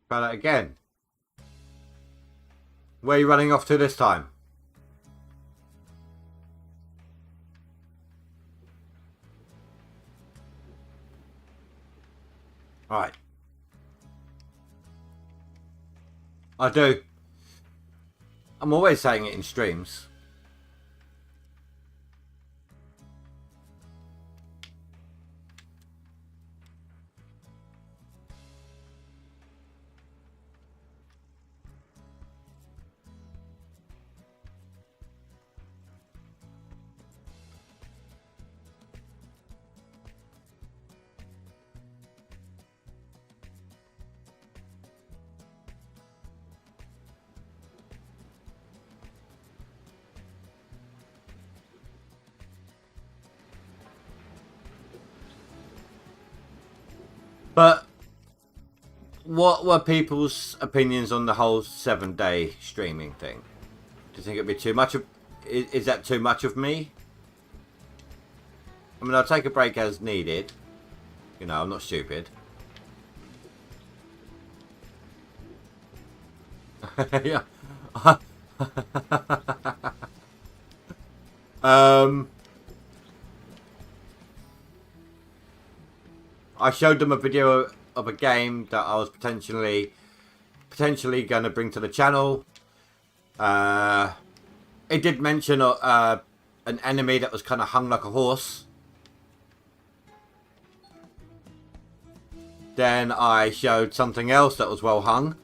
Try that again. Where are you running off to this time? Alright. I do. I'm always saying it in streams. But what were people's opinions on the whole 7-day streaming thing? Do you think it'd be too much of... Is that too much of me? I mean, I'll take a break as needed. You know, I'm not stupid. Yeah. I showed them a video of a game that I was potentially going to bring to the channel. It did mention an enemy that was kind of hung like a horse. Then I showed something else that was well hung.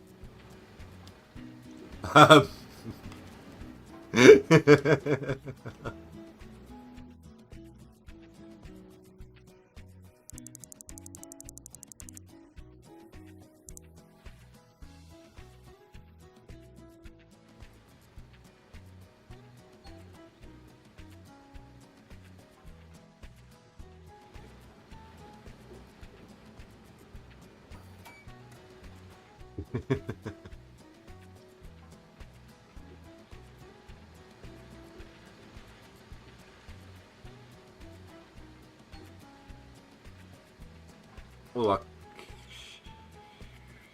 Oh, I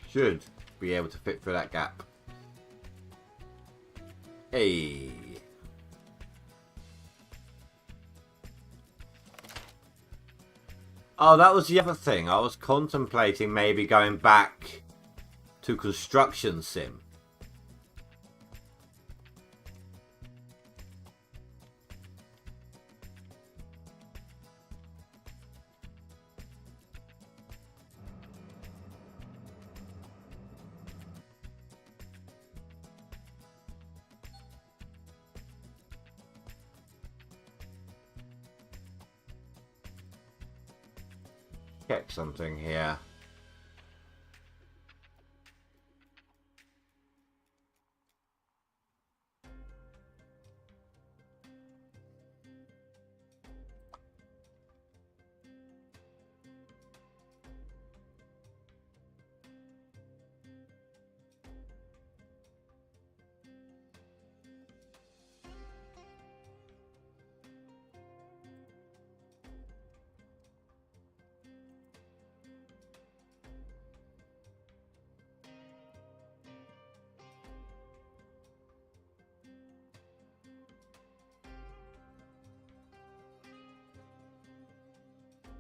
should be able to fit through that gap. Hey. Oh, that was the other thing. I was contemplating maybe going back to Construction Sim. Check something here.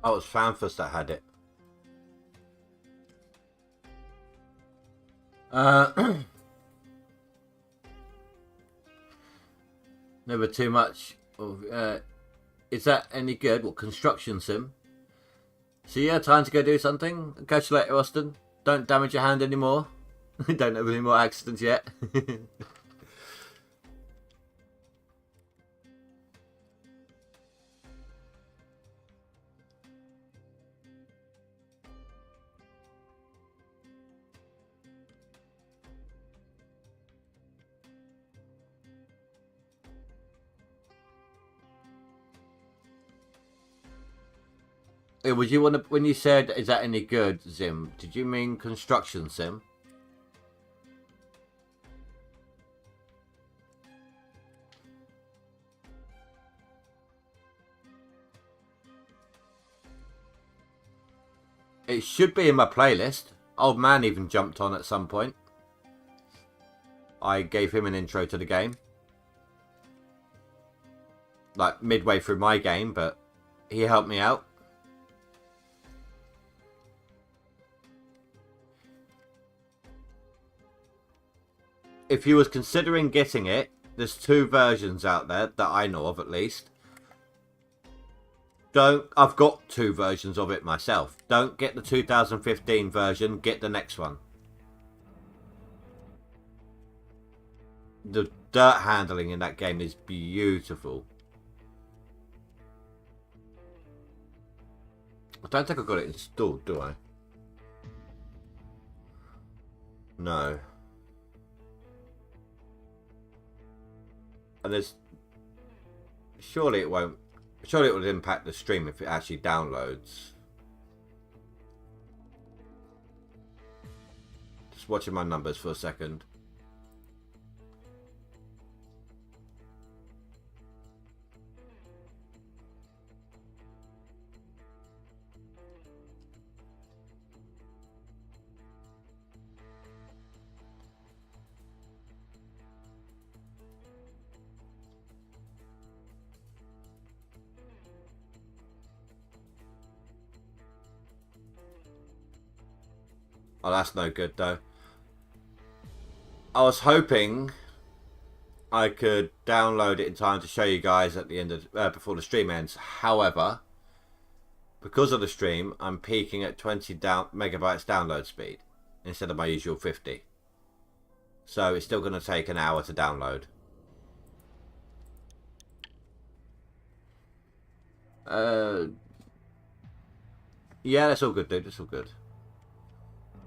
Oh, it was Fanfus that had it. Never too much. Is that any good? What, construction sim? So yeah, time to go do something. Catch you later, Austin. Don't damage your hand anymore. Don't have any more accidents yet. Would you want to, when you said, is that any good, Zim, did you mean construction sim? It should be in my playlist. Old Man even jumped on at some point. I gave him an intro to the game. Like midway through my game, but he helped me out. If you was considering getting it, there's 2 versions out there that I know of at least. I've got 2 versions of it myself. Don't get the 2015 version, get the next one. The dirt handling in that game is beautiful. I don't think I've got it installed, do I? No. And there's... Surely it won't... Surely it would impact the stream if it actually downloads. Just watching my numbers for a second. Oh, that's no good though. I was hoping I could download it in time to show you guys at the end of before the stream ends. However, because of the stream, I'm peaking at 20 megabytes download speed instead of my usual 50. So it's still going to take an hour to download. Yeah, that's all good, dude. That's all good.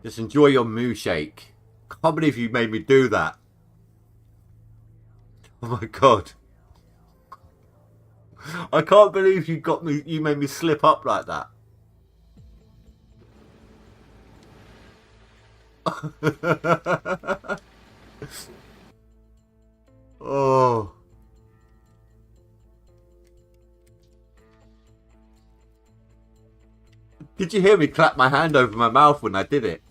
Just enjoy your moo shake. Can't believe you made me do that. Oh my god. I can't believe you made me slip up like that. Oh. Did you hear me clap my hand over my mouth when I did it?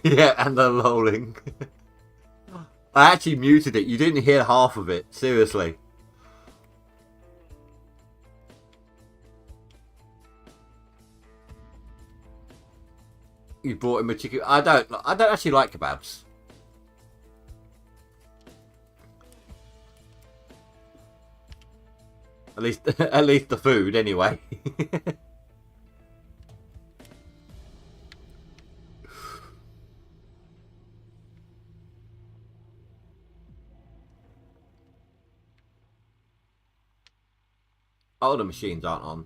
Yeah, and the lolling. I actually muted it. You didn't hear half of it. Seriously. You brought him a chicken. I don't actually like kebabs. At least the food anyway. Oh, the machines aren't on.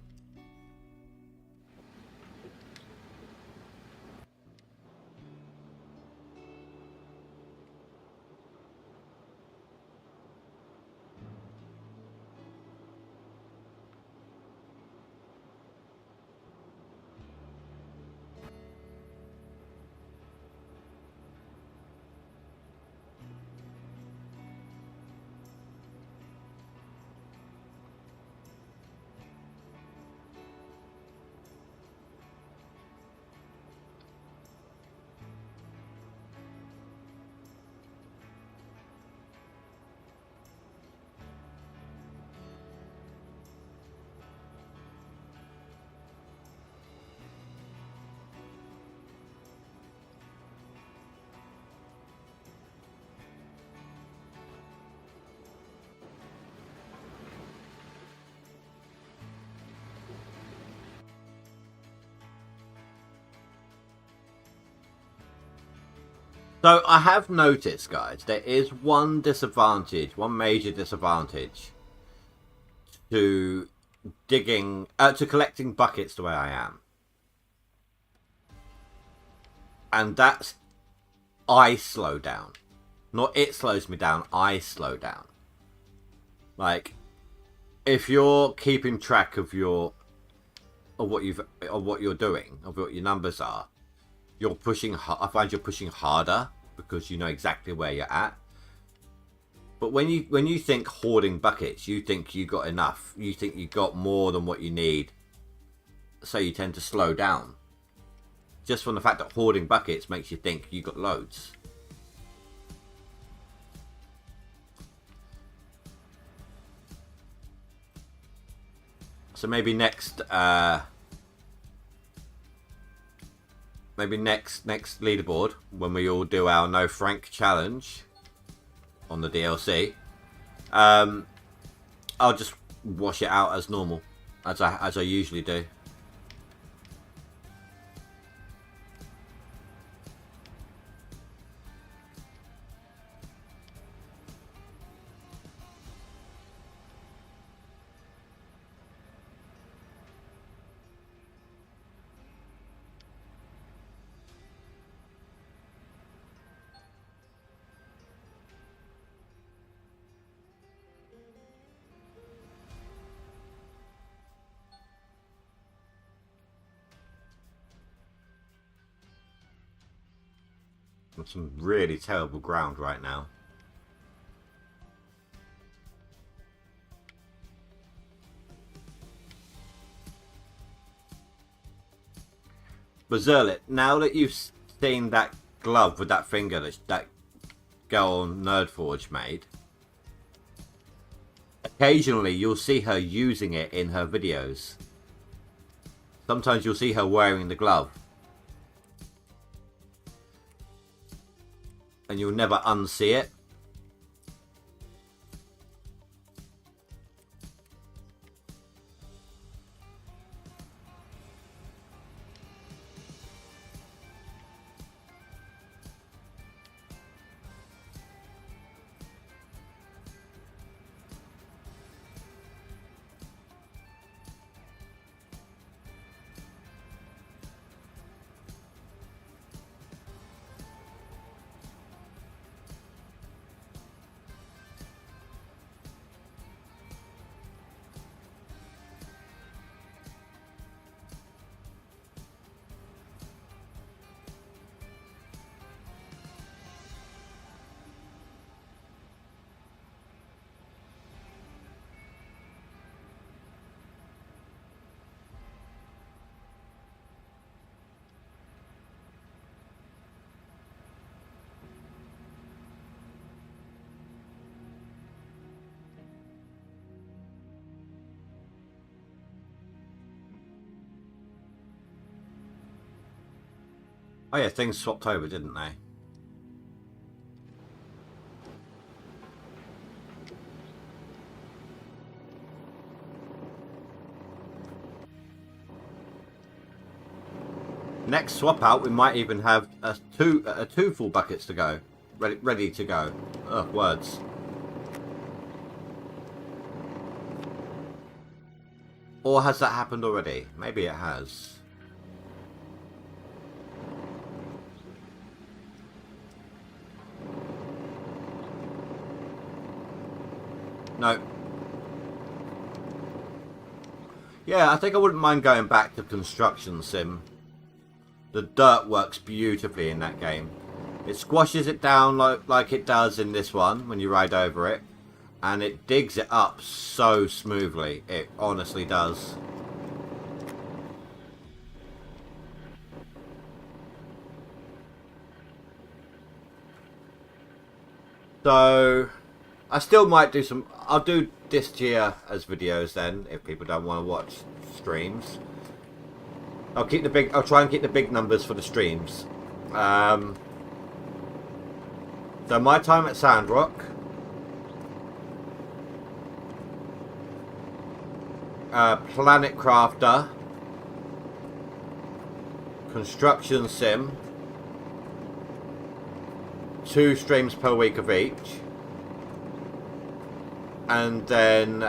So I have noticed, guys, there is one disadvantage, one major disadvantage to to collecting buckets the way I am. And that's I slow down. Not it slows me down, I slow down. Like, if you're keeping track of what you're doing, of what your numbers are, I find you're pushing harder because you know exactly where you're at. But when you think hoarding buckets, you think you got enough. You think you got more than what you need. So you tend to slow down. Just from the fact that hoarding buckets makes you think you got loads. So maybe next leaderboard, when we all do our No Frank challenge on the DLC, I'll just wash it out as normal, as I usually do. On some really terrible ground right now. But Zerlit, now that you've seen that glove with that finger that girl on Nerdforge made, occasionally you'll see her using it in her videos. Sometimes you'll see her wearing the glove. And you'll never unsee it. Oh yeah, things swapped over, didn't they? Next swap out, we might even have two full buckets to go, ready to go. Ugh, words. Or has that happened already? Maybe it has. No. Yeah, I think I wouldn't mind going back to Construction Sim. The dirt works beautifully in that game. It squashes it down like it does in this one when you ride over it. And it digs it up so smoothly. It honestly does. So I still might do some. I'll do this tier as videos then, if people don't want to watch streams. I'll try and keep the big numbers for the streams. So my time at Sandrock. Planet Crafter. Construction Sim. 2 streams per week of each. And then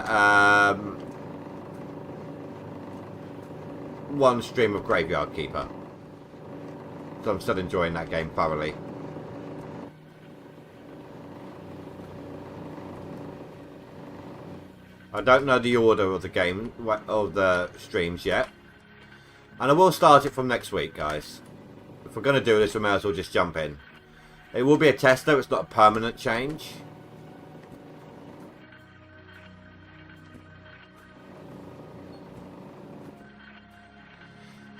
1 stream of Graveyard Keeper. So I'm still enjoying that game thoroughly. I don't know the order of the game, of the streams yet. And I will start it from next week, guys. If we're going to do this, we may as well just jump in. It will be a test, though. It's not a permanent change.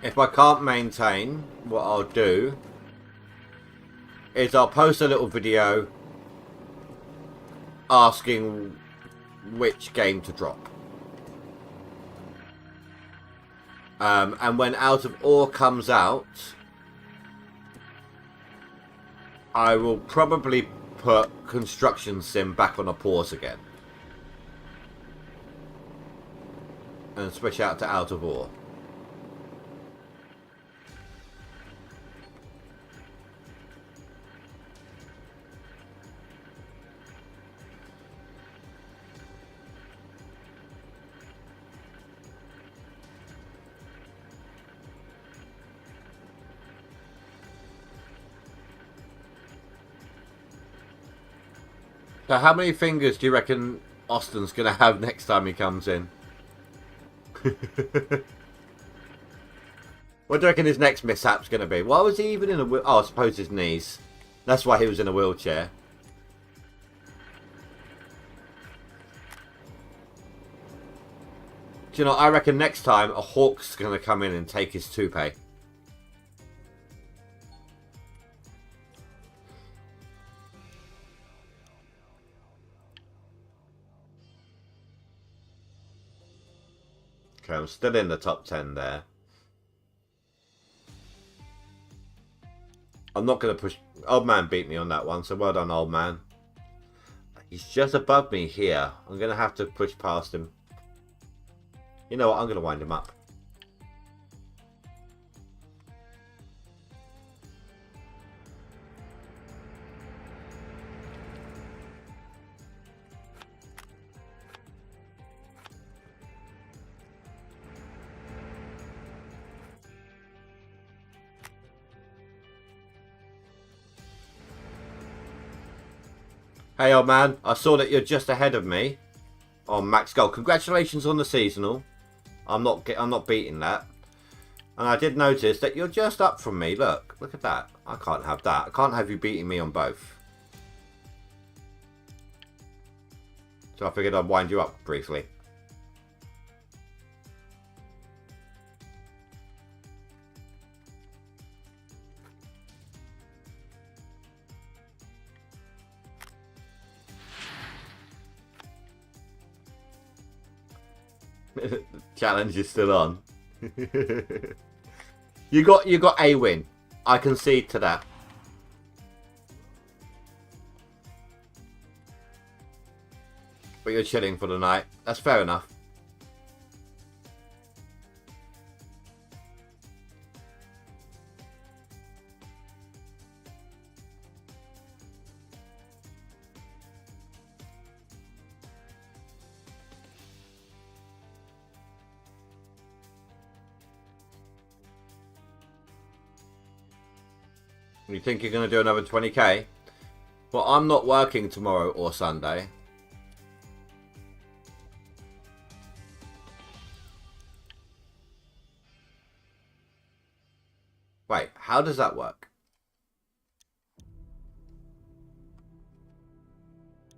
If I can't maintain, what I'll do is I'll post a little video asking which game to drop. And when Out of Ore comes out, I will probably put Construction Sim back on a pause again. And switch out to Out of Ore. So how many fingers do you reckon Austin's going to have next time he comes in? What do you reckon his next mishap's going to be? Why was he even in a wheel? Oh, I suppose his knees. That's why he was in a wheelchair. Do you know, I reckon next time a hawk's going to come in and take his toupee. Okay, I'm still in the top 10 there. I'm not going to push... Oldman beat me on that one, so well done, Oldman. He's just above me here. I'm going to have to push past him. You know what? I'm going to wind him up. Hey, old man, I saw that you're just ahead of me on max gold. Congratulations on the seasonal. I'm not beating that. And I did notice that you're just up from me. Look at that. I can't have that. I can't have you beating me on both. So I figured I'd wind you up briefly. The challenge is still on. You got a win. I concede to that. But you're chilling for the night. That's fair enough. You think you're going to do another 20k? Well, I'm not working tomorrow or Sunday. Wait, how does that work?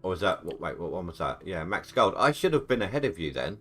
Or was that... Wait, what one was that? Yeah, max gold. I should have been ahead of you then.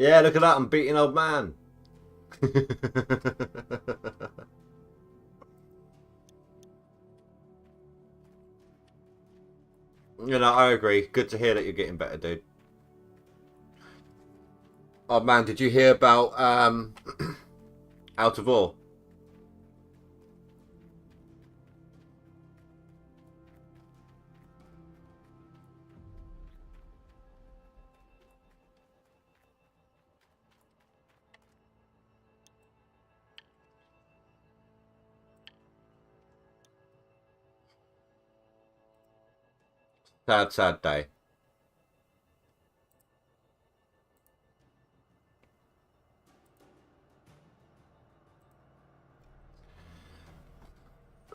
Yeah, look at that. I'm beating old man. You know, I agree. Good to hear that you're getting better, dude. Oh man, did you hear about Out of War? Sad, sad day.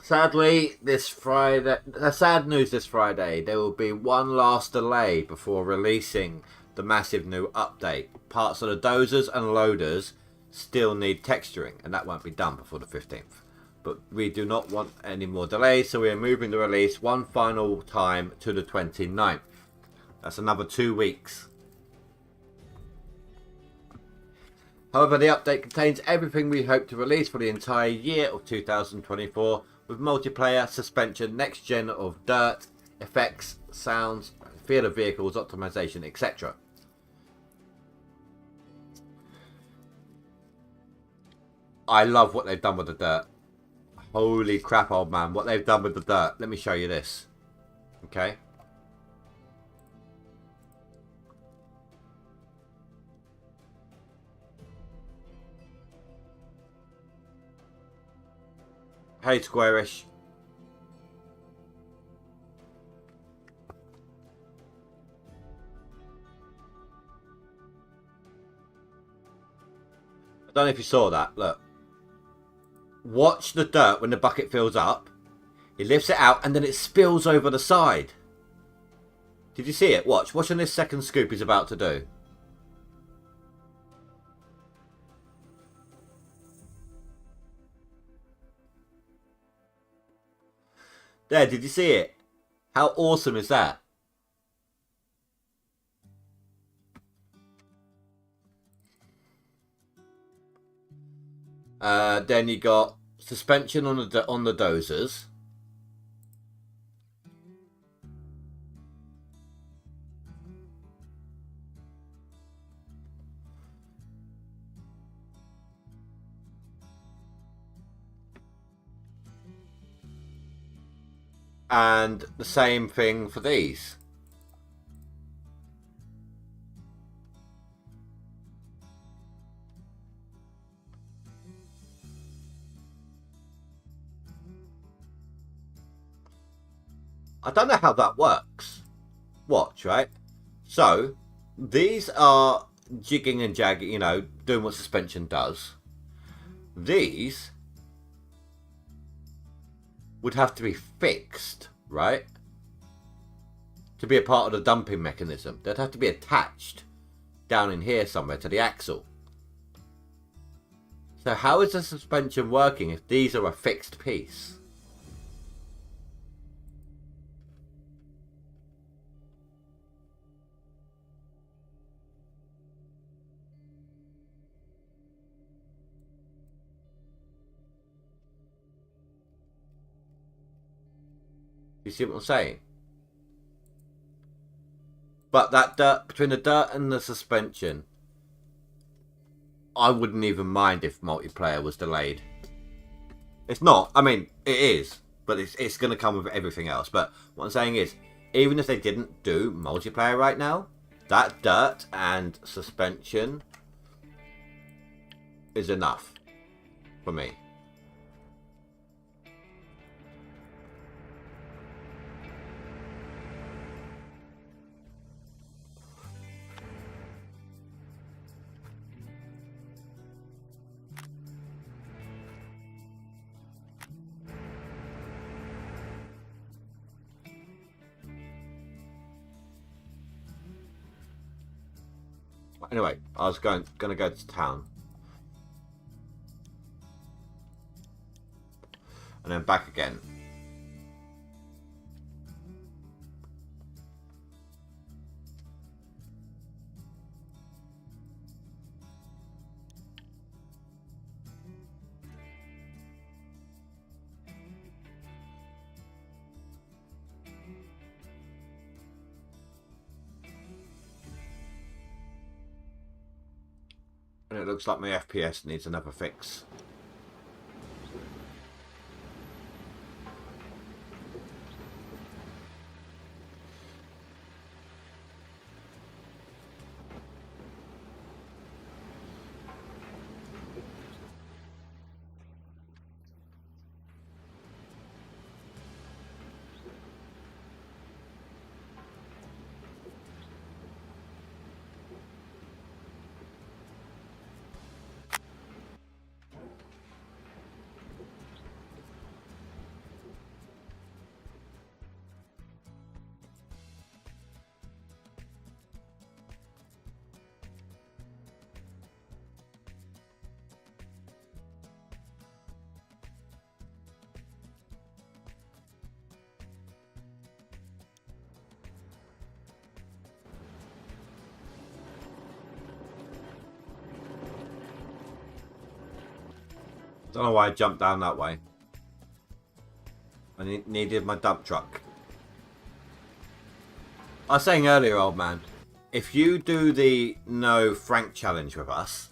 Sadly, this Friday, sad news this Friday, there will be one last delay before releasing the massive new update. Parts of the dozers and loaders still need texturing, and that won't be done before the 15th. But we do not want any more delays, so we are moving the release one final time to the 29th. That's another 2 weeks. However, the update contains everything we hope to release for the entire year of 2024, with multiplayer, suspension, next gen of dirt, effects, sounds, feel of vehicles, optimization, etc. I love what they've done with the dirt. Holy crap, old man, what they've done with the dirt. Let me show you this. Okay. Hey, Squarish. I don't know if you saw that. Look. Watch the dirt when the bucket fills up. He lifts it out and then it spills over the side. Did you see it? Watch. Watch on this second scoop he's about to do. There, did you see it? How awesome is that? Then you got suspension on the dozers. And the same thing for these. I don't know how that works. Watch, right? So, these are jigging and jagging, you know, doing what suspension does. These would have to be fixed, right? To be a part of the dumping mechanism. They'd have to be attached down in here somewhere to the axle. So how is the suspension working if these are a fixed piece? You see what I'm saying? But that dirt, between the dirt and the suspension, I wouldn't even mind if multiplayer was delayed. It's not. I mean, it is. But it's going to come with everything else. But what I'm saying is, even if they didn't do multiplayer right now, that dirt and suspension is enough for me. Anyway, I was going to go to town. And then back again. And it looks like my FPS needs another fix. Don't know why I jumped down that way. I needed my dump truck. I was saying earlier, old man, if you do the no Frank challenge with us,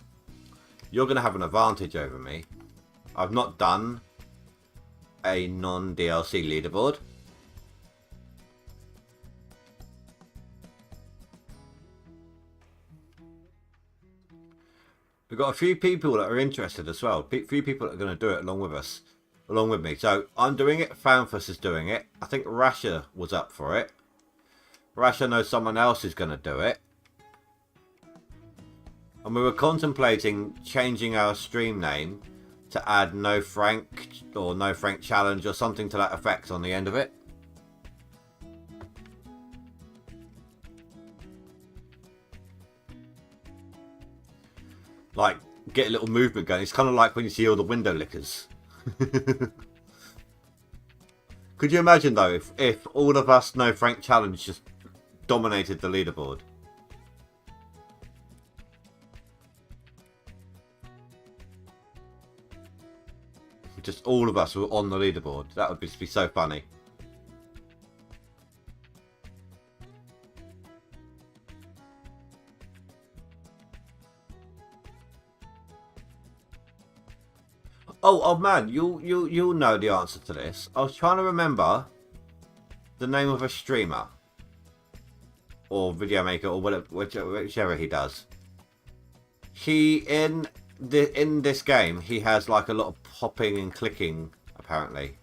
you're going to have an advantage over me. I've not done a non-DLC leaderboard. We've got a few people that are interested as well. A few people that are going to do it along with us. Along with me. So I'm doing it. Fanfuss is doing it. I think Rasha was up for it. Rasha knows someone else is going to do it. And we were contemplating changing our stream name to add no Frank or no Frank challenge or something to that effect on the end of it. Like, get a little movement going. It's kind of like when you see all the window lickers. Could you imagine, though, if all of us No Frank Challenge just dominated the leaderboard? Just all of us were on the leaderboard. That would just be so funny. Oh man, you'll know the answer to this. I was trying to remember the name of a streamer or video maker or whatever, whichever he does. He in this game he has like a lot of popping and clicking apparently.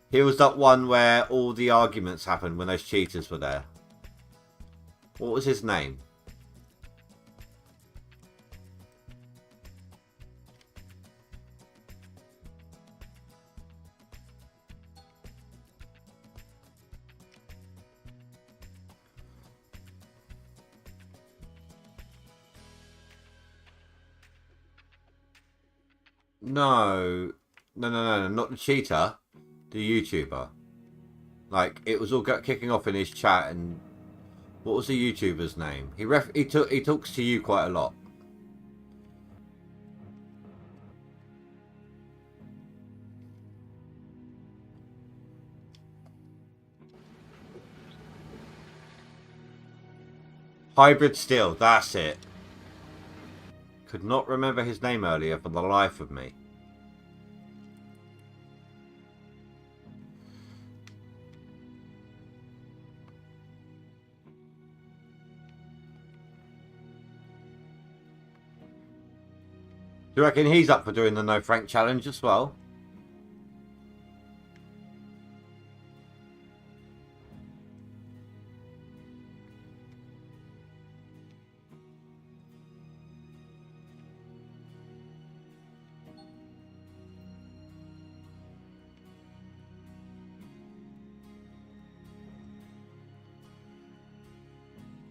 He was that one where all the arguments happened when those cheaters were there. What was his name? No, not the cheater, the YouTuber. Like it was all kicking off in his chat, and what was the YouTuber's name? He talks to you quite a lot. Hybrid Steel, that's it. Could not remember his name earlier for the life of me. Do you reckon he's up for doing the No Frank challenge as well?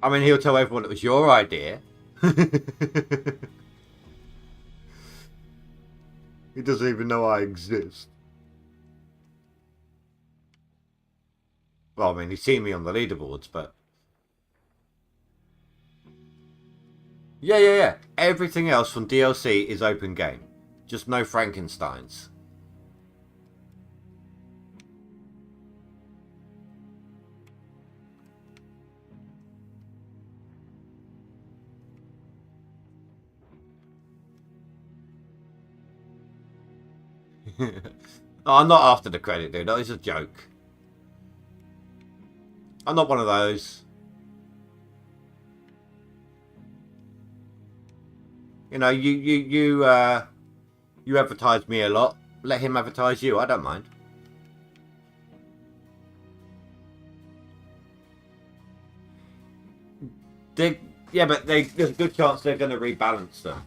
I mean, he'll tell everyone it was your idea. He doesn't even know I exist. Well, I mean, he's seen me on the leaderboards, but... Yeah. Everything else from DLC is open game. Just no Frankensteins. Oh, I'm not after the credit, dude. That was a joke. I'm not one of those. You know, you advertise me a lot. Let him advertise you. I don't mind. Yeah, but there's a good chance they're going to rebalance them.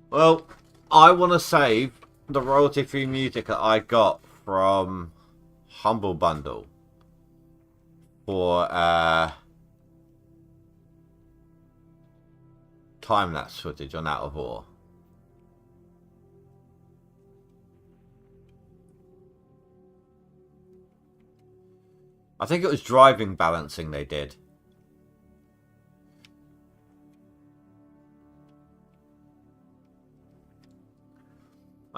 Well, I want to save the royalty-free music that I got from Humble Bundle for time-lapse footage on Out of War. I think it was driving balancing they did.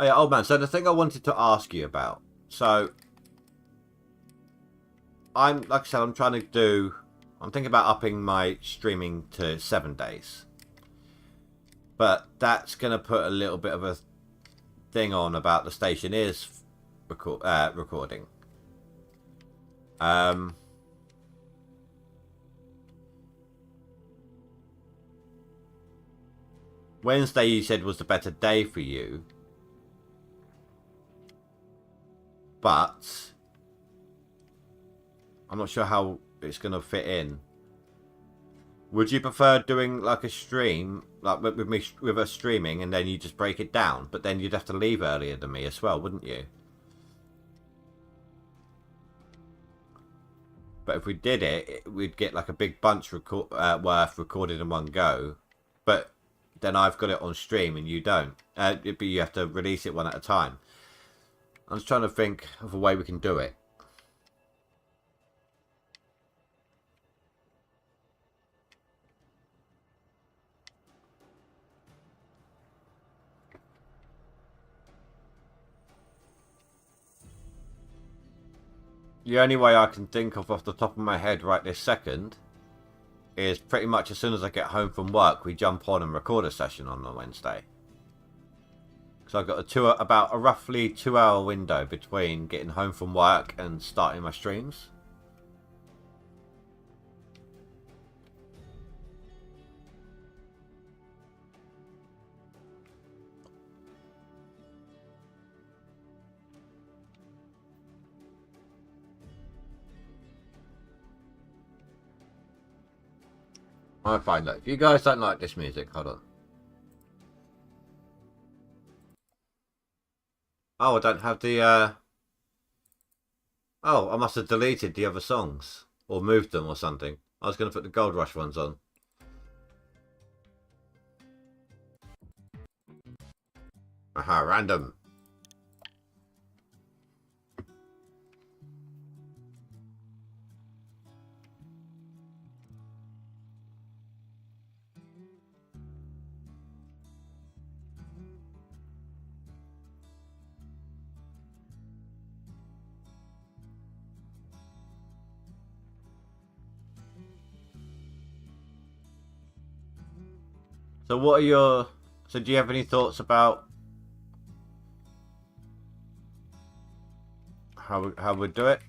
Oh yeah, old man. So the thing I wanted to ask you about. So like I said, I'm thinking about upping my streaming to 7 days. But that's going to put a little bit of a thing on about the station is recording. Wednesday you said was the better day for you. But I'm not sure how it's going to fit in. Would you prefer doing like a stream, like with us streaming, and then you just break it down? But then you'd have to leave earlier than me as well, wouldn't you? But if we did it, we'd get like a big bunch worth recorded in one go. But then I've got it on stream and you don't. But you have to release it one at a time. I'm just trying to think of a way we can do it. The only way I can think of off the top of my head right this second is pretty much as soon as I get home from work, we jump on and record a session on a Wednesday. So I've got about a roughly 2-hour window between getting home from work and starting my streams. Alright, fine. Look, if you guys don't like this music, hold on. Oh, I don't have the, Oh, I must have deleted the other songs. Or moved them or something. I was going to put the Gold Rush ones on. Aha, random. So what are your... So do you have any thoughts about how we'd do it?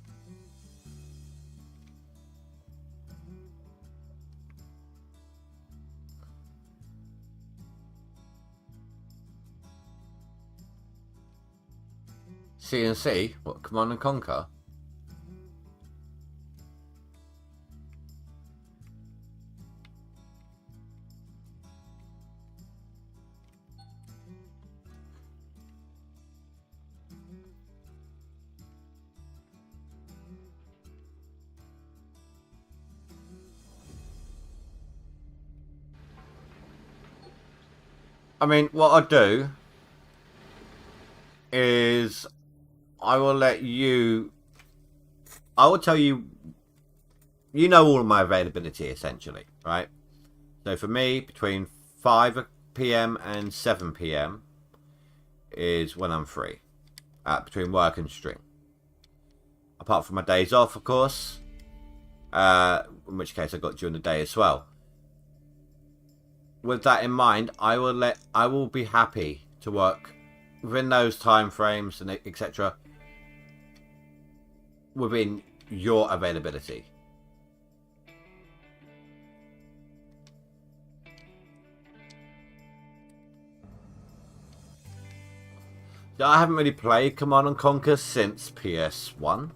CNC? What, Command and Conquer? I mean, what I'll do is I will let you. I will tell you. You know all of my availability essentially, right? So for me, between 5 p.m. and 7 p.m. is when I'm free, between work and stream. Apart from my days off, of course. In which case I got during the day as well. With that in mind, I will be happy to work within those time frames and etc. within your availability. I haven't really played Command and Conquer since PS1.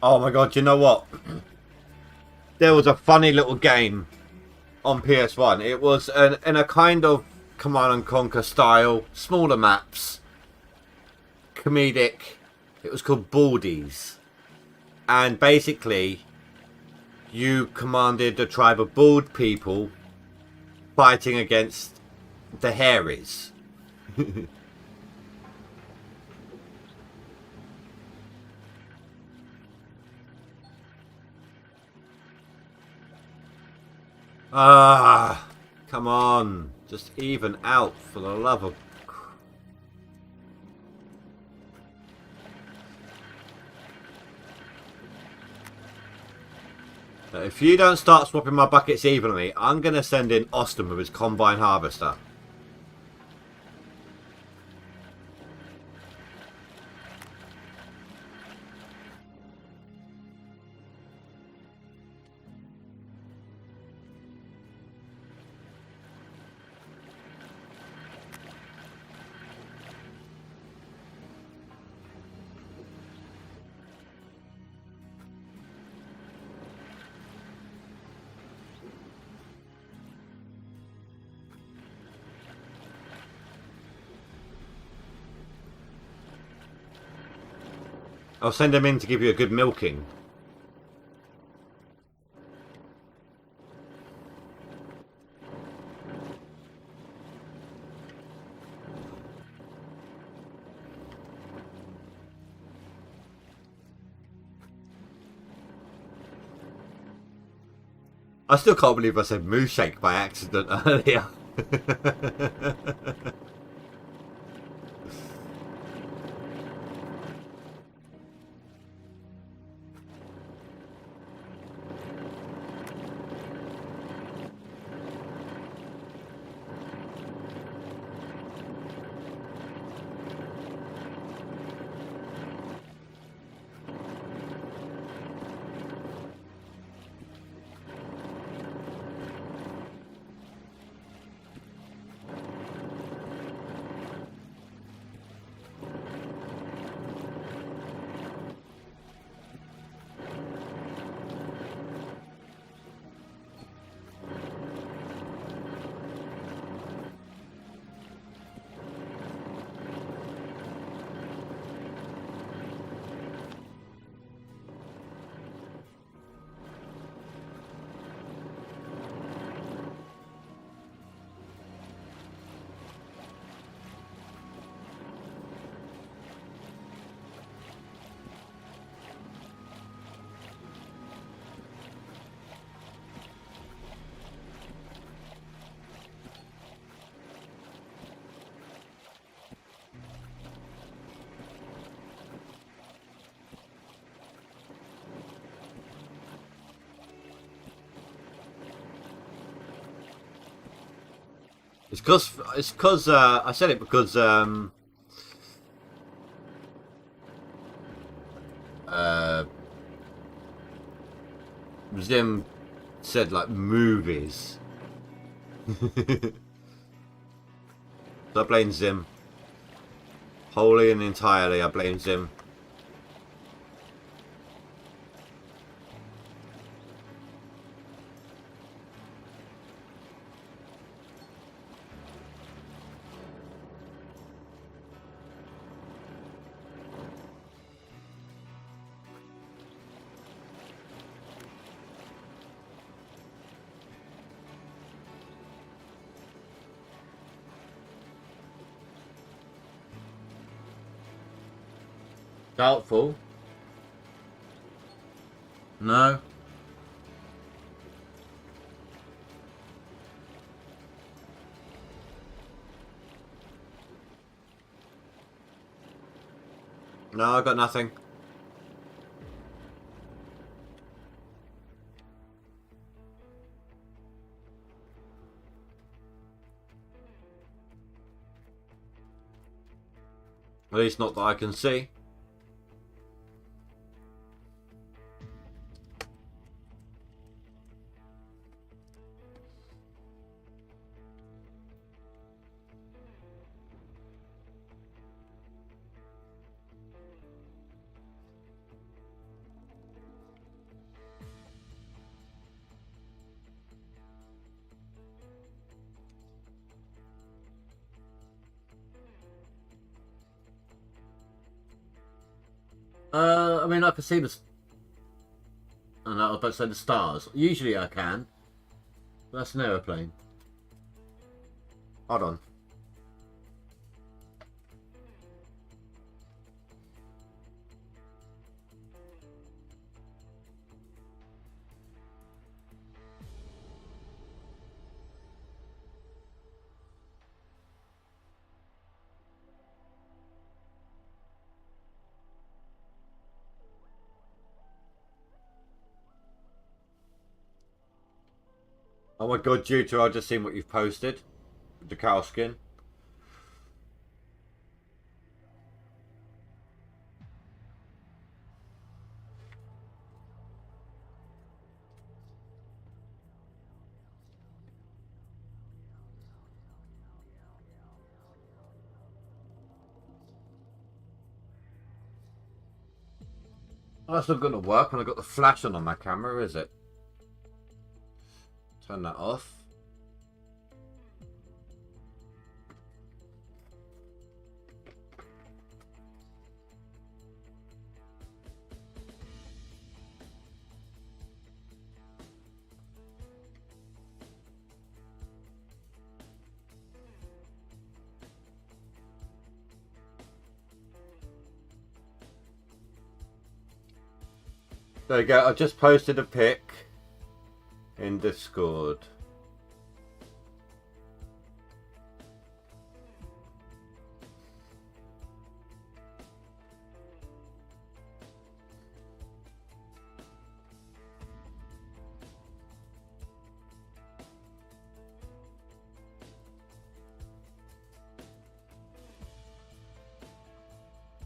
Oh my god, you know what? There was a funny little game on PS1. It was in a kind of Command and Conquer style, smaller maps, comedic. It was called Baldies. And basically, you commanded a tribe of bald people fighting against the Harries. Ah, come on. Just even out for the love of... If you don't start swapping my buckets evenly, I'm going to send in Austin with his combine harvester. I'll send him in to give you a good milking. I still can't believe I said moose shake by accident earlier. It's cause I said it because Zim said like movies, So I blame Zim. Wholly and entirely, I blame Zim. Doubtful. No. No, I got nothing. At least not that I can see. I mean, I can see the... And I was about to say the stars. Usually I can. But that's an aeroplane. Hold on. Oh my god, Juta, I've just seen what you've posted. The cow skin. Oh, that's not going to work when I've got the flash on my camera, is it? Turn that off. There you go, I just posted a pic in Discord.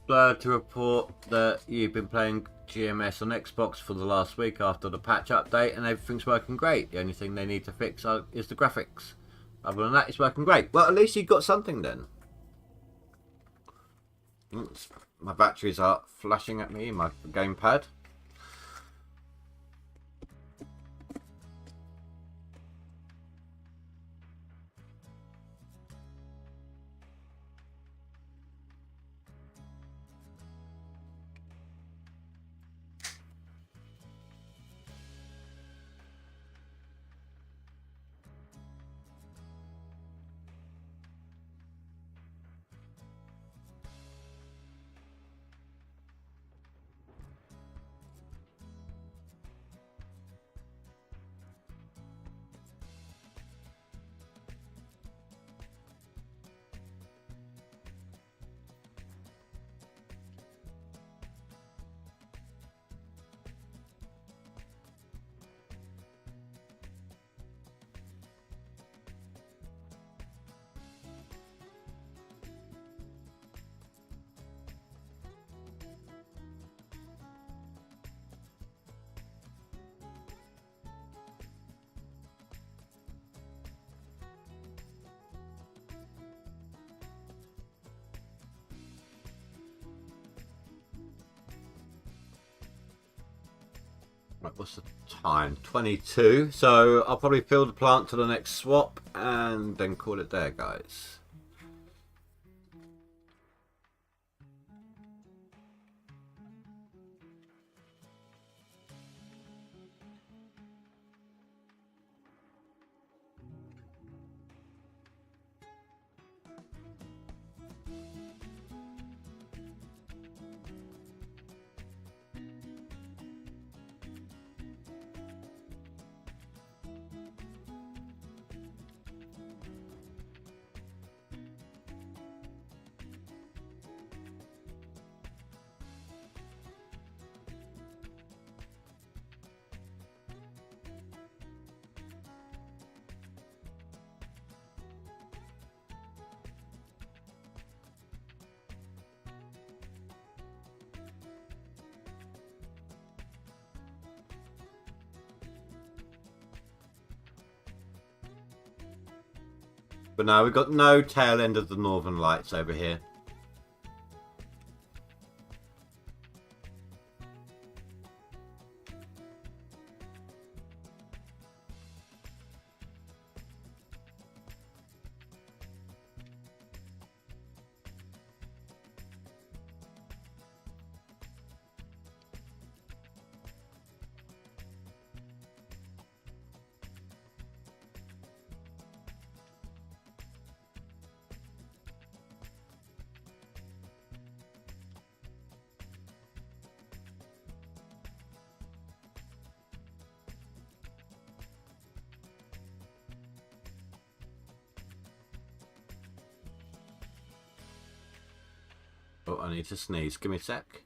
Glad to report that you've been playing GMS on Xbox for the last week after the patch update and everything's working great. The only thing they need to fix is the graphics. Other than that, it's working great. Well, at least you got something then. Oops, my batteries are flashing at me, my gamepad. Right, what's the time? 22. So I'll probably fill the plant to the next swap and then call it there, guys. But no, we've got no tail end of the Northern Lights over here. Oh, I need to sneeze. Give me a sec.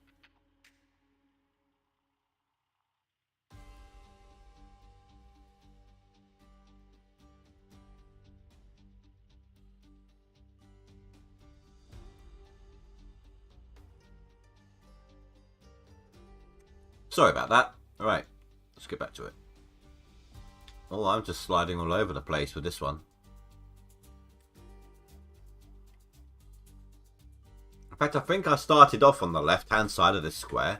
Sorry about that. Alright, let's get back to it. Oh, I'm just sliding all over the place with this one. In fact, I think I started off on the left-hand side of this square.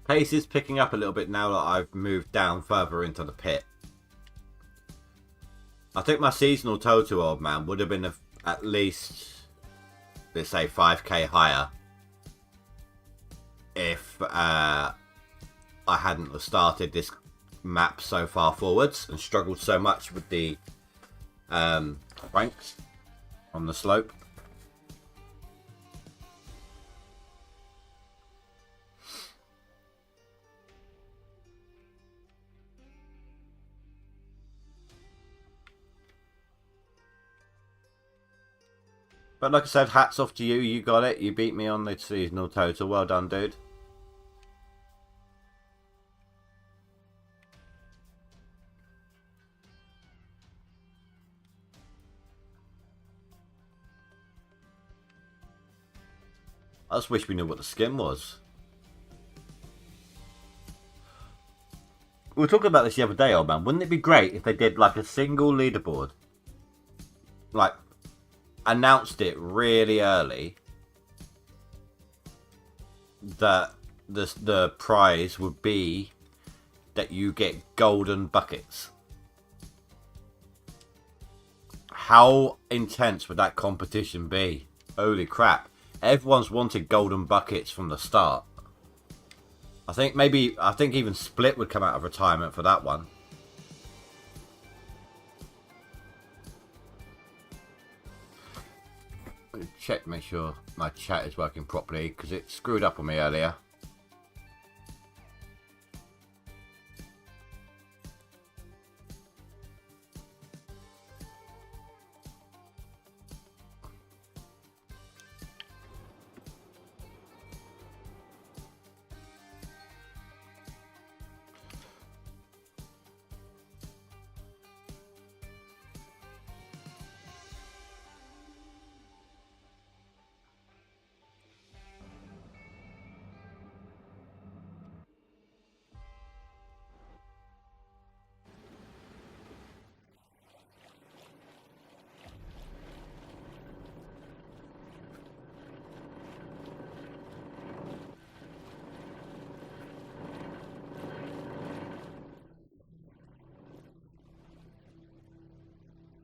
Pace is picking up a little bit now that I've moved down further into the pit. I think my seasonal total, old man, would have been at least, let's say, 5k higher if I hadn't started this map so far forwards and struggled so much with the ranks on the slope. But like I said, hats off to you. You got it. You beat me on the seasonal total. Well done, dude. I just wish we knew what the skin was. We were talking about this the other day, old man. Wouldn't it be great if they did like a single leaderboard? Like, announced it really early that the prize would be that you get golden buckets. How intense would that competition be? Holy crap. Everyone's wanted golden buckets from the start. I think even Split would come out of retirement for that one. Check, make sure my chat is working properly because it screwed up on me earlier.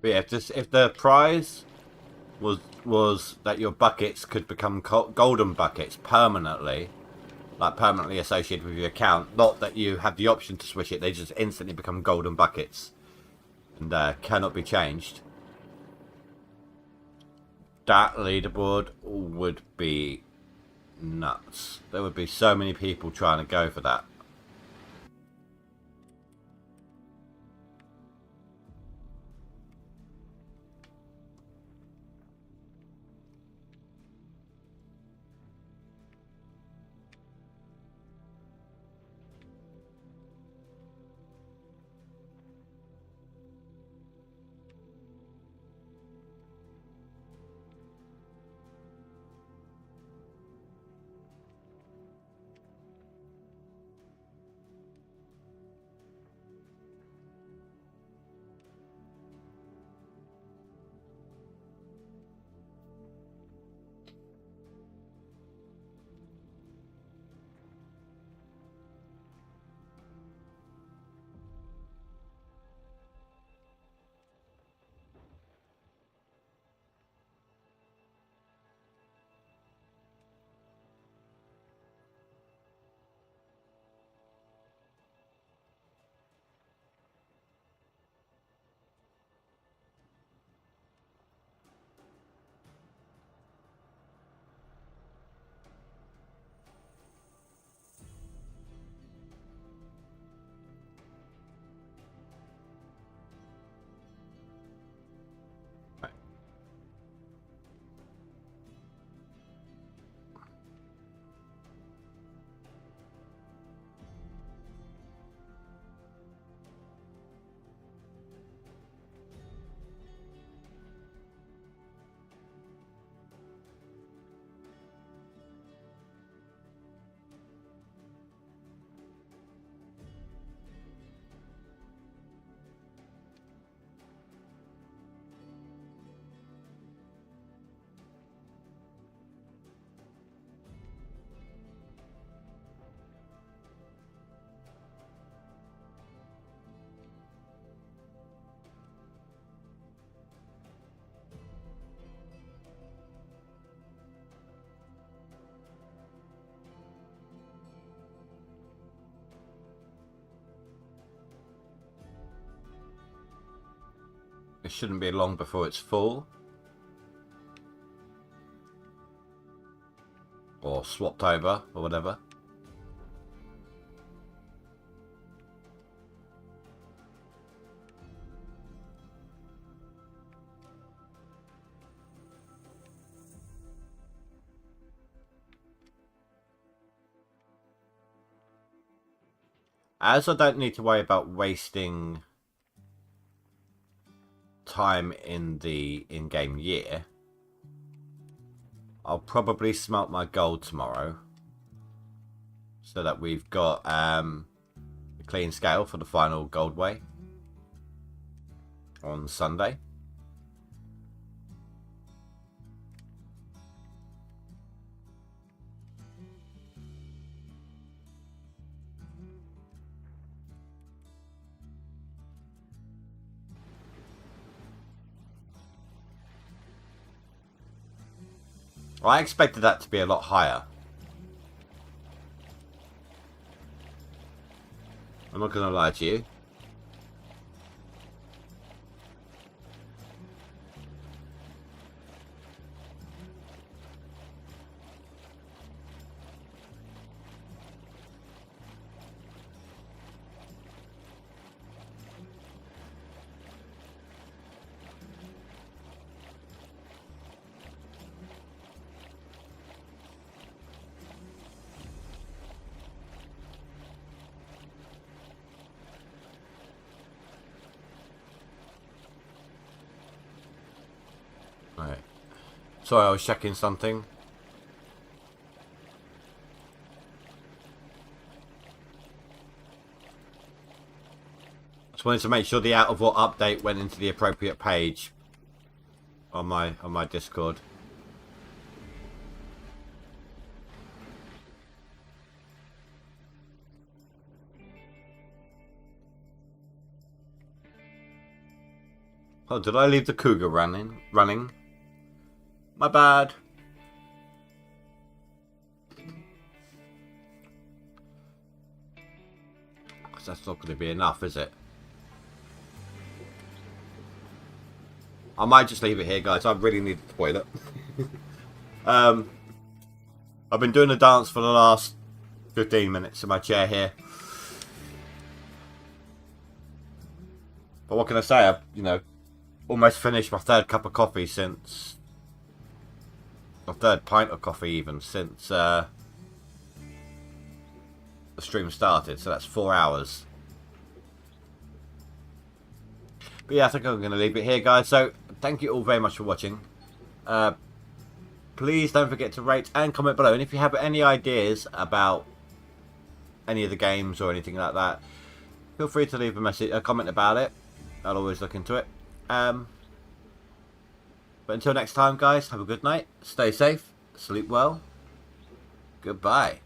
But yeah, if the prize was that your buckets could become golden buckets permanently, like permanently associated with your account, not that you have the option to switch it, they just instantly become golden buckets and cannot be changed. That leaderboard would be nuts. There would be so many people trying to go for that. It shouldn't be long before it's full. Or swapped over, or whatever. As I don't need to worry about wasting time in the in-game year, I'll probably smelt my gold tomorrow so that we've got a clean scale for the final gold weigh on Sunday. I expected that to be a lot higher. I'm not going to lie to you. Right. Sorry, I was checking something. Just wanted to make sure the out of what update went into the appropriate page on my Discord. Oh, did I leave the cougar running? My bad. That's not going to be enough, is it? I might just leave it here, guys. I really need the toilet. I've been doing a dance for the last 15 minutes in my chair here. But what can I say? I've, almost finished my third cup of coffee since... my third pint of coffee even, since the stream started. So that's 4 hours. But yeah, I think I'm going to leave it here, guys. So, thank you all very much for watching. Please don't forget to rate and comment below. And if you have any ideas about any of the games or anything like that, feel free to leave a comment about it. I'll always look into it. But until next time, guys, have a good night. Stay safe. Sleep well. Goodbye.